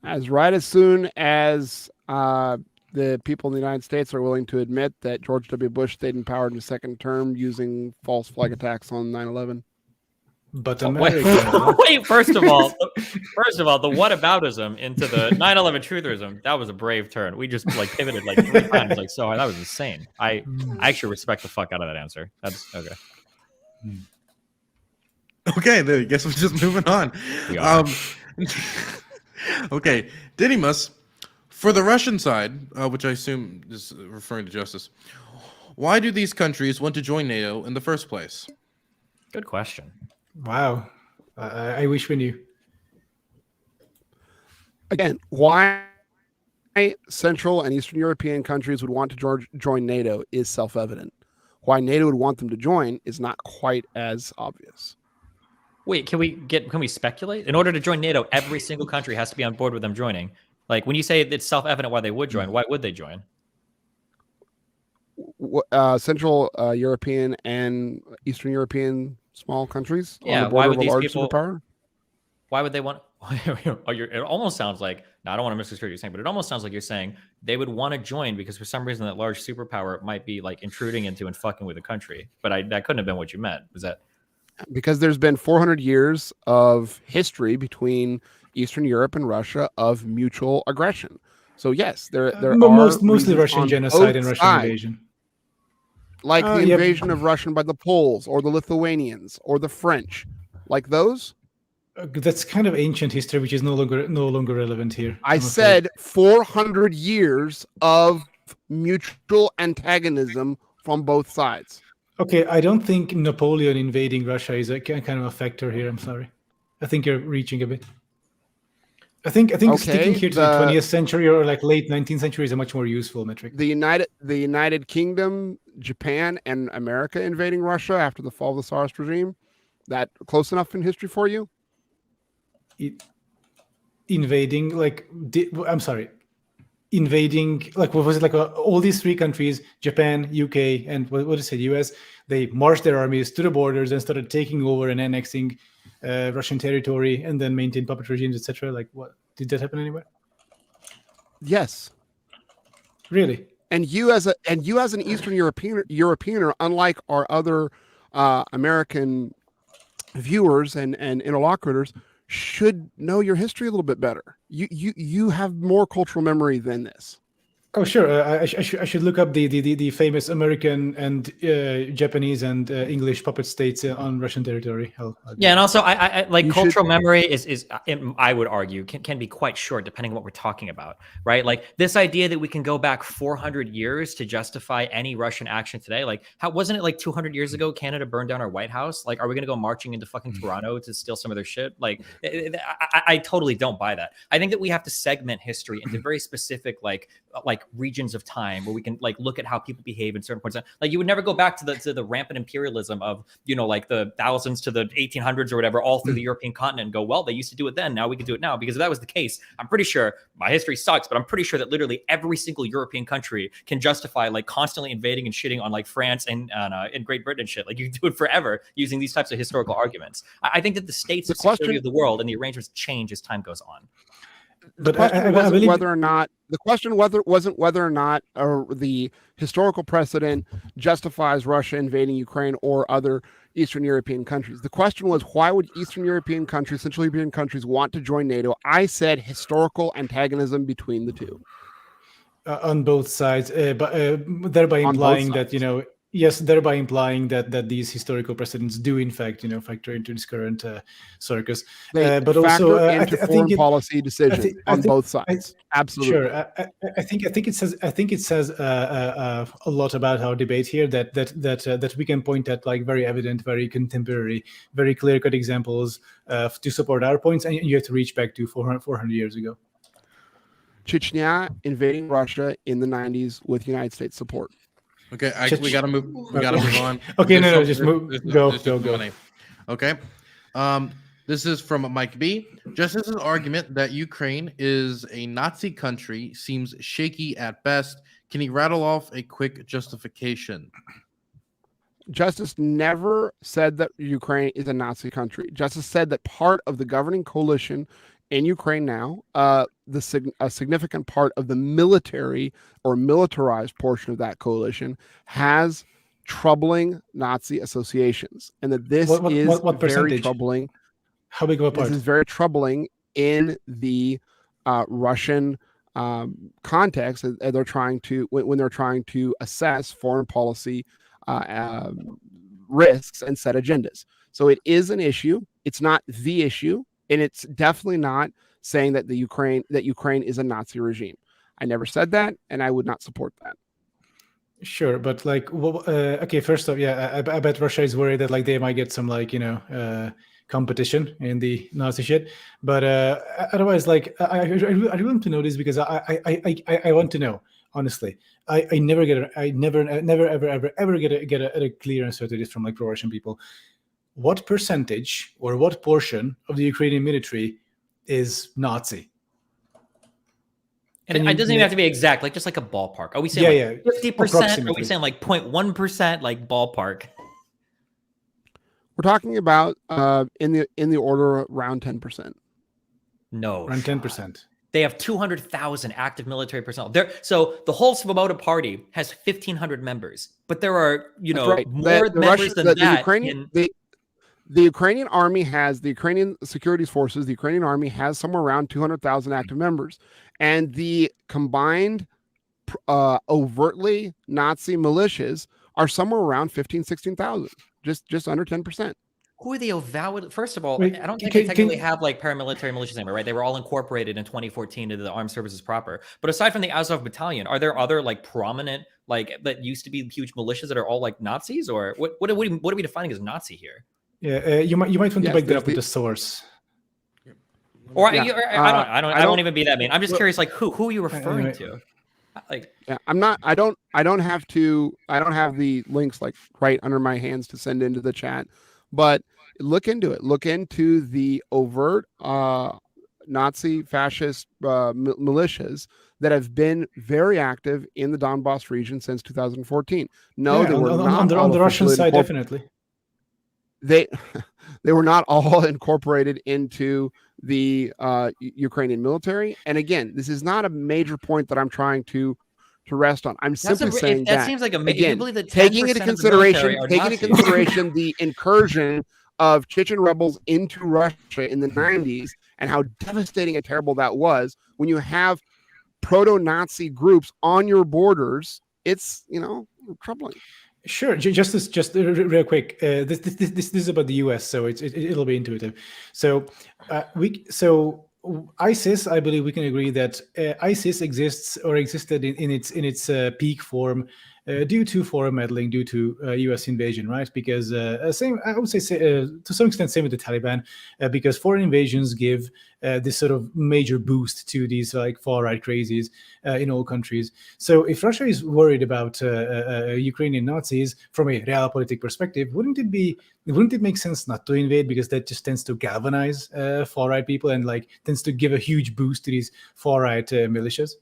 As soon as the people in the United States are willing to admit that George W. Bush stayed in power in his second term using false flag attacks on 9/11. But wait, first of all, the whataboutism into the 9/11 trutherism, that was a brave turn. We just like pivoted like 3 times. Like, so that was insane. I actually respect the fuck out of that answer. That's okay. Okay, then I guess we're just moving on. Okay, Didymus, for the Russian side, which I assume is referring to Justus, why do these countries want to join NATO in the first place? Good question. Wow. I wish we knew. Again, why Central and Eastern European countries would want to join NATO is self-evident. Why NATO would want them to join is not quite as obvious. Wait, can we speculate? In order to join NATO, every single country has to be on board with them joining. Like when you say it's self-evident why they would join, why would they join? Central European and Eastern European small countries. Yeah, on the why border would of a these large people? superpower? Why would they want? It almost sounds like. Now, I don't want to misconstrue what you're saying, but it almost sounds like you're saying they would want to join because for some reason that large superpower might be like intruding into and fucking with the country. But that couldn't have been what you meant. Was that? Because there's been 400 years of history between Eastern Europe and Russia of mutual aggression. So yes, there are mostly Russian genocide and Russian invasion. Like the invasion of Russian by the Poles or the Lithuanians or the French, like those. That's kind of ancient history, which is no longer relevant here. I said 400 years of mutual antagonism from both sides. Okay, I don't think Napoleon invading Russia is a kind of a factor here. I'm sorry. I think you're reaching a bit. I think sticking here to the 20th century or like late 19th century is a much more useful metric. The United Kingdom, Japan, and America invading Russia after the fall of the Tsarist regime, that close enough in history for you? Invading like what was it, like all these 3 countries, Japan, UK, and what is it, US, they marched their armies to the borders and started taking over and annexing Russian territory and then maintained puppet regimes, etc. Like, what did that happen anywhere? Yes. Really? And you as an Eastern European, unlike our other American viewers and interlocutors, should know your history a little bit better. You have more cultural memory than this. Oh, sure. I should look up the famous American and Japanese and English puppet states on Russian territory. Yeah, and also I like cultural memory is I would argue can be quite short depending on what we're talking about, right? Like this idea that we can go back 400 years to justify any Russian action today. Like, how wasn't it like 200 years ago Canada burned down our White House? Like, are we going to go marching into fucking Toronto to steal some of their shit? Like, I totally don't buy that. I think that we have to segment history into very specific like like regions of time where we can like look at how people behave in certain points. Like you would never go back to the rampant imperialism of, you know, like the thousands to the 1800s or whatever, all through the European continent and go, well, they used to do it then, now we can do it now. Because if that was the case, I'm pretty sure, my history sucks, but I'm pretty sure that literally every single European country can justify like constantly invading and shitting on like France and Great Britain and shit. Like you can do it forever using these types of historical arguments. I think that the states of security of the world and the arrangements change as time goes on. The question wasn't whether or not the historical precedent justifies Russia invading Ukraine or other Eastern European countries. The question was, why would Eastern European countries, Central European countries want to join NATO? I said historical antagonism between the two. On both sides, but thereby implying that, you know, yes, thereby implying that these historical precedents do, in fact, you know, factor into this current circus. But also, I think policy decisions on both sides. Absolutely. Sure. I think it says a lot about our debate here that we can point at like very evident, very contemporary, very clear-cut examples to support our points, and you have to reach back to 400 years ago. Chechnya invading Russia in the 90s with United States support. Okay, we gotta move. We gotta move on. Okay, just move. Go. Okay. This is from Mike B. Justus's argument that Ukraine is a Nazi country seems shaky at best. Can he rattle off a quick justification? Justus never said that Ukraine is a Nazi country. Justus said that part of the governing coalition in Ukraine now, a significant part of the military or militarized portion of that coalition has troubling Nazi associations, and that this is very troubling. How big of a part? This is very troubling in the Russian context. They're trying to when they're trying to assess foreign policy risks and set agendas. So it is an issue. It's not the issue. And it's definitely not saying that Ukraine is a Nazi regime. I never said that, and I would not support that. Sure, but like, okay, first off, yeah, I bet Russia is worried that like they might get some like, you know, competition in the Nazi shit. But otherwise, like, I really want to know this because I want to know, honestly. I never ever get a clear answer to this from like pro-Russian people. What percentage or what portion of the Ukrainian military is Nazi? And it doesn't even have to be exact, like just like a ballpark. Are we saying 50%? Are we saying like 0.1%, like ballpark? We're talking about in the order around 10%. No, around 10%. They have 200,000 active military personnel. So the whole Svoboda party has 1,500 members, but there are, you know, more members than that. The Ukrainian army has, the Ukrainian securities forces, the Ukrainian army has somewhere around 200,000 active members. And the combined overtly Nazi militias are somewhere around 16,000, just under 10%. Who are the avowed? First of all, I don't think they technically have like paramilitary militias anymore, right? They were all incorporated in 2014 into the armed services proper. But aside from the Azov battalion, are there other like prominent, like that used to be huge militias that are all like Nazis? Or what are we defining as Nazi here? Yeah, you might want to back that up with the source. Or I don't even be that mean. I'm just curious, like who are you referring to? Like, yeah, I don't have the links like right under my hands to send into the chat, but look into it. Look into the overt Nazi fascist militias that have been very active in the Donbass region since 2014. No, they were not on the Russian side, definitely. They were not all incorporated into the Ukrainian military. And again, this is not a major point that I'm trying to rest on. I'm simply saying that seems like taking into consideration the incursion of Chechen rebels into Russia in the 90s and how devastating and terrible that was. When you have proto-Nazi groups on your borders, it's, you know, troubling. Sure, just real quick. This is about the U.S., so it'll be intuitive. So ISIS, I believe we can agree that ISIS exists or existed in its peak form due to foreign meddling, due to U.S. invasion, right? Because same, I would say to some extent, same with the Taliban, because foreign invasions give this sort of major boost to these like far right crazies in all countries. So if Russia is worried about Ukrainian Nazis from a realpolitik perspective, wouldn't it make sense not to invade, because that just tends to galvanize far right people and like tends to give a huge boost to these far right militias?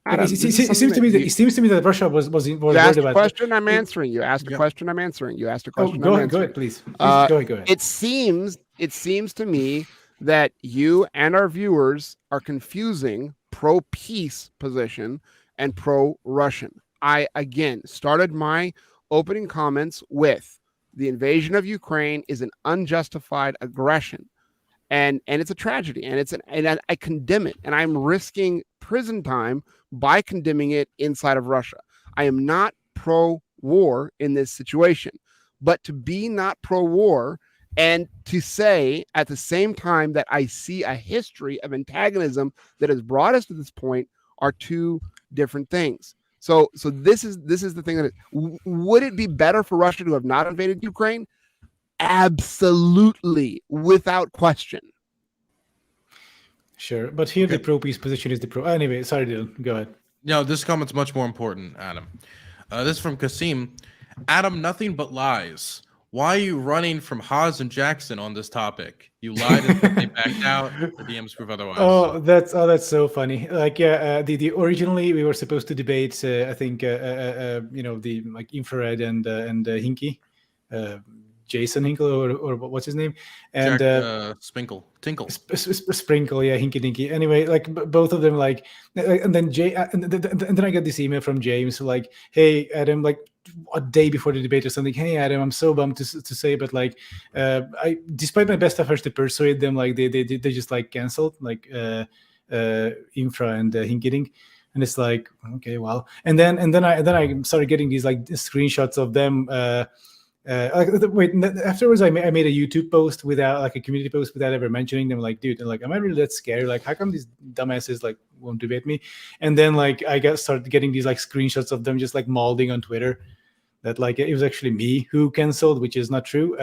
Adam, It seems to me that Russia was you worried asked a about question, I'm answering. You asked a question, I'm answering. You asked a question, go I'm ahead, answering. please. Go ahead. It seems to me that you and our viewers are confusing pro-peace position and pro-Russian. I again started my opening comments with the invasion of Ukraine is an unjustified aggression. And it's a tragedy, and I condemn it, and I'm risking prison time by condemning it inside of Russia. I am not pro-war in this situation, but to be not pro-war and to say at the same time that I see a history of antagonism that has brought us to this point are two different things. So this is the thing that would it be better for Russia to have not invaded Ukraine? Absolutely, without question. Sure, but here the pro-peace position is the pro. Anyway, sorry, Dylan, go ahead. No, this comment's much more important, Adam. This is from Kasim. Adam, nothing but lies. Why are you running from Haas and Jackson on this topic? You lied and they backed out. The DMs prove otherwise. Oh, that's so funny. Like, the originally we were supposed to debate. I think the like infrared and Hinky. Jason Hinkle or what's his name, and Spinkle Tinkle Sprinkle, yeah, Hinky Dinky. Anyway, like both of them, like, and then and then I got this email from James like, hey Adam, like a day before the debate or something. Hey Adam, I'm so bummed to say, but like, I despite my best efforts to persuade them, like they just like canceled like Infra and Hinky Dink. And it's like, okay, well, and then I started getting these like screenshots of them. Afterwards I made a YouTube post without like a community post without ever mentioning them. Like, dude, like, am I really that scared? Like, how come these dumbasses like won't debate me? And then like I started getting these like screenshots of them just like malding on Twitter that like it was actually me who canceled, which is not true.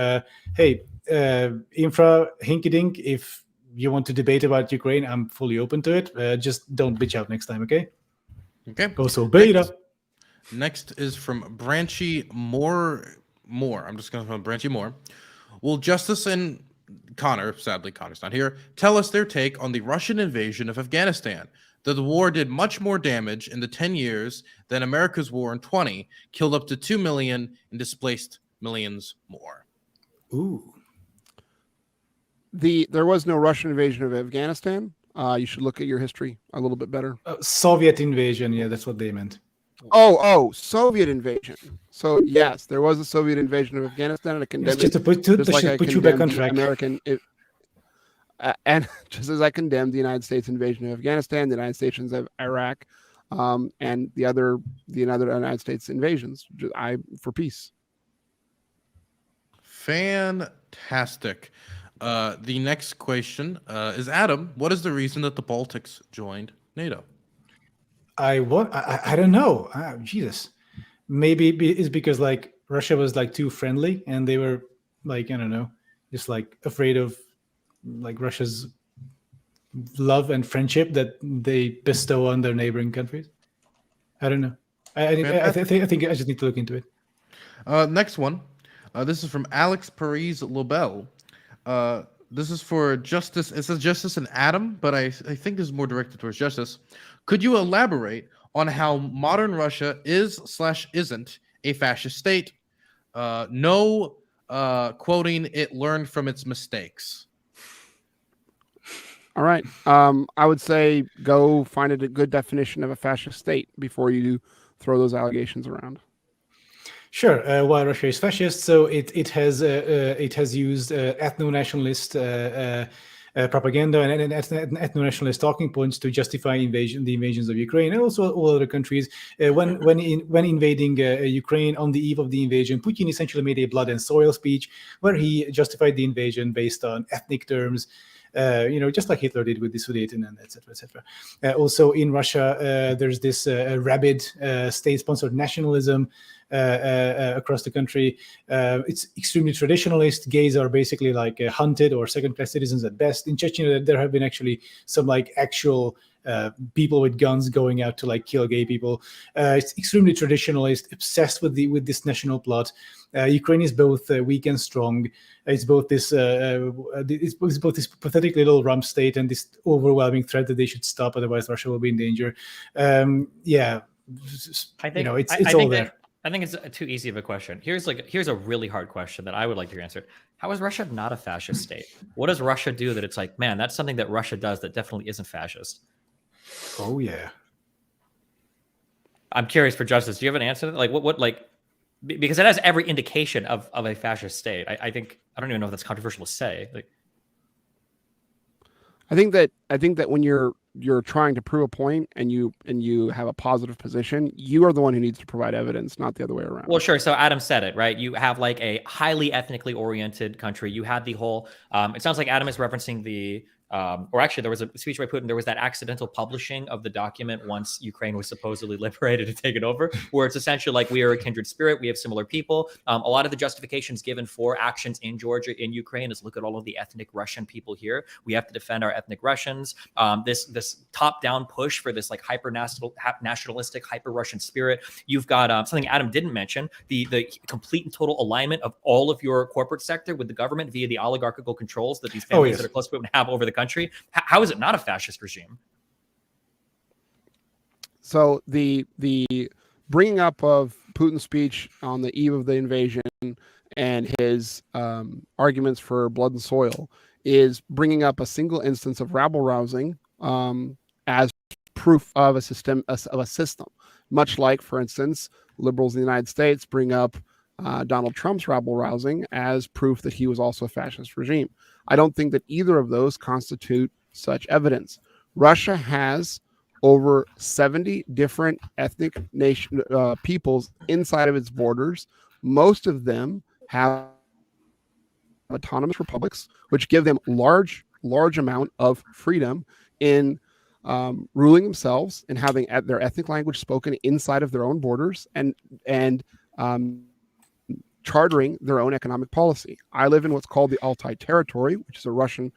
Hey, Infra Hinkydink, if you want to debate about Ukraine, I'm fully open to it. Just don't bitch out next time, okay? Okay. Also beta. Next is from Branchy Moore. I'm just going to call Branchy Moore. Will Justus and Connor, sadly Connor's not here, tell us their take on the Russian invasion of Afghanistan? That the war did much more damage in the 10 years than America's war in 20, killed up to 2 million and displaced millions more. Ooh. There was no Russian invasion of Afghanistan. You should look at your history a little bit better. Soviet invasion, yeah, that's what they meant. Oh, Soviet invasion. So yes, there was a Soviet invasion of Afghanistan, and I condemned just to put you back on track. And just as I condemned the United States invasion of Afghanistan, the United States of Iraq, and the other United States invasions, for peace. Fantastic. The next question is Adam. What is the reason that the Baltics joined NATO? I don't know. Jesus, maybe it's because like Russia was like too friendly, and they were like, I don't know, just like afraid of like Russia's love and friendship that they bestow on their neighboring countries. I don't know. I think I just need to look into it. Next one. This is from Alex Paris Lobel. This is for Justus. It says Justus and Adam, but I think this is more directed towards Justus. Could you elaborate on how modern Russia is/isn't a fascist state? No, quoting, it learned from its mistakes. All right. I would say go find a good definition of a fascist state before you throw those allegations around. Sure. Why Russia is fascist? So it has used ethno-nationalist propaganda and ethno-nationalist talking points to justify the invasions of Ukraine and also all other countries. When invading Ukraine on the eve of the invasion, Putin essentially made a blood and soil speech where he justified the invasion based on ethnic terms. just like Hitler did with the Sudeten and etc. etc. Also in Russia, there's this rabid state-sponsored nationalism across the country. It's extremely traditionalist. Gays are basically like hunted or second-class citizens at best. In Chechnya, there have been actually some like actual people with guns going out to like kill gay people. It's extremely traditionalist, obsessed with this national plot. Ukraine is both weak and strong. It's both this pathetic little rump state and this overwhelming threat that they should stop, otherwise Russia will be in danger. Yeah, I think it's all there. I think it's too easy of a question. Here's a really hard question that I would like to answer. How is Russia not a fascist state? What does Russia do that it's like, man, that's something that Russia does that definitely isn't fascist? Oh yeah. I'm curious for Justus. Do you have an answer to that? Like what because it has every indication of a fascist state. I think I don't even know if that's controversial to say. Like, I think that when you're trying to prove a point and you have a positive position, you are the one who needs to provide evidence, not the other way around. Well, sure. So Adam said it, right? You have like a highly ethnically oriented country. You had the whole. It sounds like Adam is referencing the. Or actually, there was a speech by Putin. There was that accidental publishing of the document once Ukraine was supposedly liberated to take it over, where it's essentially like we are a kindred spirit. We have similar people. A lot of the justifications given for actions in Georgia, in Ukraine, is look at all of the ethnic Russian people here. We have to defend our ethnic Russians. This top-down push for this like nationalistic, hyper-Russian spirit. You've got something Adam didn't mention: the complete and total alignment of all of your corporate sector with the government via the oligarchical controls that these families that are close to Putin have over the country. How is it not a fascist regime? So the bringing up of Putin's speech on the eve of the invasion and his arguments for blood and soil is bringing up a single instance of rabble rousing as proof of a system. Much like, for instance, liberals in the United States bring up Donald Trump's rabble rousing as proof that he was also a fascist regime. I don't think that either of those constitute such evidence. Russia has over 70 different ethnic peoples inside of its borders. Most of them have autonomous republics, which give them large amount of freedom in ruling themselves and having their ethnic language spoken inside of their own borders and chartering their own economic policy. I live in what's called the Altai Territory, which is a Russian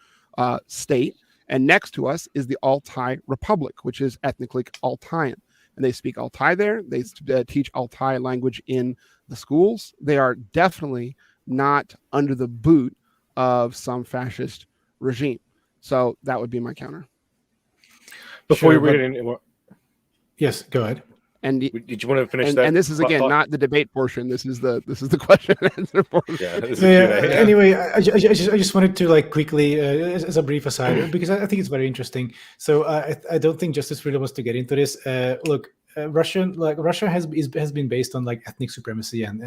state, and next to us is the Altai Republic, which is ethnically Altaian. And they speak Altai there. They teach Altai language in the schools. They are definitely not under the boot of some fascist regime. So that would be my counter. Before you read it anymore. Yes, go ahead. And did you want to finish that? And this is again not the debate portion. This is the question and answer portion. Anyway, I just wanted to like quickly as a brief aside because I think it's very interesting. So I don't think Justus really wants to get into this. Look, Russia has been based on like ethnic supremacy and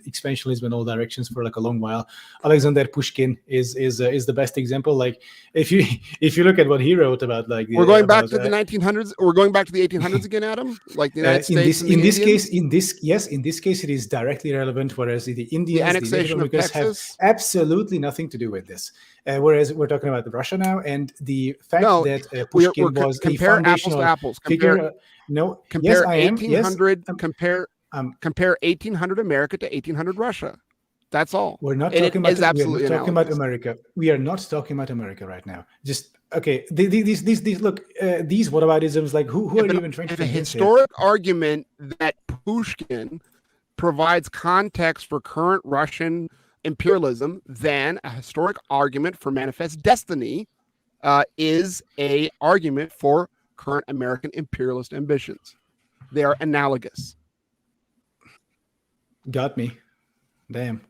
expansionism in all directions for like a long while. Alexander Pushkin is the best example. Like if you look at what he wrote about, like we're going back to the 1900s. We're going back to the 1800s again, Adam. Like the United States. In this case, it is directly relevant. Whereas the Indians, the annexation of Texas, have absolutely nothing to do with this. Whereas we're talking about Russia now, and the fact that Pushkin was compare apples to apples. Compare 1800. Compare 1800 America to 1800 Russia. That's all. We're not talking about America. We are not talking about America right now. Just okay. These look. These whataboutisms. Like who are you even trying to? If a historic argument that Pushkin provides context for current Russian imperialism, then a historic argument for manifest destiny is a argument for current American imperialist ambitions. They are analogous. Got me. Damn.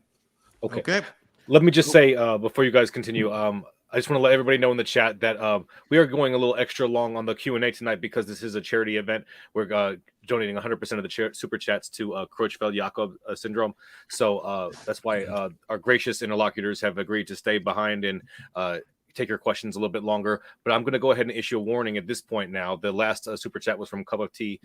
Okay. Let me just say before you guys continue, I just want to let everybody know in the chat that we are going a little extra long on the Q&A tonight because this is a charity event. We're donating 100% of the super chats to Creutzfeldt-Jakob syndrome. So that's why our gracious interlocutors have agreed to stay behind and take your questions a little bit longer. But I'm going to go ahead and issue a warning at this point now. The last super chat was from Cup of Tea.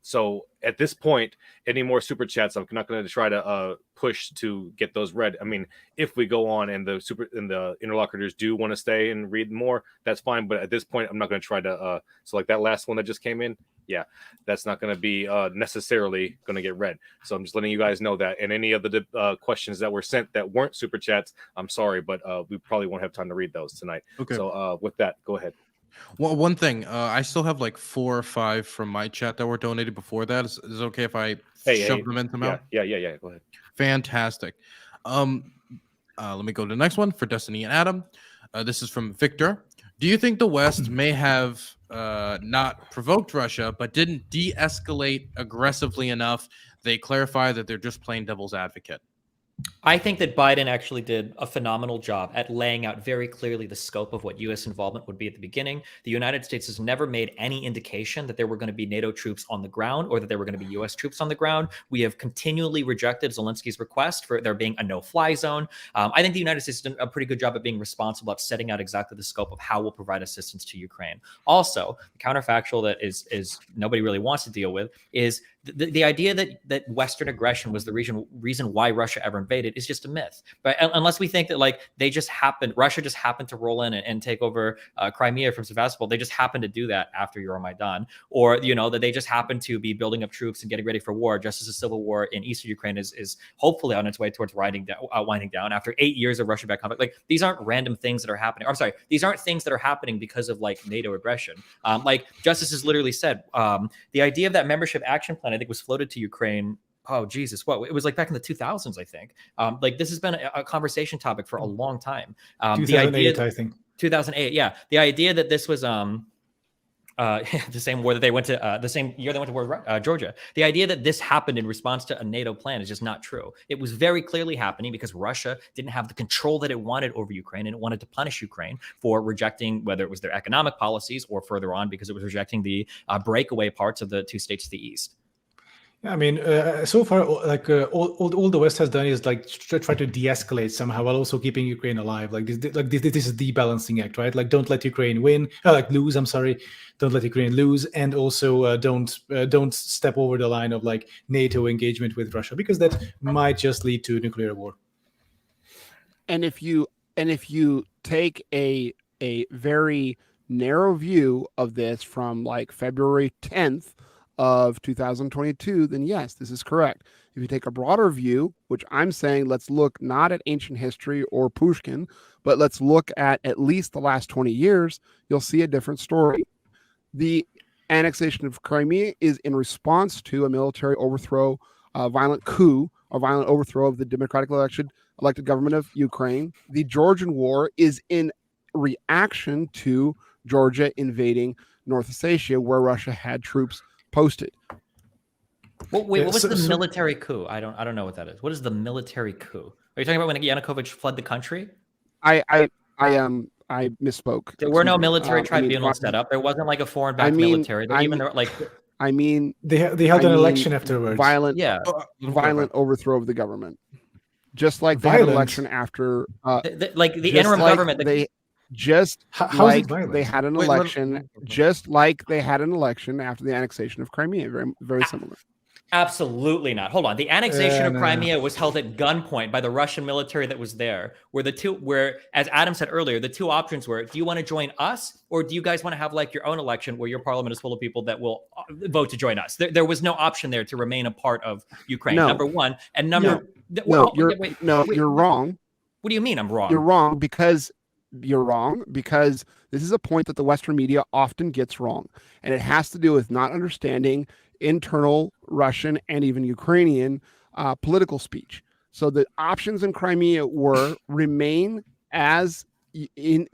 So at this point, any more super chats, I'm not going to try to push to get those read. I mean, if we go on and the interlocutors do want to stay and read more, that's fine. But at this point, I'm not going to try to. So like that last one that just came in, yeah, that's not going to be necessarily going to get read. So I'm just letting you guys know that. And any of the questions that were sent that weren't super chats, I'm sorry, but we probably won't have time to read those tonight. Okay. So with that, go ahead. Well, one thing, I still have like 4 or 5 from my chat that were donated before that. Is it okay if I shove them in somehow? Yeah. Go ahead. Fantastic. Let me go to the next one for Destiny and Adam. This is from Victor. Do you think the West may have not provoked Russia, but didn't de-escalate aggressively enough? They clarify that they're just playing devil's advocate. I think that Biden actually did a phenomenal job at laying out very clearly the scope of what U.S. involvement would be at the beginning. The United States has never made any indication that there were going to be NATO troops on the ground or that there were going to be U.S. troops on the ground. We have continually rejected Zelensky's request for there being a no-fly zone. I think the United States did a pretty good job of being responsible at setting out exactly the scope of how we'll provide assistance to Ukraine. Also, the counterfactual that is nobody really wants to deal with is the idea that Western aggression was the reason why Russia ever invaded is just a myth. But unless we think that like Russia just happened to roll in and take over Crimea from Sevastopol, they just happened to do that after Euromaidan, or that they just happened to be building up troops and getting ready for war, just as the civil war in eastern Ukraine is hopefully on its way towards winding down after 8 years of Russia-backed conflict. Like these aren't random things that are happening. I'm sorry, these aren't things that are happening because of like NATO aggression. Like Justus has literally said, the idea of that membership action plan, I think, was floated to Ukraine. Oh, Jesus. What? It was like back in the 2000s, I think. Like this has been a conversation topic for a long time. 2008, I think. 2008. Yeah. The idea that this was the same war that they went to, the same year they went to war with Georgia. The idea that this happened in response to a NATO plan is just not true. It was very clearly happening because Russia didn't have the control that it wanted over Ukraine, and it wanted to punish Ukraine for rejecting, whether it was their economic policies or further on, because it was rejecting the breakaway parts of the 2 states to the east. I mean, so far, like all the West has done is like try to de-escalate somehow while also keeping Ukraine alive. Like this is the balancing act, right? Like don't let Ukraine lose. I'm sorry, don't let Ukraine lose, and also don't step over the line of like NATO engagement with Russia, because that might just lead to nuclear war. And if you take a very narrow view of this from like February 10th. Of 2022, then yes, this is correct. If you take a broader view, which I'm saying, let's look not at ancient history or Pushkin, but let's look at least the last 20 years, you'll see a different story. The annexation of Crimea is in response to a military overthrow, a violent coup, a violent overthrow of the democratically elected government of Ukraine. The Georgian War is in reaction to Georgia invading North Ossetia, where Russia had troops posted. What was the military coup? I don't know what that is. What is the military coup? Are you talking about when Yanukovych fled the country? I misspoke. There were no military tribunals set up. There wasn't like a foreign-backed military. They held an election afterwards. Violent overthrow of the government. Just like they had an election after the interim government. They had an election, just like they had an election after the annexation of Crimea. Very, very similar. Absolutely not. Hold on. The annexation of Crimea was held at gunpoint by the Russian military that was there. Where, as Adam said earlier, the two options were: do you want to join us, or do you guys want to have like your own election where your parliament is full of people that will vote to join us? There was no option there to remain a part of Ukraine. No. Number one, and you're wrong. What do you mean I'm wrong? You're wrong because this is a point that the Western media often gets wrong, and it has to do with not understanding internal Russian and even Ukrainian political speech. So the options in Crimea were remain in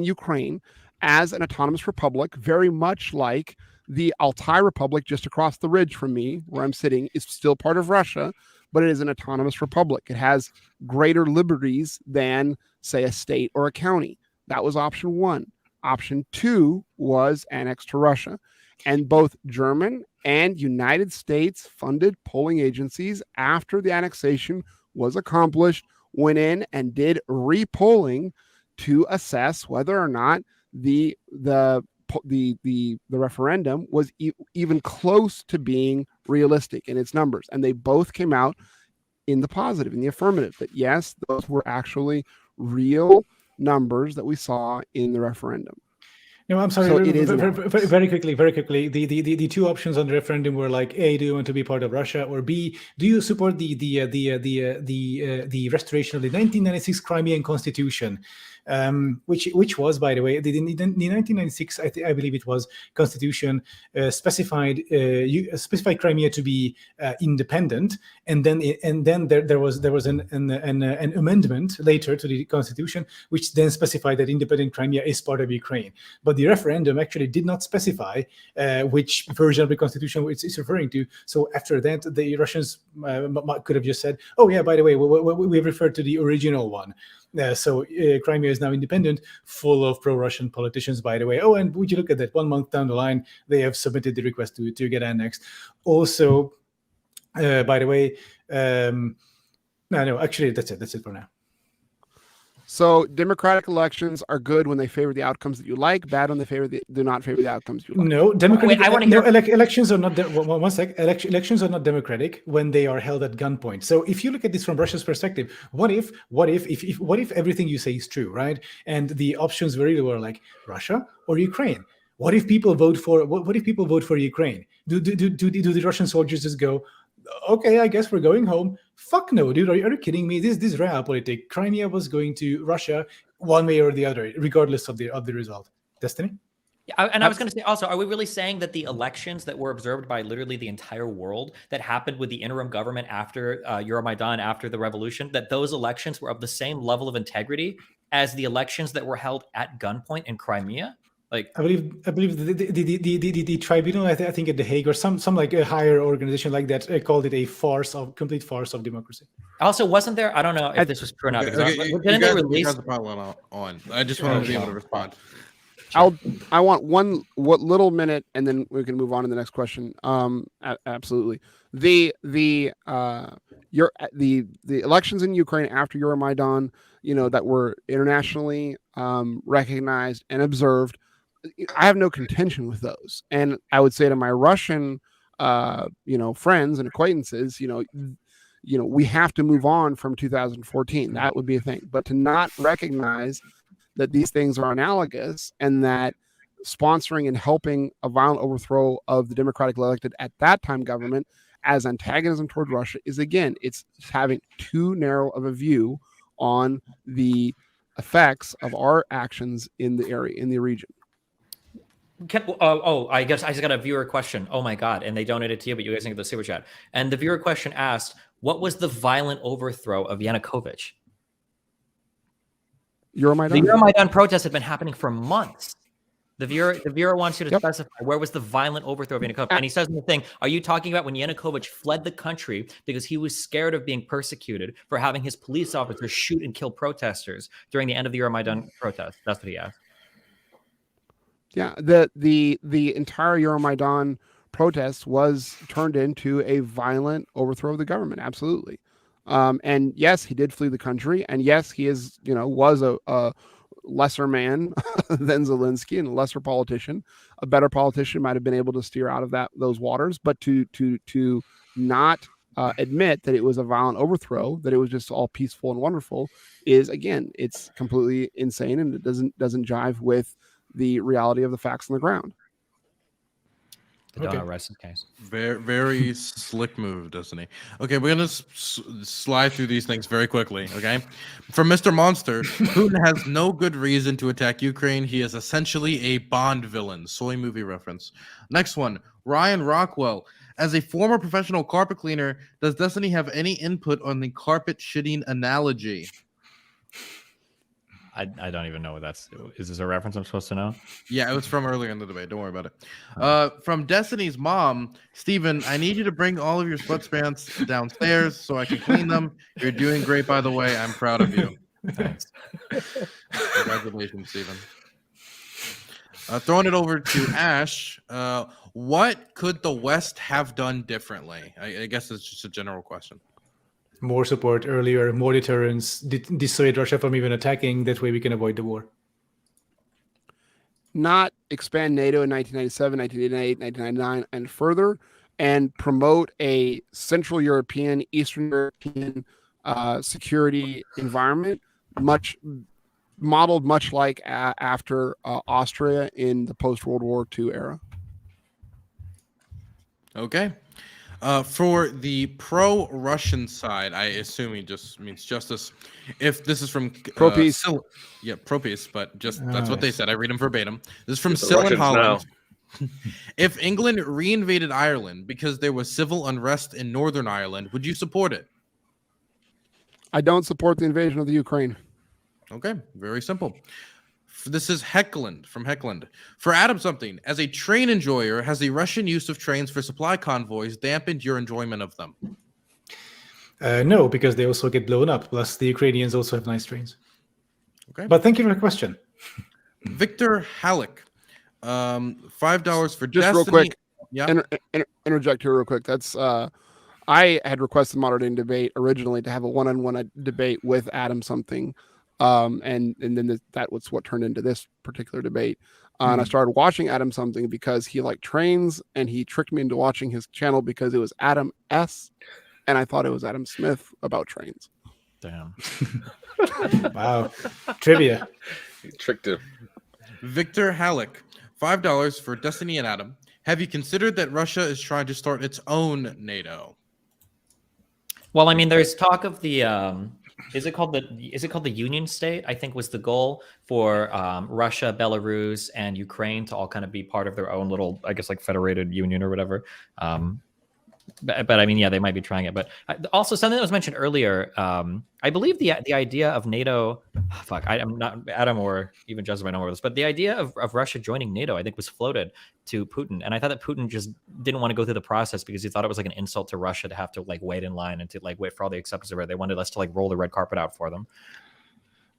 Ukraine as an autonomous republic, very much like the Altai Republic just across the ridge from me, where I'm sitting, is still part of Russia, but it is an autonomous republic. It has greater liberties than, say, a state or a county. That was option one. Option two was annexed to Russia. And both German and United States funded polling agencies, after the annexation was accomplished, went in and did repolling to assess whether or not the the referendum was even close to being realistic in its numbers, and they both came out in the positive, in the affirmative, that yes, those were actually real numbers that we saw in the referendum. No, I'm sorry. So it is very quickly. The two options on the referendum were like, A, do you want to be part of Russia, or B, do you support the restoration of the 1996 Crimean Constitution, which was, by the way, the 1996, I believe it was, Constitution specified Crimea to be independent, and then there was an amendment later to the Constitution which then specified that independent Crimea is part of Ukraine. But the referendum actually did not specify which version of the Constitution it's referring to. So after that, the Russians could have just said, "Oh yeah, by the way, we referred to the original one." So Crimea is now independent, full of pro-Russian politicians, by the way. Oh, and would you look at that? 1 month down the line, they have submitted the request to get annexed. Also, by the way, no, actually, that's it. That's it for now. So democratic elections are good when they favor the outcomes that you like, bad when they do not favor the outcomes you like. No, democratic. Wait, I want to hear. Elections are not. One sec. Elections are not democratic when they are held at gunpoint. So if you look at this from Russia's perspective, what if everything you say is true, right? And the options really were like Russia or Ukraine. What if people vote for? What if people vote for Ukraine? Do the Russian soldiers just go, okay, I guess we're going home? Fuck no, dude. Are you kidding me? This realpolitik. Crimea was going to Russia one way or the other, regardless of the result. Destiny? Yeah, and I was going to say also, are we really saying that the elections that were observed by literally the entire world that happened with the interim government after Euromaidan, after the revolution, that those elections were of the same level of integrity as the elections that were held at gunpoint in Crimea? Like, I believe the tribunal, I think at The Hague or some like a higher organization like that called it a complete farce of democracy. Also, wasn't there? I don't know if this was true or not. Didn't they release? I just want to be able to respond. I want one little minute, and then we can move on to the next question. Absolutely. The elections in Ukraine after Euromaidan, that were internationally recognized and observed, I have no contention with those. And I would say to my Russian, friends and acquaintances, we have to move on from 2014. That would be a thing. But to not recognize that these things are analogous and that sponsoring and helping a violent overthrow of the democratically elected at that time government as antagonism toward Russia is, again, it's having too narrow of a view on the effects of our actions in the area, in the region. I guess I just got a viewer question. Oh my God. And they donated to you, but you guys didn't get the super chat. And the viewer question asked, what was the violent overthrow of Yanukovych? Euromaidan? The Euromaidan protests have been happening for months. The viewer wants you to specify where was the violent overthrow of Yanukovych. And he says in the thing, are you talking about when Yanukovych fled the country because he was scared of being persecuted for having his police officers shoot and kill protesters during the end of the Euromaidan protest? That's what he asked. Yeah, the entire Euromaidan protest was turned into a violent overthrow of the government. Absolutely. And yes, he did flee the country. And yes, he is, was a lesser man than Zelensky and a lesser politician. A better politician might have been able to steer out of those waters. But to not admit that it was a violent overthrow, that it was just all peaceful and wonderful, is, again, it's completely insane, and it doesn't jive with the reality of the facts on the ground. The donut rest in case. Very, very slick move, doesn't he? Okay, we're gonna slide through these things very quickly. Okay, from Mr. Monster, Putin has no good reason to attack Ukraine. He is essentially a Bond villain. Soy movie reference. Next one, Ryan Rockwell. As a former professional carpet cleaner, does Destiny have any input on the carpet shitting analogy? I don't even know what that's. Is this a reference I'm supposed to know? Yeah, it was from earlier in the debate. Don't worry about it. From Destiny's mom, Steven, I need you to bring all of your sweatpants downstairs so I can clean them. You're doing great, by the way. I'm proud of you. Thanks. Congratulations, Steven. Throwing it over to Ash. What could the West have done differently? I guess it's just a general question. More support earlier, more deterrence, dissuade Russia from even attacking. That way we can avoid the war. not expand NATO in 1997, 1988, 1999, and further, and promote a Central European, Eastern European security environment, modeled much like after Austria in the post-World War II era. Okay. For the pro-Russian side, I assume he just means Justus. If this is from Pro-peace. Yeah, pro-peace, but just that's what they said. I read them verbatim. This is from The Sil in Russians Holland. If England reinvaded Ireland because there was civil unrest in Northern Ireland, would you support it? I don't support the invasion of the Ukraine. Okay, very simple. This is Heckland from Heckland. For AdamSomething, as a train enjoyer, has the Russian use of trains for supply convoys dampened your enjoyment of them? No, because they also get blown up. Plus, the Ukrainians also have nice trains. Okay. But thank you for the question. Victor Halleck, $5 for Just Destiny. real quick, Yeah. interject here real quick. That's I had requested Modern Day Debate originally to have a one-on-one debate with AdamSomething, and then that was what turned into this particular debate. And I started watching AdamSomething because he liked trains, and he tricked me into watching his channel because it was Adam S, and I thought it was Adam Smith about trains. Damn. Wow. Trivia. You tricked him. Victor Halleck, $5 for Destiny and Adam. Have you considered that Russia is trying to start its own NATO? Well, I mean, there's talk of the is it called the Union State? I think was the goal for Russia, Belarus, and Ukraine to all kind of be part of their own little, I guess, like federated union or whatever. But I mean, yeah, they might be trying it. But also something that was mentioned earlier, I believe the idea of NATO, I'm not Adam or even Justin might know more of this, but the idea of Russia joining NATO, I think, was floated to Putin, and I thought that Putin just didn't want to go through the process because he thought it was like an insult to Russia to have to like wait in line and to like wait for all the acceptance of it. They wanted us to like roll the red carpet out for them.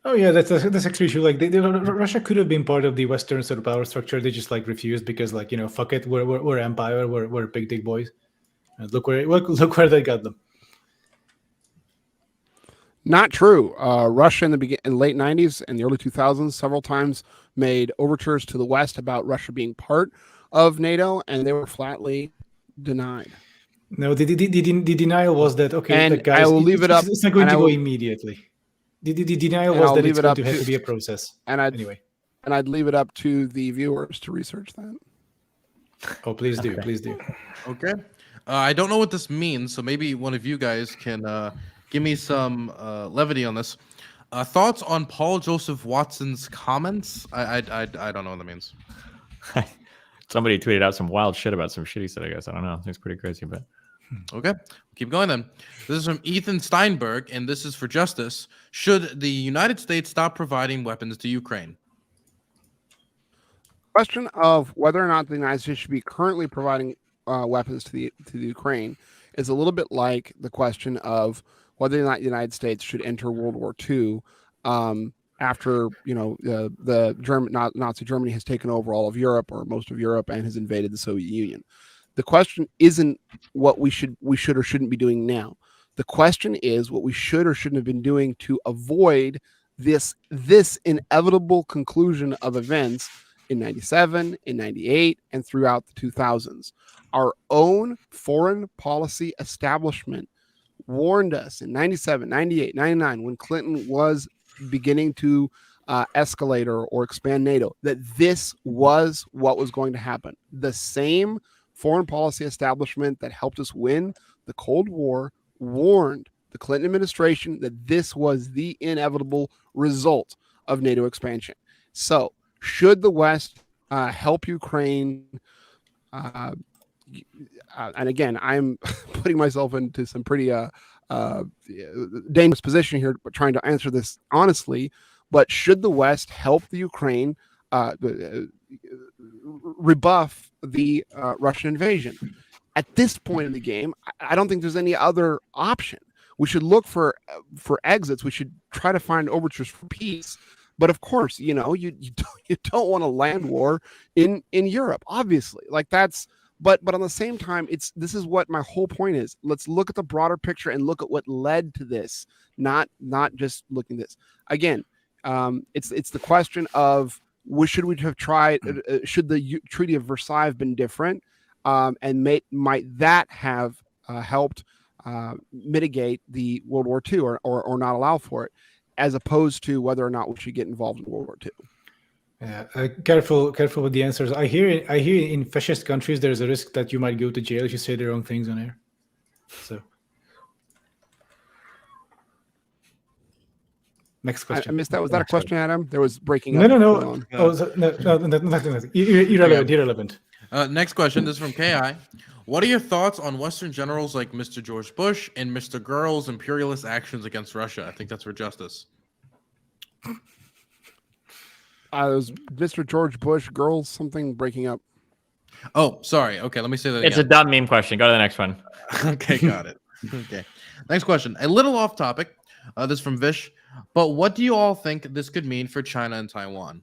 Oh yeah, that's actually true. Like Russia could have been part of the Western sort of power structure. They just like refused because like, you know, fuck it, we're empire, we're big dick boys. And look where they got them. Not true. Russia in the late 90s and the early 2000s several times made overtures to the West about Russia being part of NATO, and they were flatly denied. No, the denial was that, okay, And guys, I will leave it up. It's not going to and I go will- immediately. The denial And was I'll that leave it's it going up to have to- to be a process. And Anyway. I'd leave it up to the viewers to research that. Oh, please do, please do. Okay. I don't know what this means, so maybe one of you guys can give me some levity on this. Thoughts on Paul Joseph Watson's comments? I don't know what that means. Somebody tweeted out some wild shit about some shit he said, I guess. I don't know. It's pretty crazy, but Okay, keep going then. This is from Ethan Steinberg, and this is for Justus. Should the United States stop providing weapons to Ukraine? Question of whether or not the United States should be currently providing weapons to the Ukraine is a little bit like the question of whether or not the United States should enter World War II after the Nazi Germany has taken over all of Europe or most of Europe and has invaded the Soviet Union. The question isn't what we should or shouldn't be doing now. The question is what we should or shouldn't have been doing to avoid this inevitable conclusion of events in 97, in 98, and throughout the 2000s. Our own foreign policy establishment warned us in 97, 98, 99, when Clinton was beginning to escalate or expand NATO, that this was what was going to happen. The same foreign policy establishment that helped us win the Cold War warned the Clinton administration that this was the inevitable result of NATO expansion. So, should the West help Ukraine? And again, I'm putting myself into some pretty dangerous position here, but trying to answer this honestly. But should the West help the Ukraine rebuff the Russian invasion? At this point in the game, I don't think there's any other option. We should look for exits. We should try to find overtures for peace. But of course, you don't want a land war in Europe, obviously. Like that's. But on the same time, this is what my whole point is. Let's look at the broader picture and look at what led to this, not just looking at this. Again, it's the question of should we have tried? Should the Treaty of Versailles have been different? And might that have helped mitigate the World War II or not allow for it, as opposed to whether or not we should get involved in World War II? Yeah, careful with the answers. I hear in fascist countries there's a risk that you might go to jail if you say the wrong things on air. So, next question. I missed that. Was that a question, Adam? There was breaking up. No. Nothing. Irrelevant. Next question. This is from Ki. What are your thoughts on Western generals like Mr. George Bush and Mr. Gurl's imperialist actions against Russia? I think that's for Justus. It was Mr. George Bush, girls, something breaking up. Oh, sorry. Okay, let me say that It's again. a dumb meme question. Go to the next one. Okay, got it. Okay. Next question. A little off topic. This is from Vish. But what do you all think this could mean for China and Taiwan?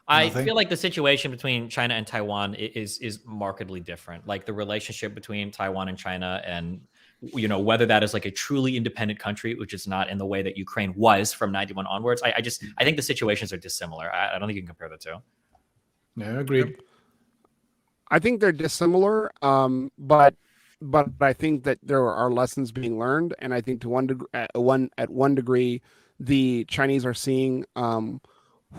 I feel like the situation between China and Taiwan is markedly different. Like the relationship between Taiwan and China, and whether that is like a truly independent country, which is not in the way that Ukraine was from 91 onwards. I think the situations are dissimilar. I don't think you can compare the two. Yeah, agreed. I think they're dissimilar, but I think that there are lessons being learned, and I think at one degree, the Chinese are seeing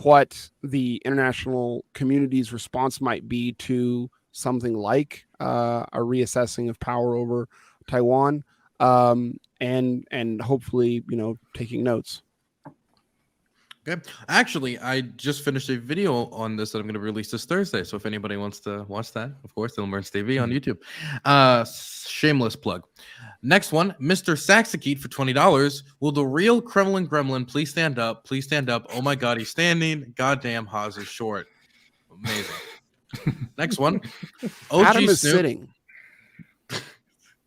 what the international community's response might be to something like a reassessing of power over Taiwan, and hopefully, taking notes. Okay. Actually, I just finished a video on this that I'm going to release this Thursday. So if anybody wants to watch that, of course, Ilmerns TV on YouTube. Shameless plug. Next one, Mr. Saxakete for $20. Will the real Kremlin gremlin please stand up? Please stand up. Oh my God, he's standing. Goddamn, Haas is short. Amazing. Next one. OG Adam is Snoop. sitting.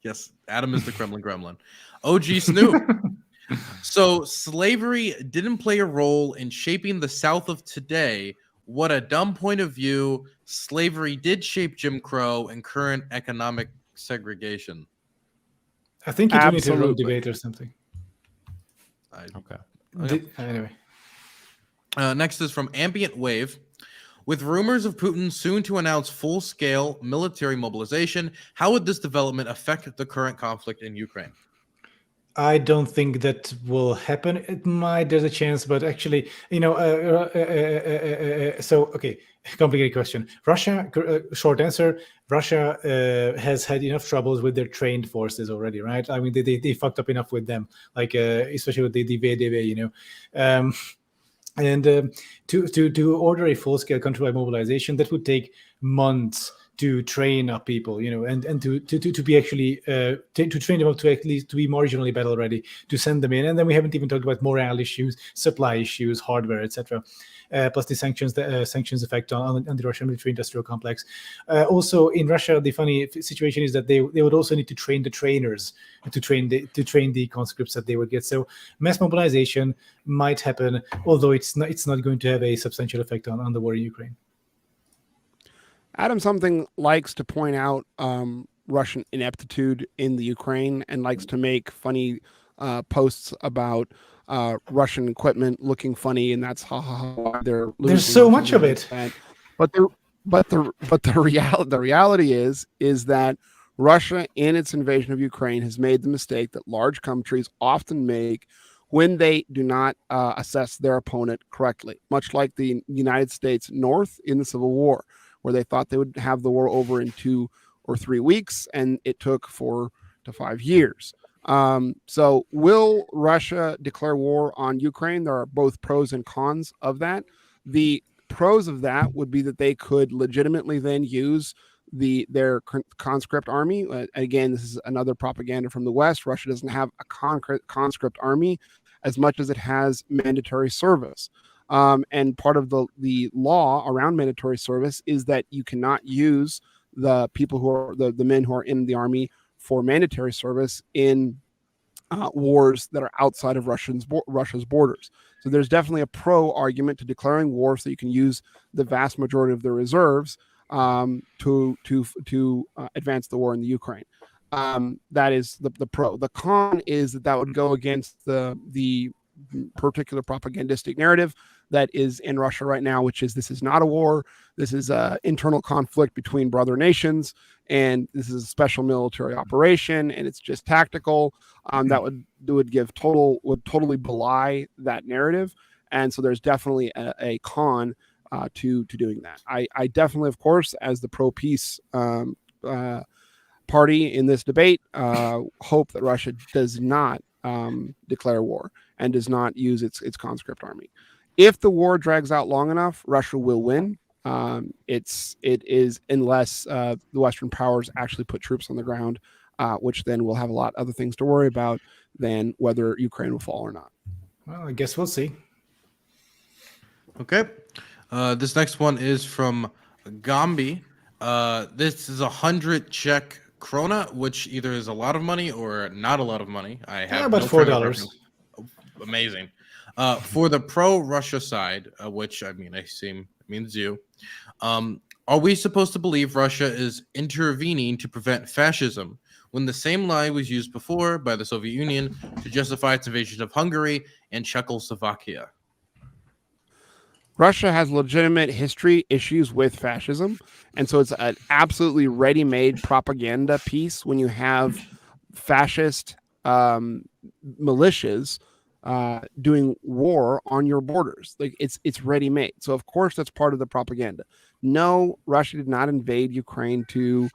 Yes, Adam is the Kremlin gremlin. OG Snoop. So slavery didn't play a role in shaping the South of today. What a dumb point of view. Slavery did shape Jim Crow and current economic segregation. I think you do need a Absolutely. road debate or something. Okay. Anyway. Next is from Ambient Wave. With rumors of Putin soon to announce full-scale military mobilization, how would this development affect the current conflict in Ukraine? I don't think that will happen. It might, there's a chance, but actually, okay, complicated question. Russia, short answer, Russia has had enough troubles with their trained forces already, right? I mean, they fucked up enough with them, like especially with the VDV, and to order a full-scale countrywide mobilization, that would take months to train up people, and to be actually to train them up to at least to be marginally battle ready, to send them in, and then we haven't even talked about morale issues, supply issues, hardware, etc. Plus the sanctions effect on the Russian military-industrial complex. Also, in Russia, the funny situation is that they would also need to train the trainers to train the conscripts that they would get. So mass mobilization might happen, although it's not going to have a substantial effect on the war in Ukraine. AdamSomething likes to point out Russian ineptitude in the Ukraine and likes to make funny posts about Russian equipment looking funny, and that's how they're losing. There's so much of it. But the reality is that Russia, in its invasion of Ukraine, has made the mistake that large countries often make when they do not assess their opponent correctly, much like the United States North in the Civil War, where they thought they would have the war over in 2 or 3 weeks, and it took 4 to 5 years. So will Russia declare war on Ukraine? There are both pros and cons of that. The pros of that would be that they could legitimately then use their conscript army. Again, this is another propaganda from the West. Russia doesn't have a conscript army as much as it has mandatory service. And part of the law around mandatory service is that you cannot use the people who are the men who are in the army for mandatory service in wars that are outside of Russia's borders. So there's definitely a pro argument to declaring war so you can use the vast majority of the reserves to advance the war in the Ukraine. That is the pro. The con is that would go against the particular propagandistic narrative that is in Russia right now, which is this is not a war. This is an internal conflict between brother nations, and this is a special military operation, and it's just tactical. That would totally belie that narrative, and so there's definitely a con to doing that. I definitely, of course, as the pro-peace party in this debate, hope that Russia does not declare war and does not use its conscript army. If the war drags out long enough, Russia will win. It is unless the Western powers actually put troops on the ground, which then we'll have a lot of other things to worry about than whether Ukraine will fall or not. Well, I guess we'll see. Okay. This next one is from Gambi. This is 100 Czech krona, which either is a lot of money or not a lot of money. I have about $4. Amazing. For the pro-Russia side, which I assume means you, are we supposed to believe Russia is intervening to prevent fascism when the same lie was used before by the Soviet Union to justify its invasion of Hungary and Czechoslovakia? Russia has legitimate history issues with fascism, and so it's an absolutely ready-made propaganda piece when you have fascist militias doing war on your borders. Like it's ready-made. So of course that's part of the propaganda. No, Russia did not invade Ukraine to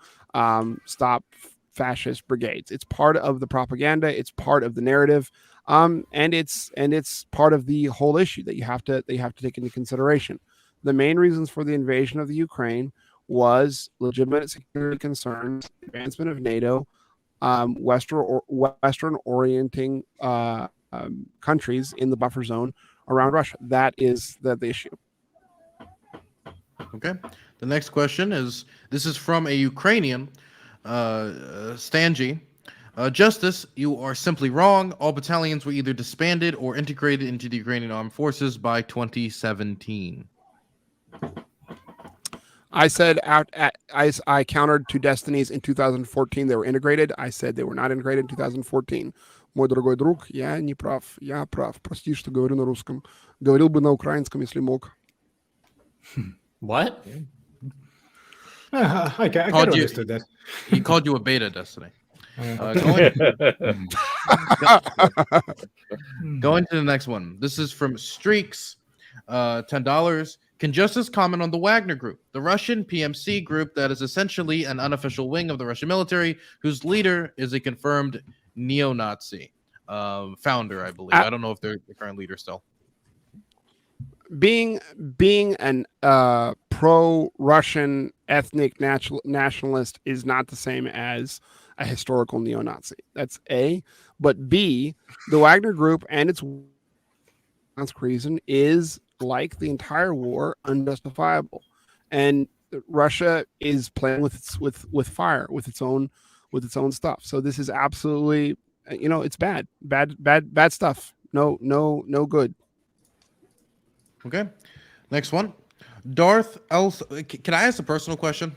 stop fascist brigades. It's part of the propaganda. It's part of the narrative. And it's part of the whole issue that you have to take into consideration. The main reasons for the invasion of the Ukraine was legitimate security concerns, advancement of NATO, Western orienting countries in the buffer zone around Russia. That is the issue. Okay. The next question is, this is from a Ukrainian, Stanji. Justus, you are simply wrong. All battalions were either disbanded or integrated into the Ukrainian armed forces by 2017. I said I countered to Destinies in 2014. They were integrated. I said they were not integrated in 2014. Мой дорогой друг, я не прав. Я прав. Прости, что говорю на русском. Говорил бы на украинском, если мог. What? I kind of understood that. He called you a beta, Destiny. Going to the next one. This is from Streaks, $10. Can Justus comment on the Wagner Group, the Russian PMC group that is essentially an unofficial wing of the Russian military, whose leader is a confirmed neo-Nazi founder, I believe. I don't know if they're the current leader still. Being an pro-Russian ethnic nationalist is not the same as a historical neo-Nazi. That's A. But B, the Wagner Group and its reason is, like the entire war, unjustifiable. And Russia is playing with fire, with its own stuff. So this is absolutely, it's bad stuff. No good. Okay. Next one. Darth Else. Can I ask a personal question?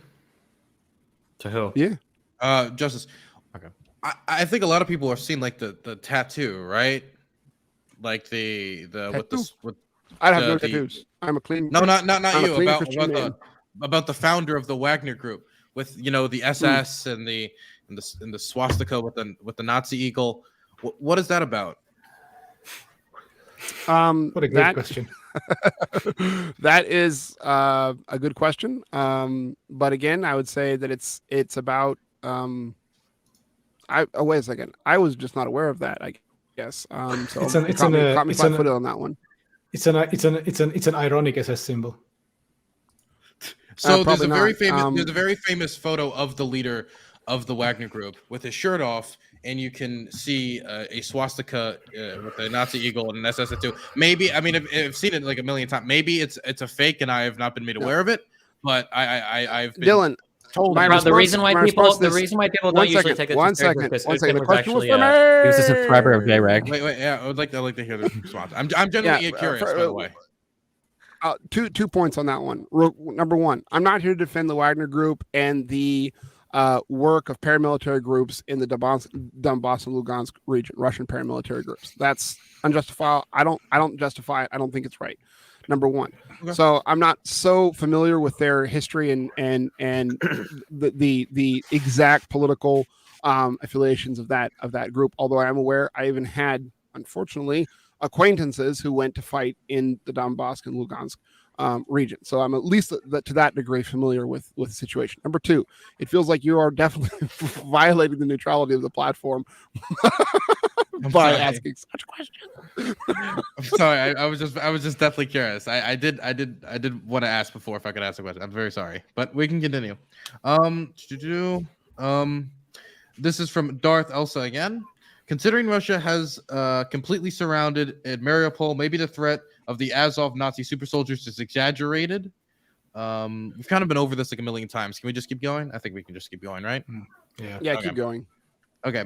To who? Yeah. Justice. Okay. I think a lot of people have seen like the tattoo, right? Like the with I have no tattoos. I'm a clean. No, not you. About the founder of the Wagner Group with the SS and the swastika with the Nazi eagle. What is that about? What a great question. That is a good question. But again, I would say that it's about. Wait a second. I was just not aware of that. I guess. So caught me flat-footed on that one. It's an ironic SS symbol. So there's a very famous photo of the leader of the Wagner Group with his shirt off, and you can see a swastika with a Nazi eagle and an SS tattoo. Maybe I've seen it like a million times. Maybe it's a fake, and I have not been made aware of it. But I've been Dylan. The reason why people don't usually take it one second. The question was for me. He was a subscriber of JREG. Wait. Yeah, I would like to hear the response. I'm genuinely curious. By the way, 2 points on that one. Number one, I'm not here to defend the Wagner Group and the work of paramilitary groups in the Donbass and Lugansk region, Russian paramilitary groups. That's unjustifiable. I don't justify it. I don't think it's right. number one. Okay. So I'm not so familiar with their history and the exact political affiliations of that group. Although I am aware, I even had, unfortunately, acquaintances who went to fight in the Donbass and Lugansk region. So I'm at least to that degree familiar with the situation. Number two, it feels like you are definitely violating the neutrality of the platform by asking such questions. I'm sorry. I was just definitely curious. I did want to ask before if I could ask a question. I'm very sorry, but we can continue. This is from Darth Elsa again. Considering Russia has completely surrounded Mariupol, maybe the threat of the Azov Nazi super soldiers is exaggerated. We've kind of been over this like a million times. Can we just keep going? I think we can just keep going, right? Yeah, Okay. keep going. Okay.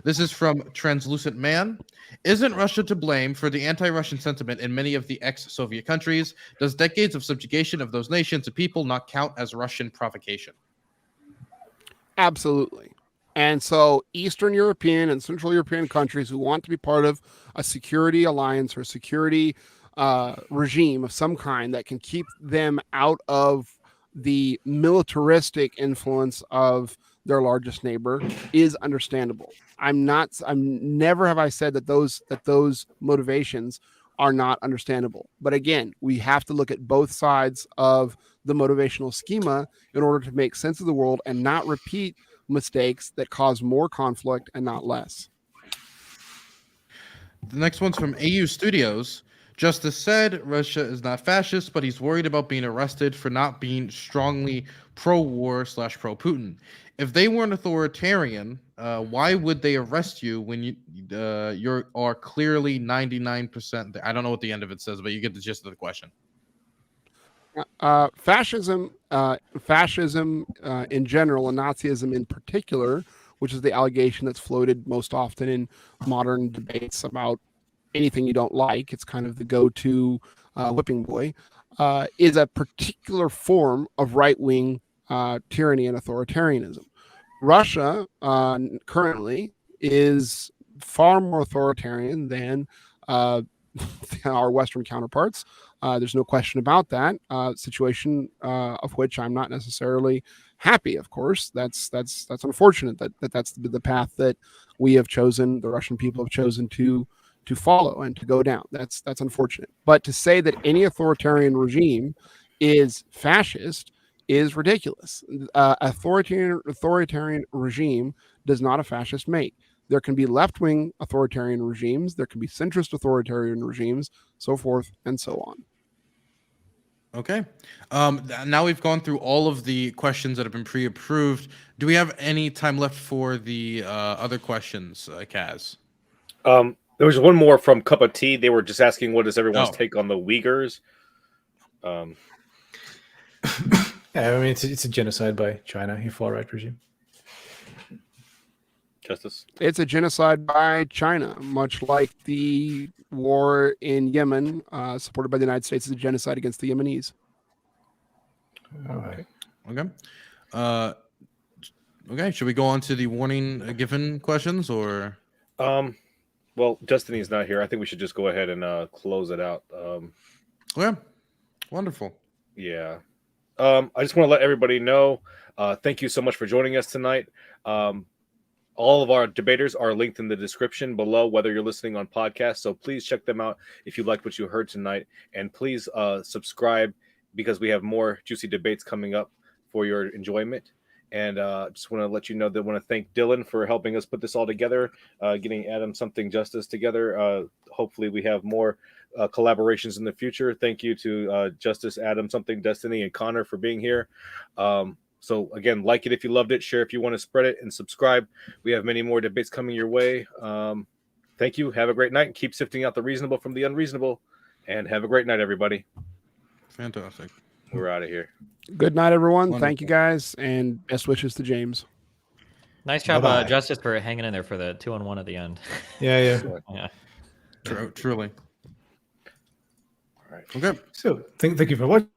This is from Translucent Man. Isn't Russia to blame for the anti-Russian sentiment in many of the ex-Soviet countries? Does decades of subjugation of those nations and people not count as Russian provocation? Absolutely. And so Eastern European and Central European countries who want to be part of a security alliance or security regime of some kind that can keep them out of the militaristic influence of their largest neighbor is understandable. Never have I said that those motivations are not understandable. But again, we have to look at both sides of the motivational schema in order to make sense of the world and not repeat mistakes that cause more conflict and not less. The next one's from AU Studios. Justus said Russia is not fascist, but he's worried about being arrested for not being strongly pro-war / pro-Putin. If they weren't authoritarian, why would they arrest you when you are clearly 99%? I don't know what the end of it says, but you get the gist of the question. Fascism in general, and Nazism in particular, which is the allegation that's floated most often in modern debates about anything you don't like, it's kind of the go-to whipping boy, is a particular form of right-wing tyranny and authoritarianism. Russia currently is far more authoritarian than our Western counterparts. There's no question about that situation, of which I'm not necessarily happy. Of course, that's unfortunate that's the path that we have chosen. The Russian people have chosen to follow and to go down. That's unfortunate. But to say that any authoritarian regime is fascist is ridiculous. Authoritarian regime does not a fascist make. There can be left-wing authoritarian regimes. There can be centrist authoritarian regimes, so forth and so on. Okay. Now we've gone through all of the questions that have been pre-approved. Do we have any time left for the other questions, Kaz? There was one more from Cup of Tea. They were just asking what is everyone's take on the Uyghurs. Yeah, I mean, it's a genocide by China, a far-right regime. Justus? It's a genocide by China, much like the war in Yemen, supported by the United States, is a genocide against the Yemenis. Okay. Okay. Should we go on to the warning given questions or? Well, Destiny's not here. I think we should just go ahead and close it out. Yeah. Wonderful. Yeah. I just want to let everybody know. Thank you so much for joining us tonight. All of our debaters are linked in the description below, whether you're listening on podcast. So please check them out if you liked what you heard tonight. And please subscribe because we have more juicy debates coming up for your enjoyment. And just want to let you know that I want to thank Dylan for helping us put this all together, getting AdamSomething Justus together. Hopefully we have more collaborations in the future. Thank you to Justus, AdamSomething, Destiny, and Connor for being here. So again, like it if you loved it, share if you want to spread it, and subscribe. We have many more debates coming your way. Thank you. Have a great night. Keep sifting out the reasonable from the unreasonable. And have a great night, everybody. Fantastic. We're out of here. Good night, everyone. Wonderful. Thank you, guys, and best wishes to James. Nice job, Bye-bye. Justice, for hanging in there for the 2-on-1 at the end. Yeah. Yeah. Truly. All right. Okay. So thank you for watching.